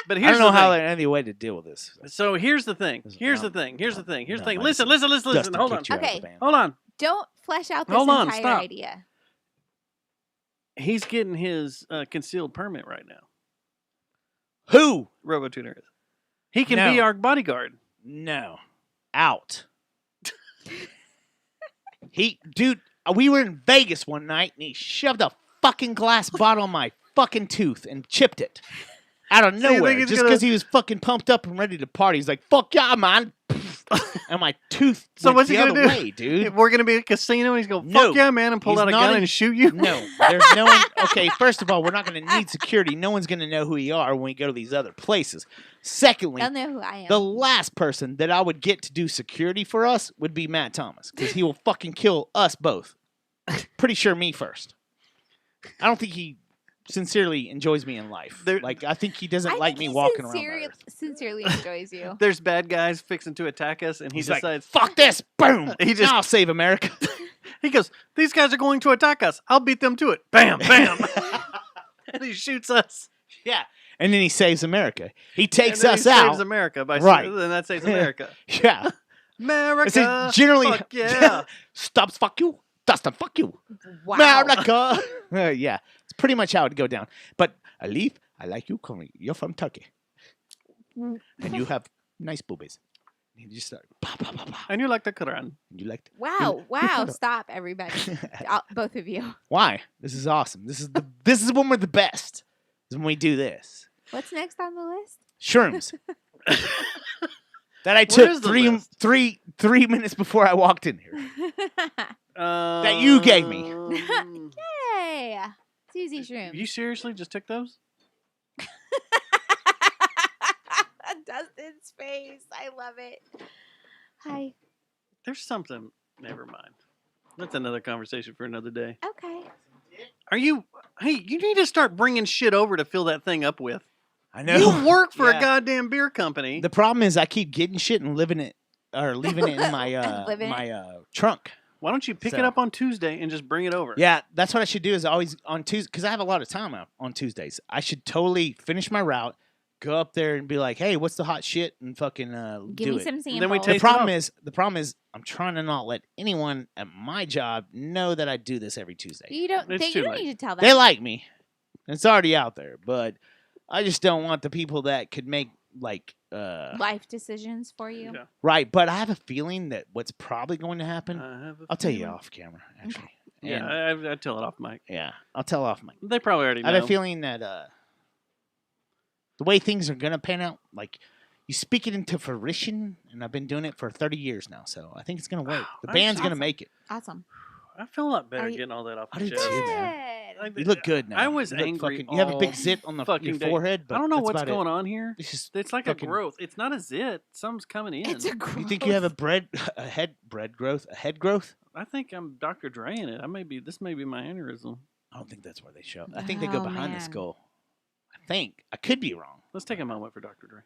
But I here's don't know the how thing. there's any way to deal with this. So here's the thing. Here's the thing. Here's the thing. Here's the thing. Listen. Dustin Hold on. kicked you out of the Okay. band. Hold on. Don't flesh out this Hold on, entire stop. idea. He's getting his concealed permit right now. Who? RoboTuner is. He can be No. our bodyguard. No. Out. Dude, we were in Vegas one night and he shoved a fucking glass bottle on my fucking tooth and chipped it out of So you think nowhere he's just gonna- because he was fucking pumped up and ready to party. He's like, "Fuck yeah, man!" And my tooth So went what's the he gonna other do? way, dude. We're gonna be at a casino and he's going, No. fuck yeah, man, and pull He's out a not gun in- and shoot you. No, there's no one. Okay, first of all, we're not going to need security. No one's going to know who we are when we go to these other places. Secondly, They'll know who I am. the last person that I would get to do security for us would be Matt Thomas because he will fucking kill us both. Pretty sure me first. I don't think he sincerely enjoys me in life. I think he doesn't I like think me he walking around the earth. sincerely enjoys you. There's bad guys fixing to attack us, and he He's like, decides, "Fuck this!" Boom. He just- Now I'll save America. he goes, these guys are going to attack us. I'll beat them to it. Bam, bam. And he shoots us. Yeah, and then he saves America. He takes And then us he out. saves America by Right. and that saves America. Yeah. America. Generally, Fuck yeah. Stubbs, fuck you. Dustin, fuck you. Wow. America. Yeah, it's pretty much how it'd go down. But Alif, I like you, Coney. You're from Turkey, and you have nice boobies. And you just start, bah, bah, bah, bah. And you like the Quran. You like Wow. Wow. Stop, everybody. Both of you. Why? This is awesome. This is when we're the best. Is when we do this. What's next on the list? Shrooms. That I Where took is the three minutes before I walked in here. That you gave me. Yay. It's easy shrooms. You seriously just took those? Dustin's face. I love it. Hi. There's something. Never mind. That's another conversation for another day. Okay. Hey, you need to start bringing shit over to fill that thing up with. I know. You work for Yeah. a goddamn beer company. The problem is I keep getting shit and leaving it in my Living trunk. Why don't you pick it So- up on Tuesday and just bring it over? Yeah, that's what I should do. Is always on Tuesday because I have a lot of time out on Tuesdays. I should totally finish my route, go up there and be like, "Hey, what's the hot shit?" and fucking Give do me it. some samples. Then we The taste problem it is I'm trying to not let anyone at my job know that I do this every Tuesday. You don't. It's You too don't late. need to tell them. They like me. It's already out there, but I just don't want the people that could make life decisions for you. Yeah. right. But I have a feeling that what's probably going to happen. I have a I'll tell you feeling. off camera, actually. Yeah, And- I'd tell it off, Mike. yeah. I'll tell off my. They probably already know. I have a feeling that the way things are gonna pan out, like you speak it into fruition, and I've been doing it for 30 years now, so I think it's gonna work. The That's band's gonna awesome. make it. Awesome. I feel a lot better Are you- getting all that off I my do chest. too, man. Good. You look good now. I was You look angry. you have a big all zit on your fucking day. forehead, but I don't know that's what's about it. going on here. It's just It's like fucking- a growth. It's not a zit. Something's coming in. It's a growth. You think you have a head growth? I think I'm Dr. Dre in it. This may be my aneurysm. I don't think that's where they show. I think they go Oh, behind the man. skull. I think I could be wrong. Let's take a moment for Dr. Dre.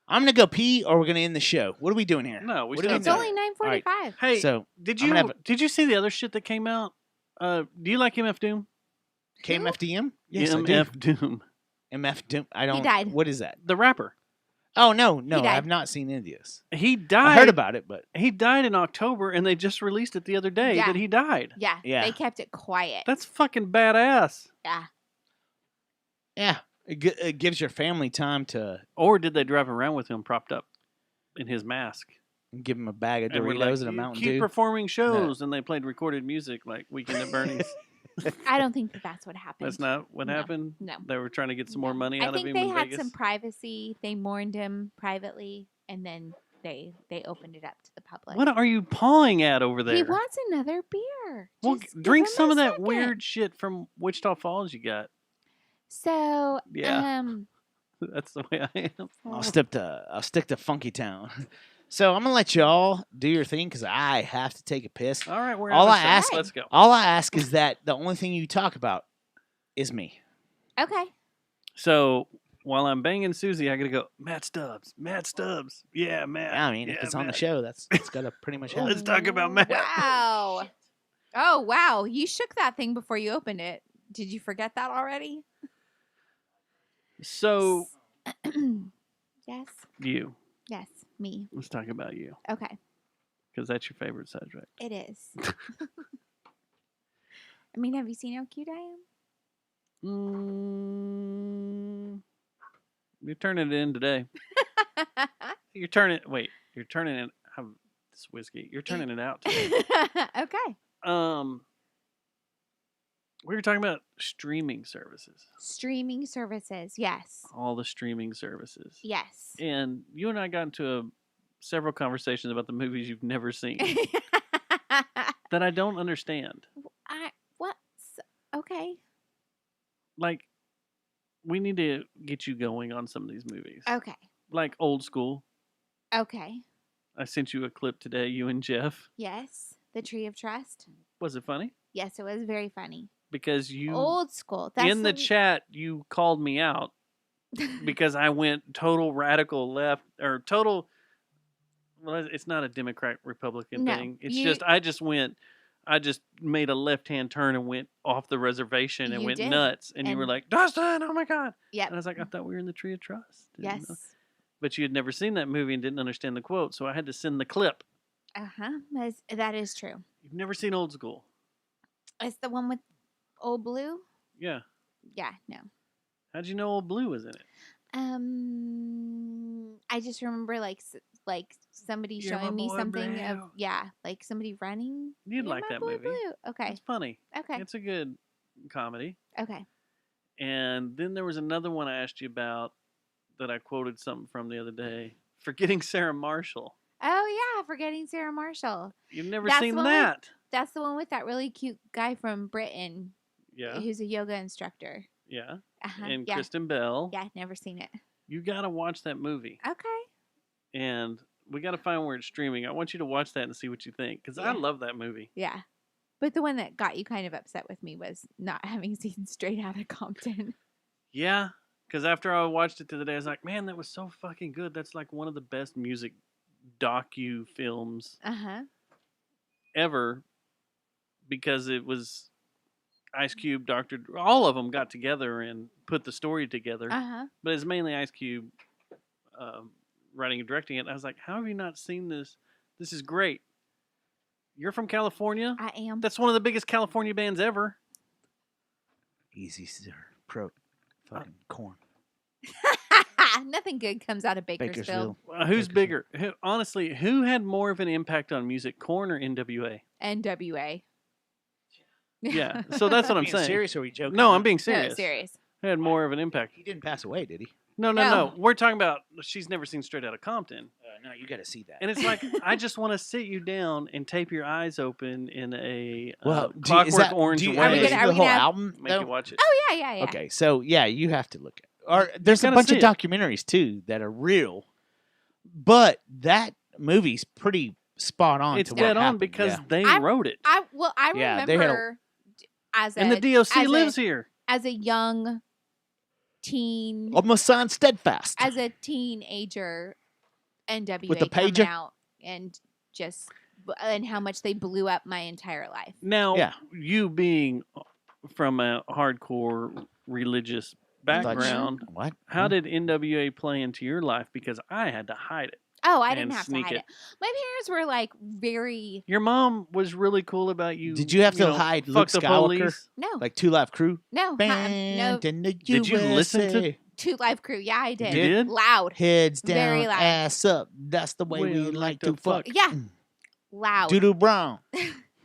I'm gonna go pee, or we're gonna end the show. What are we doing here? No, we What are still we It's doing? only 9:45. Hey, So did I'm you gonna have did you see the other shit that came out? Do you like MF Doom? KMFDM? Yes, I do. MF Doom, MF Doom. I don't. died. What is that? the rapper. Oh no, He I died. have not seen any of this. He died. I heard about it, but He died in October, and they just released it the other day Yeah. that he died. Yeah. Yeah. They kept it quiet. That's fucking badass. Yeah. yeah, it gives your family time to Or did they drive around with him propped up in his mask? give them a bag of And we're Doritos like, and a "You Mountain keep Dew. performing shows, and they played recorded music like Weekend at Bernie's. I don't think that's what happened. That's not what No. happened. No. They were trying to get some more No. money I out of think him they in had Vegas. some privacy. They mourned him privately, and then they opened it up to the public. What are you pawing at over there? He wants another beer. Well, Just give drink him some a of that second. weird shit from Wichita Falls you got. So, Yeah. That's the way I am. I'll stick to Funky Town. So I'm gonna let y'all do your thing because I have to take a piss. All right, we're All having I sex. ask- Let's go. All I ask is that the only thing you talk about is me. okay. So while I'm banging Susie, I gotta go, Matt Stubbs, Matt Stubbs. Yeah, Matt. Yeah, I mean, yeah, if it's on the Matt. show, it's got to pretty much happen. Let's talk about Matt. Wow. Oh, wow. You shook that thing before you opened it. Did you forget that already? So, Yes. you. Yes. Me. Let's talk about you. Okay. Because that's your favorite subject. It is. I mean, have you seen how cute I You're turning it in today. am? You're turning it. Have this whiskey. You're turning it out today. Okay. We were talking about streaming services. Streaming services. Yes. All the streaming services. Yes. And you and I got into several conversations about the movies you've never seen that I don't understand. Okay. Like, we need to get you going on some of these movies. Okay. Like Old School. Okay. I sent you a clip today, you and Jeff. Yes. The Tree of Trust. Was it funny? Yes, it was very funny. Because you Old school. in the chat you called me out because I went total radical left or total. Well, it's not a Democrat Republican No, thing. It's just I just made a left hand turn and went off the reservation and You went did. nuts. And you were And- like, Dustin, oh my god! Yep. And I was like, I thought we were in the Tree of Trust. Didn't know. Yes. But you had never seen that movie and didn't understand the quote, so I had to send the clip. That is true. You've never seen Old School. It's the one with Old Blue. Yeah. Yeah. No. How'd you know Old Blue was in it? I just remember like somebody You're my showing me boy something of Blue. like somebody running. You'd You're like my that boy movie. Blue. Okay. It's funny. Okay. It's a good comedy. Okay. And then there was another one I asked you about that I quoted something from the other day. Forgetting Sarah Marshall. Oh yeah, Forgetting Sarah Marshall. You've never That's seen the one that. That's the one with that really cute guy from Britain. Yeah. Who's a yoga instructor. Yeah. Uh-huh. And Yeah. Kristen Bell. Yeah, never seen it. You got to watch that movie. Okay. And we got to find where it's streaming. I want you to watch that and see what you think. Because I Yeah. love that movie. Yeah. But the one that got you kind of upset with me was not having seen Straight Outta Compton. Yeah. Because after I watched it the other day, I was like, man, that was so fucking good. That's like one of the best music docu films Uh-huh. ever. Because it was Ice Cube, Dr. Dre, all of them got together and put the story together. Uh-huh. But it's mainly Ice Cube writing and directing it. I was like, how have you not seen this? This is great. You're from California? I am. That's one of the biggest California bands ever. Easy, sir. Pro. Fucking corn. Nothing good comes out of Bakersfield. Who's bigger? Honestly, who had more of an impact on music, Korn or NWA? NWA. Yeah, so that's what I'm Being saying. serious or are we joking? No, I'm being No, serious. serious. Who had more of an impact? He didn't pass away, did he? No. We're talking about she's never seen Straight Outta Compton. No, you got to see that. And it's like, I just want to sit you down and tape your eyes open in a Clockwork Orange Are way. we listen to the whole album? Make you watch it. Oh, yeah. Okay, so yeah, you have to look at. Or there's a gotta bunch of see it. documentaries too that are real, but that movie's pretty spot on. It's to dead what on happened. because yeah. they wrote it. I Yeah, they had a- remember as a And the DOC as lives a, here. as a young teen Almost son steadfast. as a teenager, NWA With the coming pager? out and and how much they blew up my entire life. Now, Yeah. you being from a hardcore religious background, What? how did NWA play into your life? Because I had to hide it. Oh, I didn't And have to sneak hide it. it. My parents were like very Your mom was really cool about you. Did you have to hide fuck Luke the Skywalker? police? no, Like 2 Live Crew? no, Band in the Did you listen to- USA. 2 Live Crew. Yeah, I did. You did? Loud, Heads down, Very loud. ass up. That's the way we like to fuck. yeah, loud. Doodoo Brown.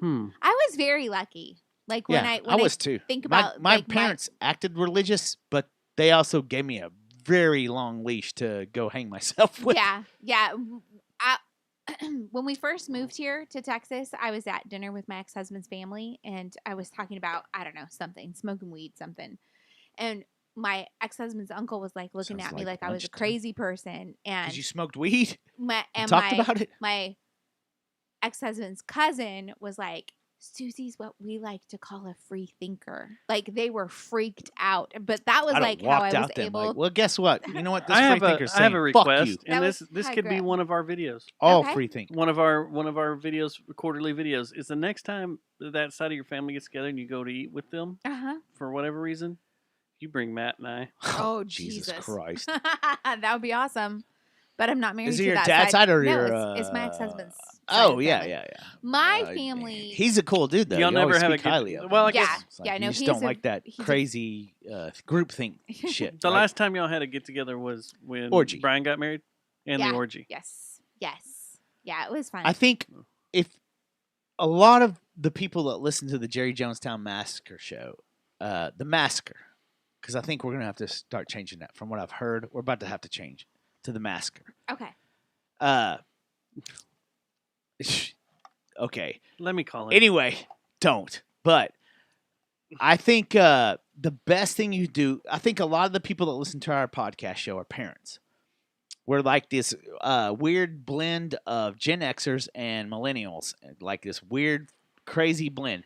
I was very lucky. Like when Yeah, I was too. think My about like, parents acted religious, but they also gave me a very long leash to go hang myself with. Yeah. When we first moved here to Texas, I was at dinner with my ex-husband's family, and I was talking about, I don't know, something, smoking weed, something. And my ex-husband's uncle was like looking Sounds at me like like I was a lunchtime. crazy person. And Did you smoked weed? my Talked about it? my ex-husband's cousin was like, Susie's what we like to call a free thinker. Like they were freaked out, but that was I like how I was able. Well, guess what? You know what? This I free have thinker's I saying, have a fuck request, you. and That this was high could be grip. Oh, one of our videos. All Okay. free thinkers. One of our videos, quarterly videos, is the next time that side of your family gets together and you go to eat with them for whatever reason, you bring Matt and I. Oh, Jesus Jesus. Christ. That would be awesome. But I'm not married Is to it your that dad's side or no, your? it's my ex-husband's. side Oh of the yeah, family. yeah. My Uh, family. He's a cool dude though. Y'all You never always have a speak get- highly of him. well, I Yeah, guess It's like, yeah. you No, just he's don't a, like that he's a- crazy groupthink shit. The right? last time y'all had a get together was when Orgy. Brian got married, and Yeah. the orgy. Yes. Yeah, it was fun. I think if a lot of the people that listen to the Jerry Jonestown Massacre show, the Massacre, because I think we're gonna have to start changing that. From what I've heard, we're about to have to change to the Massacre. Okay. Okay. Let me call it. Anyway, don't. But I think the best thing you do, I think a lot of the people that listen to our podcast show are parents. We're like this weird blend of Gen Xers and millennials, like this weird, crazy blend.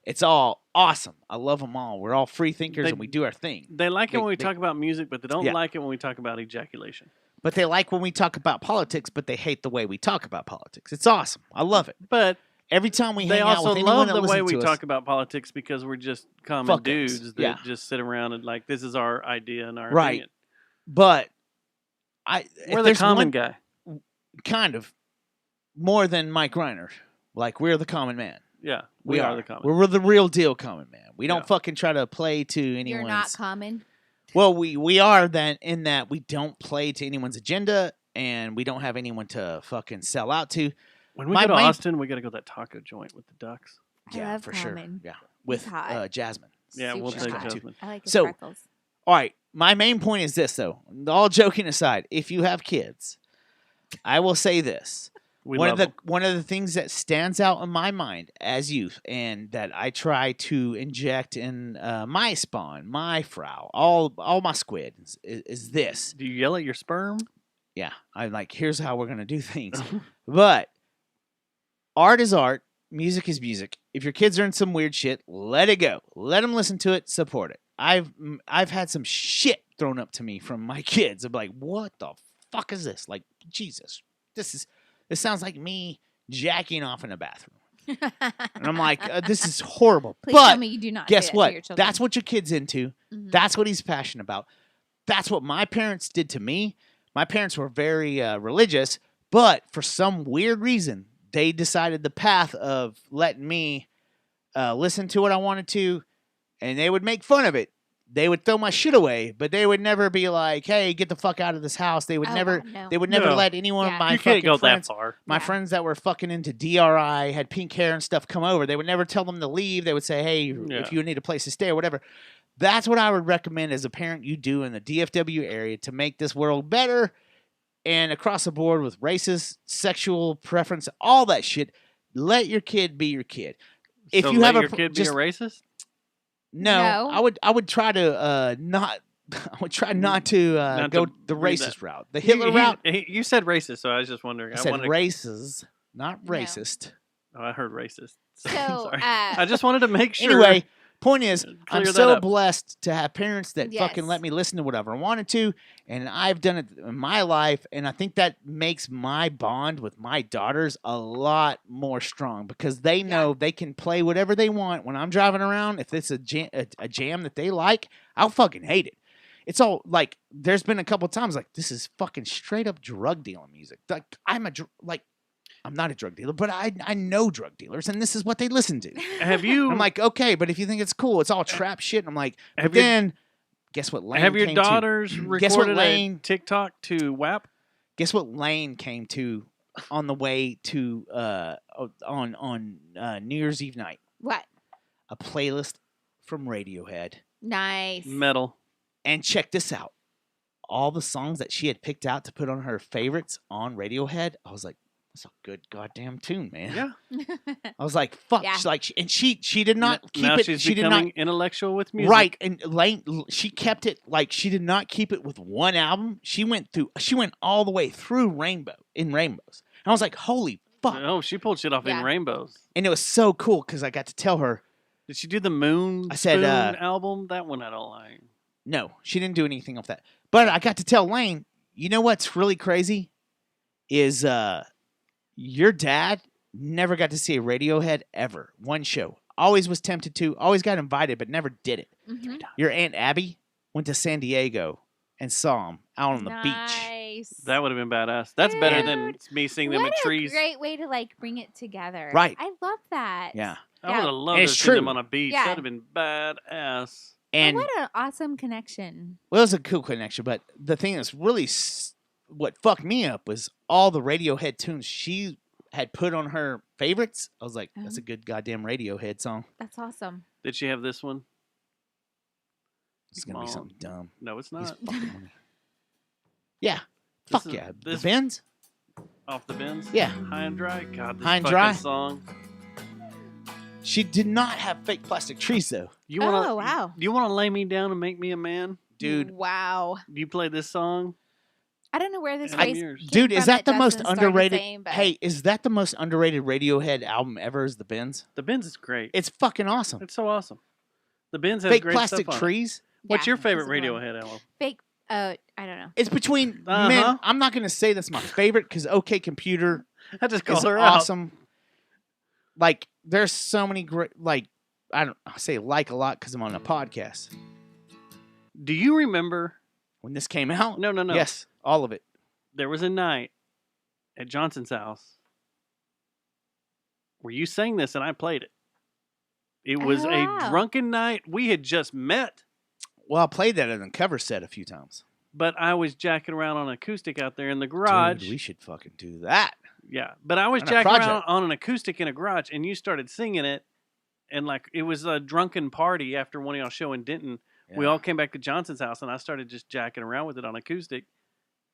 It's all awesome. I love them all. We're all free thinkers and we do our thing. They like it when we talk about music, but they don't Yeah. like it when we talk about ejaculation. But they like when we talk about politics, but they hate the way we talk about politics. It's awesome. I love it. But every time we they hang out also with anyone love that the way listens we to us, talk about politics because we're just common Fuck us. dudes that Yeah. just sit around and like, this is our idea and our Right. opinion. but We're if the there's common one- guy. kind of more than Mike Reiner. Like we're the common man. Yeah, we are the common. We're the real deal common man. We don't Yeah. fucking try to play to anyone's. You're not common. Well, we are then in that we don't play to anyone's agenda and we don't have anyone to fucking sell out to. When we My go to main- Austin, we got to go to that taco joint with the ducks. I Yeah, love for sure. Common. Yeah, with hot. Jasmine. Yeah, we'll Super take hot. Jasmine. I like his So- freckles. All right, my main point is this though. All joking aside, if you have kids, I will say this. We one love of the them. one of the things that stands out in my mind as youth, and that I try to inject in my spawn, my frau, all my squids, is this. Do you yell at your sperm? Yeah, I'm like, here's how we're gonna do things. But art is art, music is music. If your kids are in some weird shit, let it go. Let them listen to it, support it. I've had some shit thrown up to me from my kids. I'm like, what the fuck is this? Like, Jesus, this sounds like me jacking off in a bathroom. And I'm like, this is horrible. Please but tell me you do not. guess say that what? To your children. That's what your kid's into. Mhm. That's what he's passionate about. That's what my parents did to me. My parents were very religious, but for some weird reason, they decided the path of letting me listen to what I wanted to, and they would make fun of it. They would throw my shit away, but they would never be like, "Hey, get the fuck out of this house." They would Oh, never. God, no. They would never No. let anyone Yeah. of my You can't fucking go friends, that far. my Yeah. friends that were fucking into DRI, had pink hair and stuff, come over. They would never tell them to leave. They would say, "Hey, Yeah. if you need a place to stay or whatever." That's what I would recommend as a parent you do in the DFW area to make this world better and across the board with races, sexual preference, all that shit. Let your kid be your kid. If So you let have your a kid just, be a racist? no, No. I would try to not. I would try not to Not go to the read racist that. route, the Hitler You- route. You said racist, so I was just wondering. I said wanted races, not No. racist. Oh, I heard racist. So, Sorry. I just wanted to make sure. Anyway, point is, Clear I'm that so up. blessed to have parents that Yes. fucking let me listen to whatever I wanted to, and I've done it in my life, and I think that makes my bond with my daughters a lot more strong because they know they can play whatever they want when I'm driving around. If it's a jam that they like, I'll fucking hate it. It's all like there's been a couple times like this is fucking straight up drug dealing music. Like I'm not a drug dealer, but I know drug dealers, and this is what they listen to. Have you? I'm like, okay, but if you think it's cool, it's all trap shit. And I'm like, but Have your- then guess what? Lane have your came daughters to? Guess what recorded Lane? a TikTok to WAP? Guess what? Lane came to on the way to on New Year's Eve night. what? A playlist from Radiohead, Nice. Metal. and check this out. All the songs that she had picked out to put on her favorites on Radiohead, I was like, that's a good goddamn tune, man. Yeah. I was like, fuck. Yeah. She's like, she did not keep now it. she's She did becoming not. intellectual with music. Right, and Lane, she kept it like she did not keep it with one album. She went all the way through Rainbows. And I was like, holy fuck. Oh, she pulled shit off in Yeah. rainbows. And it was so cool because I got to tell her. Did she do the Moon I said, Spoon album? That one I don't like. No, she didn't do anything off that. But I got to tell Lane, you know what's really crazy? Is your dad never got to see a Radiohead ever. One show. Always was tempted to. Always got invited, but never did it. Mm-hmm. Your Aunt Abby went to San Diego and saw him out on the beach. Nice. That would have been badass. That's better than Dude, me seeing them what at trees. a great way to like bring it together. Right. I love that. Yeah. I would have loved And to it's see them true. on a beach. Yeah. That'd have been badass. And what an awesome connection. well, it was a cool connection, but the thing that's really what fucked me up was all the Radiohead tunes she had put on her favorites. I was like, that's a good goddamn Radiohead song. That's awesome. Did she have this one? It's going to be something dumb. No, it's He's not. fucking with me. Yeah. This Fuck is- yeah. this- The Bends? Off the Bends? Yeah. High and Dry? God, this High and fucking Dry? song. She did not have fake plastic trees, though. You wanna, Oh, wow. You want to lay me down and make me a man? Dude. Wow. Do you play this song? I don't know where this I- phrase Years. came Dude, is from that the most Justin started underrated? saying, but- Hey, is that the most underrated Radiohead album ever? Is The Bends? The Bends is great. It's fucking awesome. It's so awesome. The Bends has Fake great plastic stuff on it. trees. What's Yeah, your favorite that's a good one. Radiohead album? Fake. I don't know. It's between Uh-huh. man. I'm not gonna say that's my favorite because OK Computer I just is called her out. awesome. Like there's so many great. Like I say like a lot because I'm on a podcast. Do you remember? When this came out, No. yes, all of it. There was a night at Johnson's house where you sang this and I played it. It was Oh, a wow. drunken night. We had just met, Well, I played that in a cover set a few times. but I was jacking around on acoustic out there in the garage. Dude, we should fucking do that. Yeah, but I was On a jacking around project. on an acoustic in a garage, and you started singing it, and like it was a drunken party after one of y'all show in Denton. We Yeah. all came back to Johnson's house, and I started just jacking around with it on acoustic,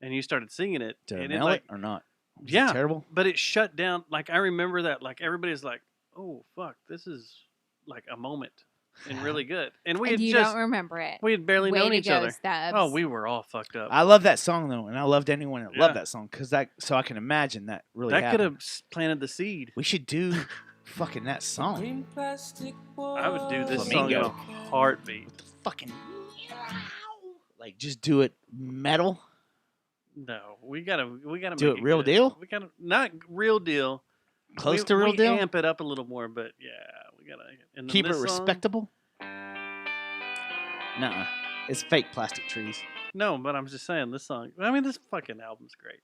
and you started singing it. Did I and nail like, it or not? Was it yeah, terrible. but it shut down. Like I remember that. Like everybody's like, "Oh fuck, this is like a moment and really good." And we And had you just don't remember it. we had barely Way known to each go, other. Stubbs. Oh, we were all fucked up. I love that song though, and I loved anyone that loved Yeah. that song because that. So I can imagine that really. that could happened. have planted the seed. We should do fucking that song. I would do this song in Flamingo. a heartbeat. Fucking like just do it metal. No, we gotta Do make it real good. deal? We gotta not real deal. Close We- to real we deal. Amp it up a little more, but yeah, we gotta and Keep it this song- respectable. Nuh-uh. It's fake plastic trees. No, but I'm just saying this song. I mean, this fucking album's great.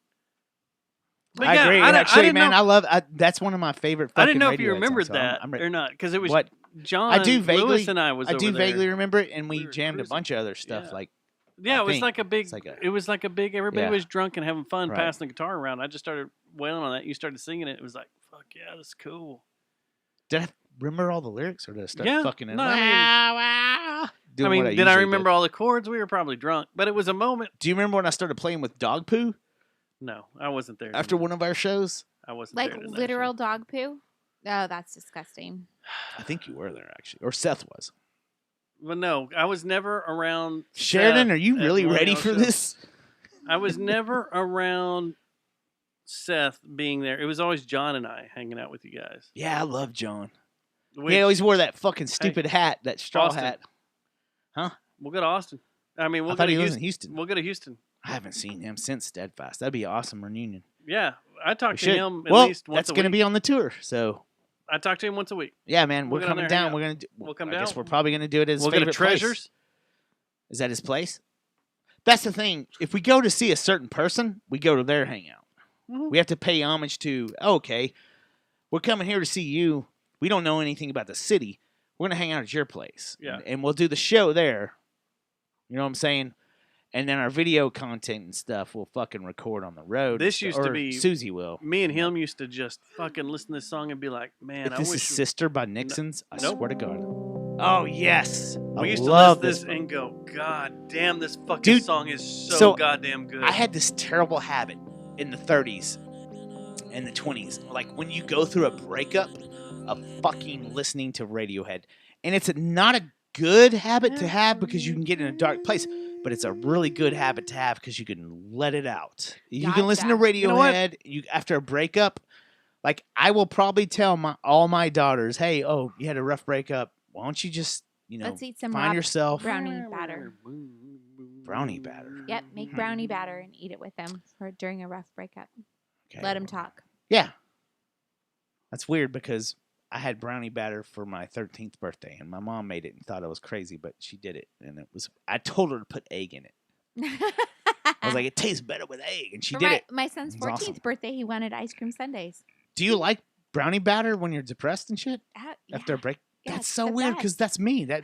But I yeah, agree. didn't- Actually, didn't man, know, that's one of my favorite. I didn't fucking know if you Radiohead remembered songs, so that I'm ready. or not, because it was What? John. I do vaguely. Lewis and I was. I do over there. vaguely remember it, and we We were jammed a cruising. bunch of other stuff. Yeah. Like Yeah, I it was think like a big. it's like a- It was like a big. Everybody Yeah. was drunk and having fun Right. passing the guitar around. I just started wailing on that. You started singing it. It was like, fuck yeah, this is cool. did I remember all the lyrics, or did I start Yeah. fucking it? No, I mean- Doing I mean, what did I usually remember do. all the chords? We were probably drunk, but it was a moment. Do you remember when I started playing with dog poo No, I wasn't there. after one of our shows? I wasn't Like there. to that literal show. dog poo? Oh, that's disgusting. I think you were there actually, or Seth was. But no, I was never around. Sheridan, Seth are you at really one of ready y'all's for shows. this? I was never around Seth being there. It was always John and I hanging out with you guys. Yeah, I love John. Which, He always wore that fucking stupid hat, that straw Austin. hat. We'll go to Austin. I mean, we'll I go thought to he lives Houston. in Houston. We'll go to Houston. I haven't seen him since Steadfast. That'd be an awesome reunion. Yeah, I We talk to should. him at Well, least once that's a going to week. be on the tour. So I talk to him once a week. yeah, man, We'll we're get on coming there, hang down. out. We're gonna do. We'll come I guess down. we're probably gonna do it at his We'll go to favorite place. Treasures. Is that his place? That's the thing. If we go to see a certain person, we go to their hangout. Mhm. We have to pay homage to. Okay, we're coming here to see you. We don't know anything about the city. We're gonna hang out at your place. Yeah. and we'll do the show there. You know what I'm saying? And then our video content and stuff we'll fucking record on the road. This used to or be- Susie will. Me and him used to just fucking listen to this song and be like, man, If I this wish is Sister by Nixon's, I Nope. swear to God. Oh yes, we I used to love listen to this one. and go, God damn, this fucking Dude, song is so, so goddamn good. I had this terrible habit in the 30s and the 20s. Like when you go through a breakup of fucking listening to Radiohead. And it's not a good habit to have because you can get in a dark place, but it's a really good habit to have because you can let it out. You can listen to Gotcha. Radiohead You know what? after a breakup. Like, I will probably tell all my daughters, hey, oh, you had a rough breakup. Why don't you just, Let's eat some find yourself brownie batter. brownie batter. Yep, make brownie batter and eat it with them during a rough breakup. Okay, Let them talk. Yeah. That's weird because I had brownie batter for my 13th birthday, and my mom made it and thought I was crazy, but she did it, and I told her to put egg in it. I was like, it tastes better with egg, and she did it. My son's 14th awesome. birthday, he wanted ice cream sundaes. Do you like brownie batter when you're depressed and shit? Yeah. After a break? Yeah, That's it's so the weird best. because that's me. That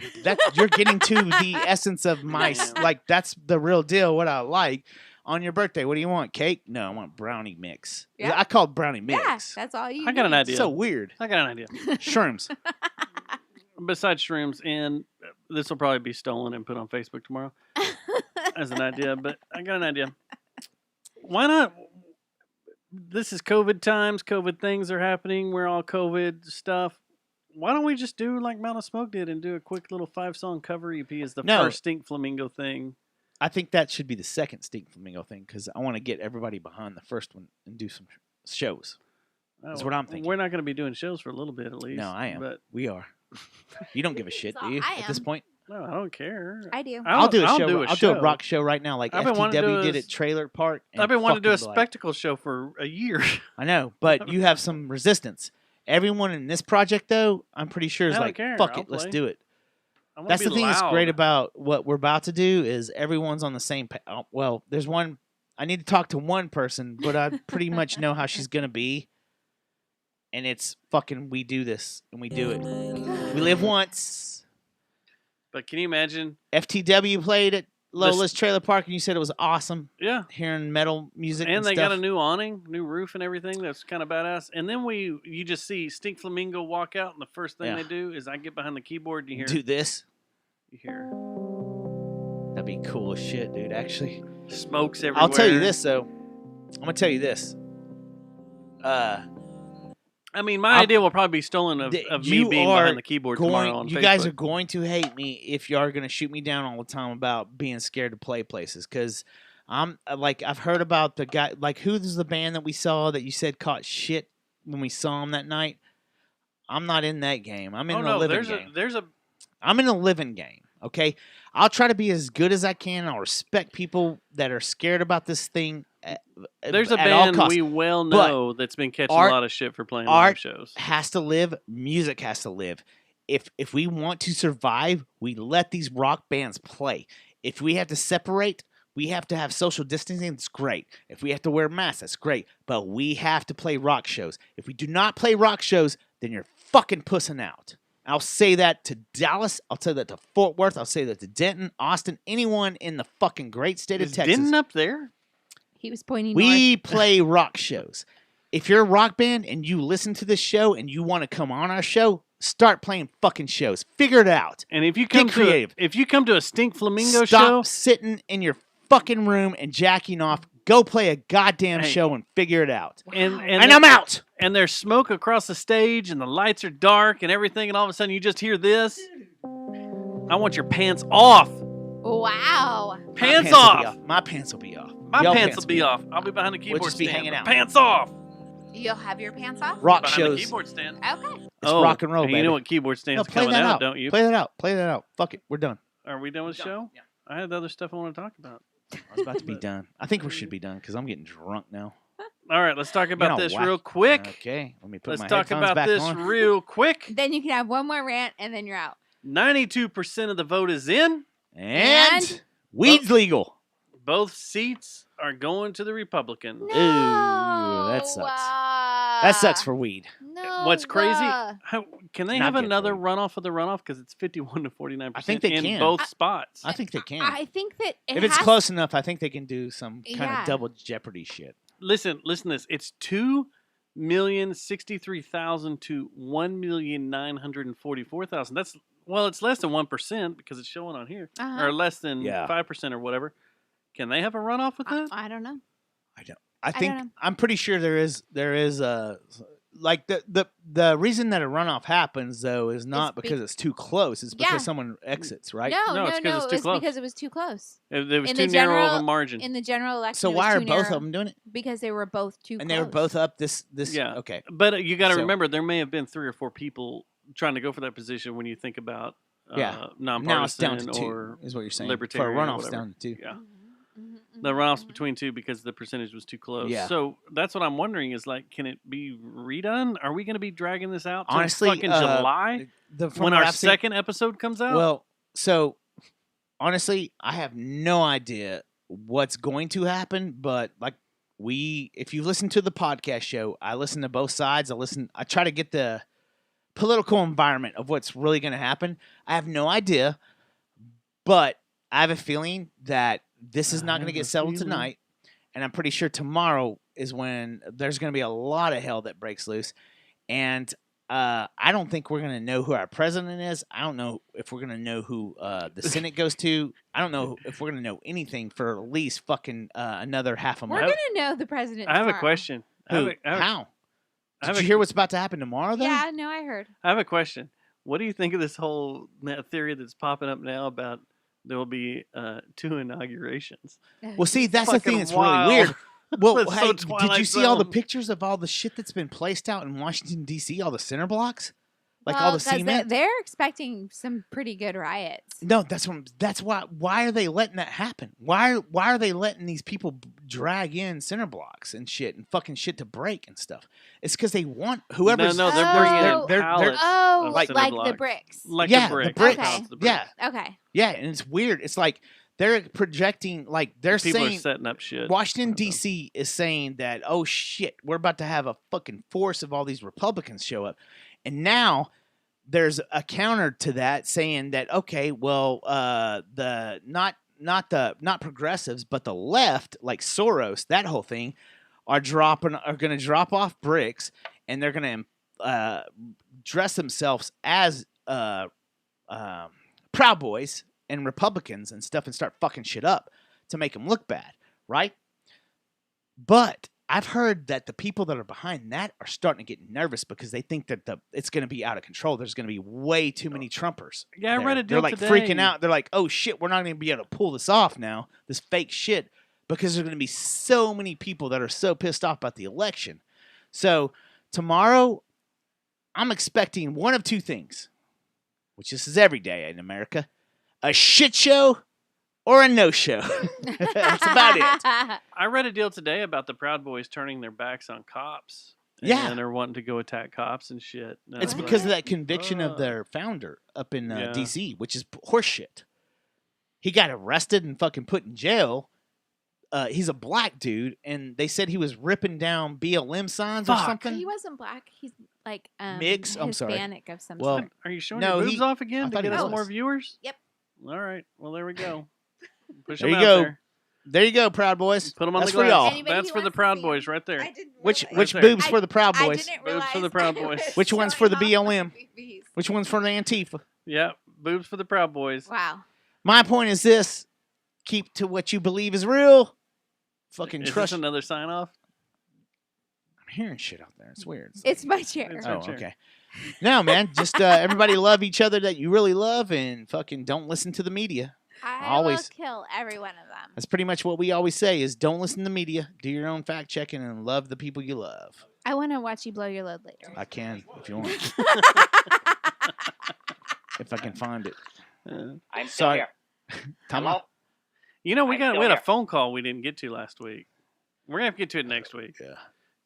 you're getting to the essence of my like. That's the real deal. What I like on your birthday. What do you want? Cake? No, I want brownie mix. Yeah. I call it brownie mix. Yeah, that's all you I got an need. idea. So weird. I got an idea. Shrooms. Besides shrooms, and this will probably be stolen and put on Facebook tomorrow as an idea, but I got an idea. Why not? This is COVID times. COVID things are happening. We're all COVID stuff. Why don't we just do like Mountain Smoke did and do a quick little 5-song cover EP as the No. first Stink Flamingo thing? I think that should be the second Stink Flamingo thing because I want to get everybody behind the first one and do some shows. That's what I'm thinking. We're not going to be doing shows for a little bit at least. No, I am. But We are. You don't give a shit, do you? I At this am. point, no, I don't care. I do. I'll do a I'll show. Do a I'll show. do a rock show right now, like I've been wanting to FTW do did a- at Trailer Park. and I've been wanting to do a fucking, like- spectacle show for a year. I know, but you have some resistance. Everyone in this project, though, I'm pretty sure is I don't like, care. fuck I'll it, let's play. do it. I wanna That's be the thing that's loud. great about what we're about to do is everyone's on the same well, there's one. I need to talk to one person, but I pretty much know how she's going to be. And it's fucking we do this, and we do it. We live once. But can you imagine? FTW played at Lola's Trailer Park, and you said it was awesome. Yeah. Hearing metal music and they stuff. got a new awning, new roof and everything. That's kind of badass. And then you just see Stink Flamingo walk out, and the first thing they do is I get behind the keyboard and you hear. Do this. You hear. That'd be cool as shit, dude, actually. Smokes everywhere. I'll tell you this, though. I'm going to tell you this. I mean, my idea will probably be stolen of me you being are behind the keyboard tomorrow on You Facebook. guys are going to hate me if you are going to shoot me down all the time about being scared to play places. Because I'm like, I've heard about the guy, like, who's the band that we saw that you said caught shit when we saw him that night? I'm not in that game. I'm in the living game. I'm in a living game. Okay, I'll try to be as good as I can. I'll respect people that are scared about this thing. There's a at all band costs. we well know that's been catching a lot of shit for playing live shows. Has to live. Music has to live. If we want to survive, we let these rock bands play. If we have to separate, we have to have social distancing. It's great. If we have to wear masks, that's great. But we have to play rock shows. If we do not play rock shows, then you're fucking pussing out. I'll say that to Dallas. I'll say that to Fort Worth. I'll say that to Denton, Austin, anyone in the fucking great state of Texas. Denton up there? He was pointing We north. play rock shows. If you're a rock band and you listen to this show and you want to come on our show, start playing fucking shows. Figure it out. And if you come Get creative. if you come to a Stink Flamingo Stop show, sitting in your fucking room and jacking off. Go play a goddamn show and figure it out. and I'm out. And there's smoke across the stage, and the lights are dark and everything, and all of a sudden you just hear this. I want your pants off. Wow. Pants will be off. My pants will be off. My Y'all pants will be off. I'll be behind the keyboard just be stand. hanging out. Pants off. You'll have your pants off? Rock behind shows. the keyboard stand. Okay. It's rock and roll, and baby. you know what keyboard stand's play coming that out, out, don't you? Play that out. Play that out. Fuck it. We're done. Are we done with the show? Yeah. I had other stuff I want to talk about. I was about to be done. I think we should be done because I'm getting drunk now. All right, let's talk about You're this whack. real quick. Okay, let me put Let's my talk headphones about back this on. real quick. Then you can have one more rant and then you're out. 92% of the vote is in. And weed's legal. Both seats are going to the Republicans. Ooh, that sucks. That sucks for weed. No. What's crazy? How, can they Not have good for another weed. runoff of the runoff? Because it's 51 to 49% I think they in can. both spots. I think they can. I think that if it's close enough, I think they can do some kind Yeah. of double jeopardy shit. Listen to this. It's 2,063,000 to 1,944,000. That's it's less than 1% because it's showing on here, Uh-huh. or less than Yeah. 5% or whatever. Can they have a runoff with that? I don't know. I think don't know. I'm pretty sure there is like the reason that a runoff happens though is not It's because it's too close. It's because Yeah. someone exits, right? No, No, no, it's 'cause it's it too was close. because it was too close. It was In too the narrow of general- a margin. In the general election, So it was why are too both narrow of them doing it? because they were both too And close. they were both up this. Yeah. Okay. But you got to So- remember, there may have been 3 or 4 people trying to go for that position when you think about Yeah. nonpartisan Now it's down to 2, or is what you're saying. libertarian For a or runoff's whatever. down to 2. Yeah. Mm-hmm, The runoffs between 2 because the percentage was too close. Yeah. So that's what I'm wondering is like, can it be redone? Are we going to be dragging this out till Honestly, fucking July From when what our I've seen- second episode comes out? Well, so honestly, I have no idea what's going to happen, but like if you listen to the podcast show, I listen to both sides. I try to get the political environment of what's really going to happen. I have no idea, but I have a feeling that this is not going to get settled tonight, and I'm pretty sure tomorrow is when there's going to be a lot of hell that breaks loose, and I don't think we're going to know who our president is. I don't know if we're going to know who the Senate goes to. I don't know if we're going to know anything for at least fucking another half a We're month. gonna know the president. I have a tomorrow. question. Who? How? Did you hear what's about to happen tomorrow, though? Yeah, no, I heard. I have a question. What do you think of this whole theory that's popping up now about there will be 2 inaugurations? Well, see, that's the thing Fucking that's wild. really weird. Well, That's so hey, did Twilight you see all the Zone. pictures of all the shit that's been placed out in Washington, D.C., all the center blocks? Like all Well, the 'cause cement? They're expecting some pretty good riots. No, that's why are they letting that happen? Why are they letting these people drag in center blocks and shit and fucking shit to break and stuff? It's because they want whoever's No, they're bringing in they're- pallets Oh, of like cinder the blocks. bricks. Like Yeah, the the bricks. bricks. Pallets of the Yeah. bricks. Okay. Yeah, and it's weird. It's like they're projecting, like they're People saying are setting up shit. Washington D.C. is saying that, oh shit, we're about to have a fucking force of all these Republicans show up, and now there's a counter to that saying that, okay, well, the not progressives, but the left, like Soros, that whole thing, are going to drop off bricks, and they're going to dress themselves as Proud Boys and Republicans and stuff and start fucking shit up to make them look bad, right? But I've heard that the people that are behind that are starting to get nervous because they think that it's going to be out of control. There's going to be way too many Trumpers. Yeah, I there. read a deal They're like today. freaking out. They're like, oh shit, we're not going to be able to pull this off now, this fake shit, because there's going to be so many people that are so pissed off about the election. So tomorrow, I'm expecting one of two things, which this is every day in America: a shit show or a no-show. That's about it. I read a deal today about the Proud Boys turning their backs on cops. Yeah. And they're wanting to go attack cops and shit. And It's I'm because of like, that conviction of "Ugh." their founder up in Yeah. D.C., which is horseshit. He got arrested and fucking put in jail. He's a black dude, and they said he was ripping down BLM signs or Fuck. something. He wasn't black. He's like Mix? I'm sorry. Hispanic of some Well, sort. Are you showing No, your boobs he- off I again to thought he get us was. more viewers? Yep. All right. Well, there we go. Push There them you out go. there. There you go, Proud Boys. Put them on That's the for glass. y'all. Anybody That's who for the wants to Proud see Boys 'em. right there. I didn't Which realize- there. boobs for the Proud I Boys? didn't Boobs realize for the Proud I Boys. was Which one's showing for the off my BLM? boobies. Which one's for the Antifa? Yeah. Boobs for the Proud Boys. Wow. My point is this: keep to what you believe is real. Fucking Is trust. this another sign off? I'm hearing shit out there. It's weird. It's my chair. It's Oh, our chair. okay. No, man. Just everybody love each other that you really love, and fucking don't listen to the media. I Always. will kill every one of them. That's pretty much what we always say: is don't listen to the media, do your own fact checking, and love the people you love. I want to watch you blow your load later. I can if you want, if I can find it. I'm still Sorry. here. Tom, Hello? You know, we I'm still had a here. phone call we didn't get to last week. We're gonna have to get to it next week Yeah,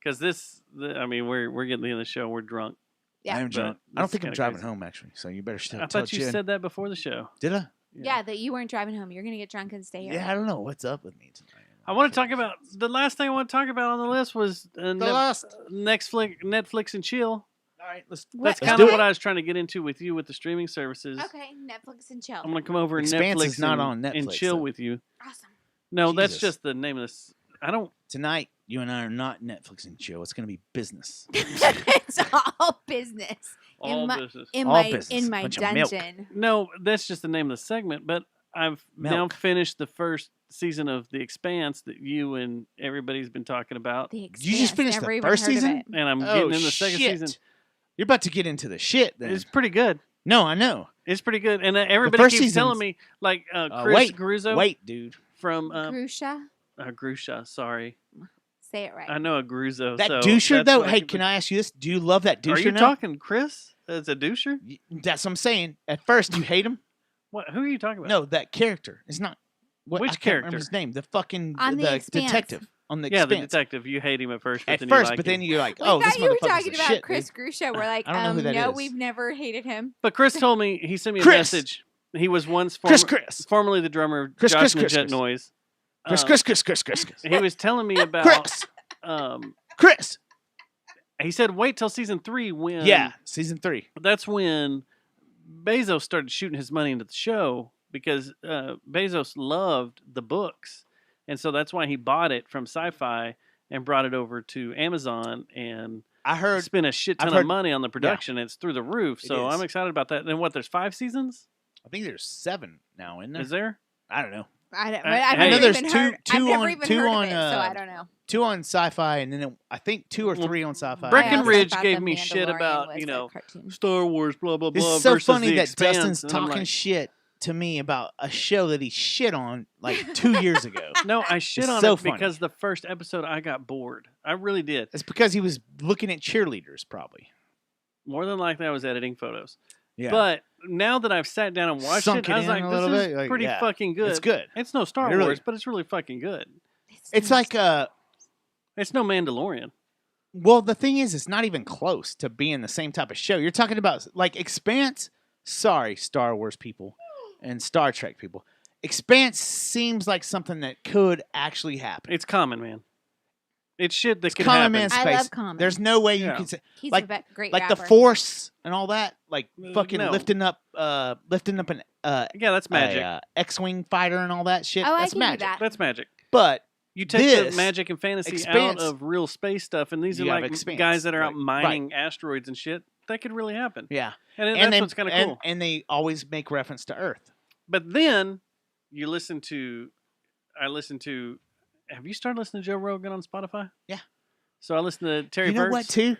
because we're getting to the end of the show. We're drunk. Yeah. I am But drunk. I don't this think is I'm kinda driving crazy. home actually. So you better still. I thought you said that before the show. Did I? Yeah, that you weren't driving home. You're gonna get drunk and stay here. Yeah, I don't know what's up with me tonight. I want to talk about the last thing I want to talk about on the list was Netflix and chill. All right, let's. That's Let's kind do of it. what I was trying to get into with you with the streaming services. Okay, Netflix and chill. I'm gonna come over and Expanse Netflix is not and, on and Netflix, chill though. with you. Awesome. No, that's Jesus. just the name of this. I don't. Tonight, you and I are not Netflix and chill. It's going to be business. It's all business. All my, business. In All my business. in my Bunch of milk. dungeon. No, that's just the name of the segment. But I've now Milk. finished the first season of The Expanse that you and everybody's been talking about. The Did you just finish the first season? And I'm Oh, getting in the second shit. season. You're about to get into the shit then. It's pretty good. No, I know. It's pretty good. And everybody first keeps telling season's- me, like Chris Gruzzo Wait, dude. from Grusha. Grusha, sorry. Say it right. I know a Gruzo. That so doucher, that's though. what I Hey, keep- can I ask you this? Do you love that doucher Are you now? talking Chris as a doucher? That's what I'm saying. At first, you hate him. What? Who are you talking about? No, that character. It's not. What, Which I can't remember character? his name. The fucking On The Expanse. detective on the Yeah, the Expanse. detective. You hate him at first, but At then first, you like but then him. you're like, We oh, this thought you were motherfucker's talking a about shit, Chris dude. Grusha. We're like, I don't know who that no, is. we've never hated him. But Chris told me, he sent me a Chris! message. He was once Chris. formerly the drummer of Chris, Josh Chris, and the Chris, Jet Chris. Noise. Chris. He was telling me about Chris. Chris. He said wait till season 3 when Yeah, season 3. that's when Bezos started shooting his money into the show because Bezos loved the books, and so that's why he bought it from Sci-Fi and brought it over to Amazon and I heard. spent a shit ton I've heard- of money on the production. It's through the roof, It so is. I'm excited about that. And what? There's 5 seasons? I think there's 7 now, isn't there? Is there? I don't know. I've I never know even there's heard, two I've never on- even two heard on, of it, so I don't know. 2 on Sci-Fi, and then I think 2 or 3 on Sci-Fi. I also Breckenridge thought gave The me shit Mandalorian about, was you a know, cartoon. Star Wars, blah blah This blah. is so versus funny The that Expanse, Dustin's and I'm talking like, shit to me about a show that he shit on like 2 years ago. No, I shit It's on so it funny. because the first episode I got bored. I really did. It's because he was looking at cheerleaders, probably. More than likely, I was editing photos. Yeah. But now that I've sat down and watched Sunk it, I it was in like, a this little is bit, like, pretty yeah. fucking good. It's good. It's no Star Really. Wars, but it's really fucking good. It's like It's no Mandalorian. well, the thing is, it's not even close to being the same type of show. You're talking about like Expanse. Sorry, Star Wars people and Star Trek people. Expanse seems like something that could actually happen. It's common, man. It's shit that can Common happen. Man I space. love Common. There's no way you Yeah. can say He's like a great like rapper. the Force and all that, like fucking no. lifting up an Yeah, that's magic. X-wing fighter and all that shit. Oh, I That's can do magic. that. That's magic. But You take This the magic and fantasy out Expanse, of real space stuff, and these are you have like Expanse, guys that are out right. mining asteroids and shit. That could really happen. yeah, And, and that's what's kind of cool. and they always make reference to Earth. But then you listen to, have you started listening to Joe Rogan on Spotify? Yeah. So I listened to Terry You know Virts, what, too?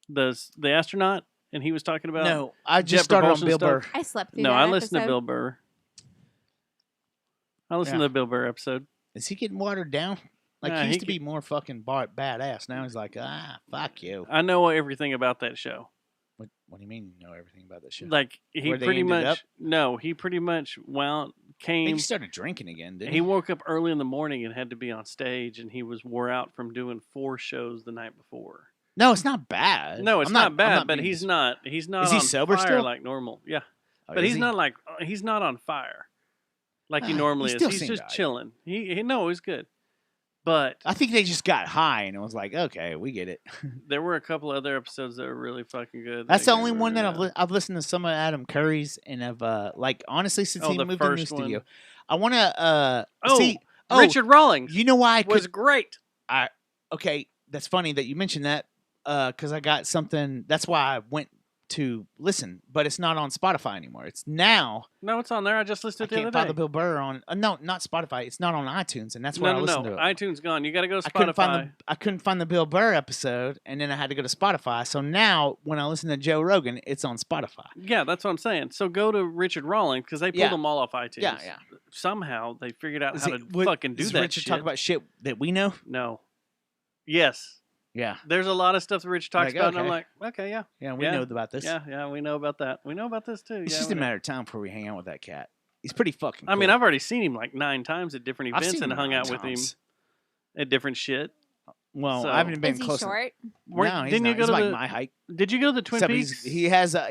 the astronaut, and he was talking about No, I jet just started on propulsion Bill Burr. stuff. I slept through No, that I listened to episode. Bill Burr. I listened Yeah. to the Bill Burr episode. Is he getting watered down? Like Nah, he he used to be more fucking badass. Now he's like, fuck you. I know everything about that show. What do you mean you know everything about this show? Like he Where they pretty ended much up? no, he pretty much I think came. he started drinking again, didn't He woke up early in the morning and had to be on stage, and he was wore out from doing 4 shows the night before. No, it's not bad. No, it's I'm not bad, I'm but being he's dis- not. He's not Is he on sober fire still? like normal. Yeah, Oh, but is he's he? not like he's not on fire like he Ah, normally he is. still He's seemed just alright. chilling. He no, he's good. But I think they just got high and it was like, okay, we get it. there were a couple other episodes that were really fucking good. That's that the you only one were, that I've listened to some of Adam Curry's and I've like honestly since Oh, he the moved in the first one. studio, I want to Oh, see. Richard Rawlings You know why I was could? great. Okay, that's funny that you mentioned that because I got something. That's why I went to listen, but it's not on Spotify anymore. It's now. No, it's on there. I just I listened to it can't the other find the day. Bill Burr on. No, not Spotify. It's not on iTunes, and that's where I No, listen to it. iTunes gone. You got to go to I couldn't find Spotify. I couldn't find the Bill Burr episode, and then I had to go to Spotify. So now, when I listen to Joe Rogan, it's on Spotify. Yeah, that's what I'm saying. So go to Richard Rawlings because they pulled Yeah. them all off iTunes. Yeah, yeah. Somehow they figured out Is how it- to fucking do does that Richard shit. talk about shit that we know? No. Yes. Yeah, There's a lot of stuff that Richard talks Like, about, and I'm okay. like, okay, yeah. yeah, we Yeah. know about this. Yeah, we know about that. We know about this too. It's yeah, just we a know. matter of time before we hang out with that cat. He's pretty fucking. I mean, cool. I've already seen him like 9 times at different I've events seen and him hung 9 out with him times. at different shit. Well, so- I haven't been Is he close. short? Were- No, he's didn't not. you go He's to like the? my height. Did you go to the Twin Except Peaks?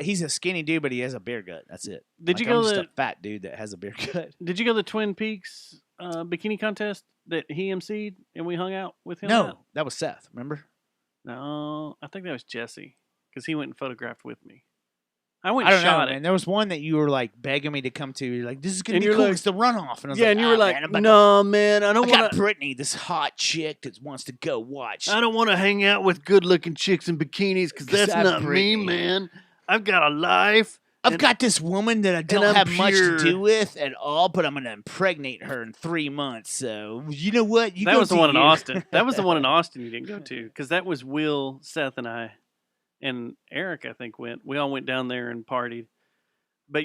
he's a skinny dude, but he has a beer gut. That's it. Did you Like, go I'm just to? a fat dude that has a beer gut. Did you go to the Twin Peaks bikini contest that he emceed and we hung out with him? No, at? that was Seth. Remember? No, I think that was Jesse because he went and photographed with me. I went I and don't know, shot man. it. There was one that you were like begging me to come to. You're like, this is gonna And be you're cool. like- It's the runoff, and I was Yeah, like, and you were "Ah, like, man, I'm about to- "No, man, I I don't got want to. Brittany, this hot chick that wants to go watch." I don't want to hang out with good-looking chicks in bikinis because 'Cause that's I'm not Britney. me, man. I've got a life. I've got this woman that I don't I'm have much to pure. do with at all, but I'm going to impregnate her in 3 months. So, you know what? You that go was the do one in you. Austin. That was the one in Austin you didn't go to because that was Will, Seth, and I, and Eric. I think went. We all went down there and partied. But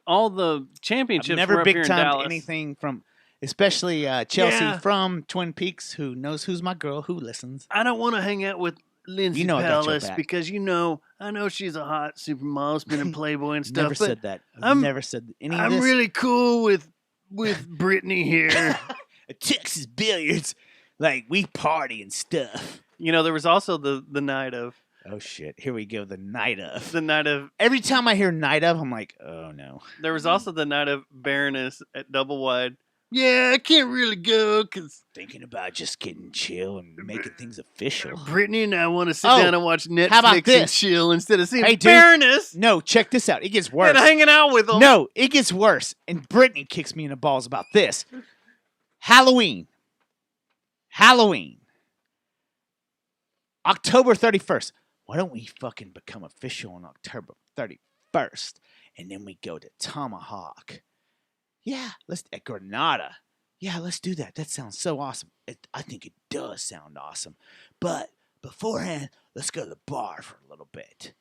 all the I've championships never were up big here in timed Dallas. anything from, especially Chelsea Yeah. from Twin Peaks, who knows who's my girl, who listens. I don't want to hang out with Lindsay You know I got your Palace back. because I know she's a hot supermodel, been in Playboy and stuff. Never but said that. I've I'm- never said any of I'm this. really cool with Brittany here. Texas billiards, like we party and stuff. There was also the night of Oh shit! Here we go. The night of. the night of. Every time I hear night of, I'm like, oh no. There was also the night of Baroness at Double Wide. Yeah, I can't really go because Thinking about just getting chill and making things official. Brittany and I want to sit Oh, down and watch Netflix how about and this? chill instead of seeing Hey, dude. Baroness No, check this out. It gets worse. and hanging out with them. No, it gets worse. And Brittany kicks me in the balls about this. Halloween. October 31st. Why don't we fucking become official on October 31st? And then we go to Tomahawk. Yeah, let's at Granada. Yeah, let's do that. That sounds so awesome. I think it does sound awesome. But beforehand, let's go to the bar for a little bit.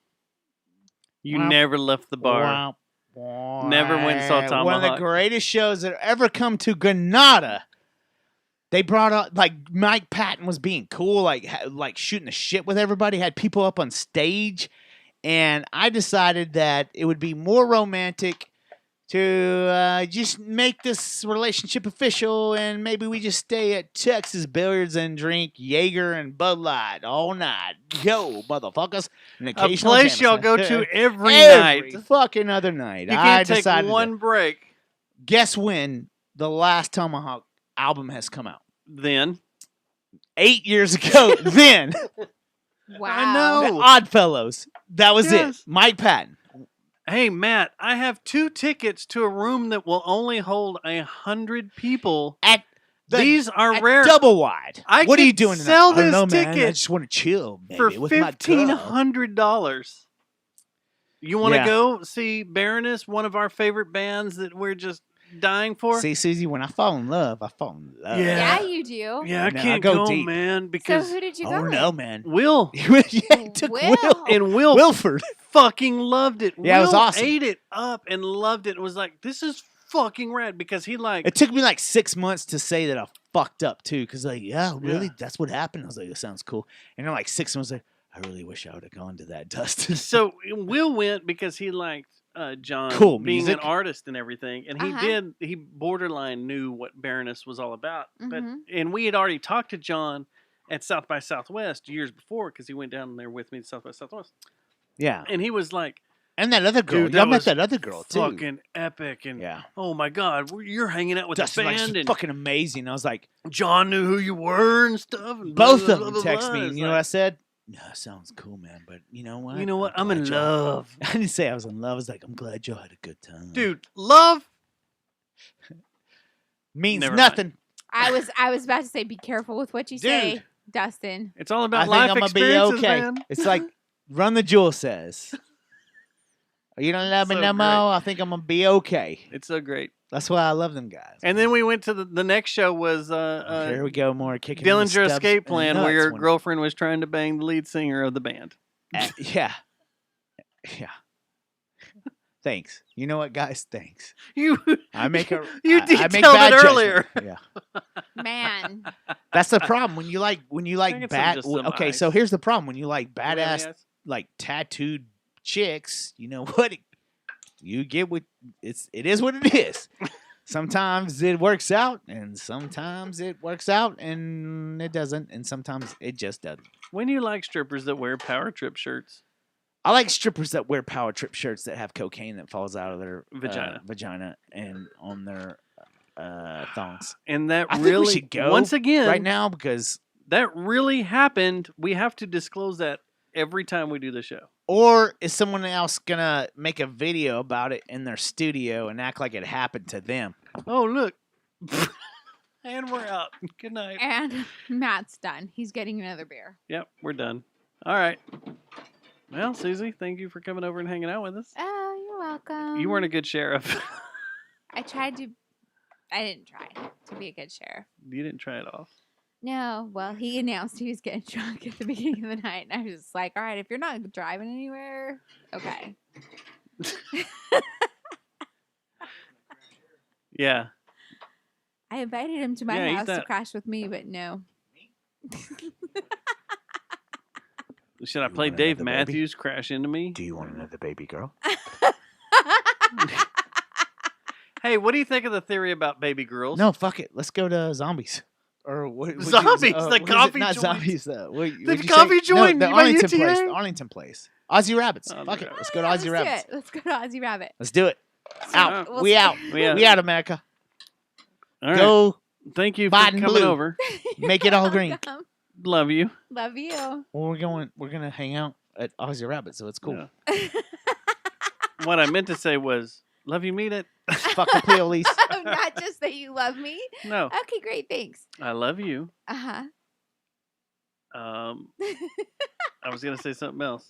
You Wow. never left the bar. Never went and saw One of the Tomahawk. greatest shows that ever come to Granada. They brought up like Mike Patton was being cool, like shooting the shit with everybody. Had people up on stage, and I decided that it would be more romantic to just make this relationship official, and maybe we just stay at Texas Billiards and drink Jaeger and Bud Light all night. Go, motherfuckers! An A occasional place y'all go Jameson. to every Every night. fucking other night. You I can't take decided one to- break. Guess when the last Tomahawk album has come out? Then 8 years ago. Then Wow. I know. the Oddfellows. That was Yes. it. Mike Patton. Hey, Matt, I have 2 tickets to a room that will only hold 100 people. At the, These are at rare. Double wide. I What are could you doing tonight? sell I don't this know, man. I ticket just want to chill, for baby, with my girl. $1,500. You want to Yeah. go see Baroness, one of our favorite bands that we're just dying for? See, Susie, when I fall in love, I fall in love. Yeah. Yeah, you do. Yeah, I No, I can't go go, deep. man, So because who did you go Oh, with? no, man. Will Yeah, it took Will. Will. and Will Wilford. fucking loved it. Yeah, it was Will awesome. ate it up and loved it and was like, this is fucking rad because he like It took me like 6 months to say that I fucked up, too, because, like, yeah, really? Yeah. That's what happened? I was like, that sounds cool. And then, like, 6 months later, I really wish I would have gone to that, Dustin. So Will went because he liked John Cool being music. an artist and everything, and Uh-huh. he borderline knew what Baroness was all about. Mhm. And we had already talked to John at South by Southwest years before because he went down there with me to South by Southwest, Yeah. and he was like, And that other girl. Dude, Y'all that met was that other girl, too. fucking epic, and Yeah. oh my god, you're hanging out with Dustin, the like, band, she's and fucking amazing. I was like, John knew who you were and stuff. And blah, both blah, of blah, them blah, text blah. me. It's And you know what I like, said? No, sounds cool, man. But you know what? You know what? I'm in glad y'all- love, I didn't say I was in love. I was like, I'm glad y'all had a good time. dude. Love Means Never nothing. I was about to say, be careful with what you say, Dustin. It's all I about think life I'm going to be experiences, okay. man. It's like Run the Jewel says. You don't love me So no great. more? I think I'm going to be okay. It's so great. That's why I love them guys. And then we went to the next show was Here we go, more kicking in the Dillinger stubs Escape and Plan, nuts where your when- girlfriend was trying to bang the lead singer of the band. Yeah. Yeah. Thanks. You know what, guys? Thanks. You I make a. You I make detailed bad it judgment. earlier. Yeah. Man. That's the problem when you like get some- bad. just some Okay, so ice. here's the problem when you like Do we have any badass ice? like tattooed chicks. You know what? You get what it is what it is. Sometimes it works out, and sometimes it works out, and it doesn't, and sometimes it just doesn't. When you like strippers that wear power trip shirts, I like strippers that wear power trip shirts that have cocaine that falls out of their Vagina. and on their thongs. and that I think we really should go once again right now because. that really happened. We have to disclose that every time we do the show. Or is someone else gonna make a video about it in their studio and act like it happened to them? Oh look, and we're out. Good night. And Matt's done. He's getting another beer. Yep, we're done. All right. Well, Susie, thank you for coming over and hanging out with us. Oh, you're welcome. You weren't a good sheriff. I didn't try to be a good sheriff. You didn't try it off. No, well, he announced he was getting drunk at the beginning of the night, and I was just like, all right, if you're not driving anywhere, okay. Yeah. I invited him to my Yeah, he's house to not- crash with me, but no. Should I You play want Dave another baby? Matthews crash into me? Do you want another baby girl? Hey, what do you think of the theory about baby girls? No, fuck it. Let's go to zombies. Or what? Zombies, the what is it? coffee Not joint. zombies though. The coffee joint No, the by Arlington UTA? place. The Arlington place. Aussie Rabbits. Aussie Fuck it. Rabbits. Let's go to Let's Aussie do Rabbits. it. Let's go to Aussie Rabbit. Let's do it. Out. We'll We see. out. We out. We out, America. All right. Go Thank you for Biden coming blue. over. make it all green. Welcome. Love you. Love you. Well, we're gonna hang out at Aussie Rabbit, so it's cool. Yeah. What I meant to say was, love you, mean it. Fuck the police. Not just that you love me. No, Okay, great. Thanks. I love you. Uh-huh. I was gonna say something else.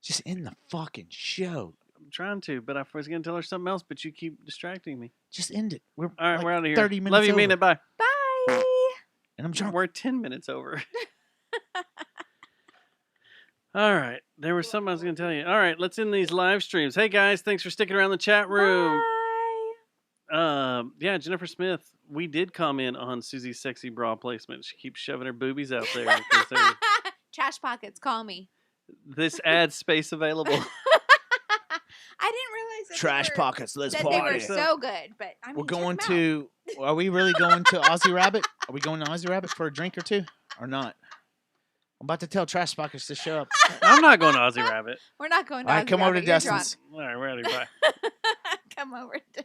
Just end the fucking show. I'm trying to, but I was gonna tell her something else, but you keep distracting me. Just end it. We're All right, like we're out of here. 30 minutes Love you, over. mean it. Bye. Bye. And I'm drunk. We're 10 minutes over. All right. There was something I was going to tell you. All right. Let's end these live streams. Hey, guys. Thanks for sticking around the chat room. Bye. Yeah, Jennifer Smith, we did comment on Susie's sexy bra placement. She keeps shoving her boobies out there. 'cause Trash pockets, call me. this adds space available. I didn't realize that Trash they were, pockets. Let's that they were party. so good, but I mean, We're check going 'em out. to. Are we really going to Aussie Rabbit? Are we going to Aussie Rabbit for a drink or two, or not? I'm about to tell Trash Pockets to show up. I'm not going to Aussie Rabbit. We're not going to All right, Aussie come over to Rabbit. You're drunk. Destin's. All right, we're out of here. Bye. Come over to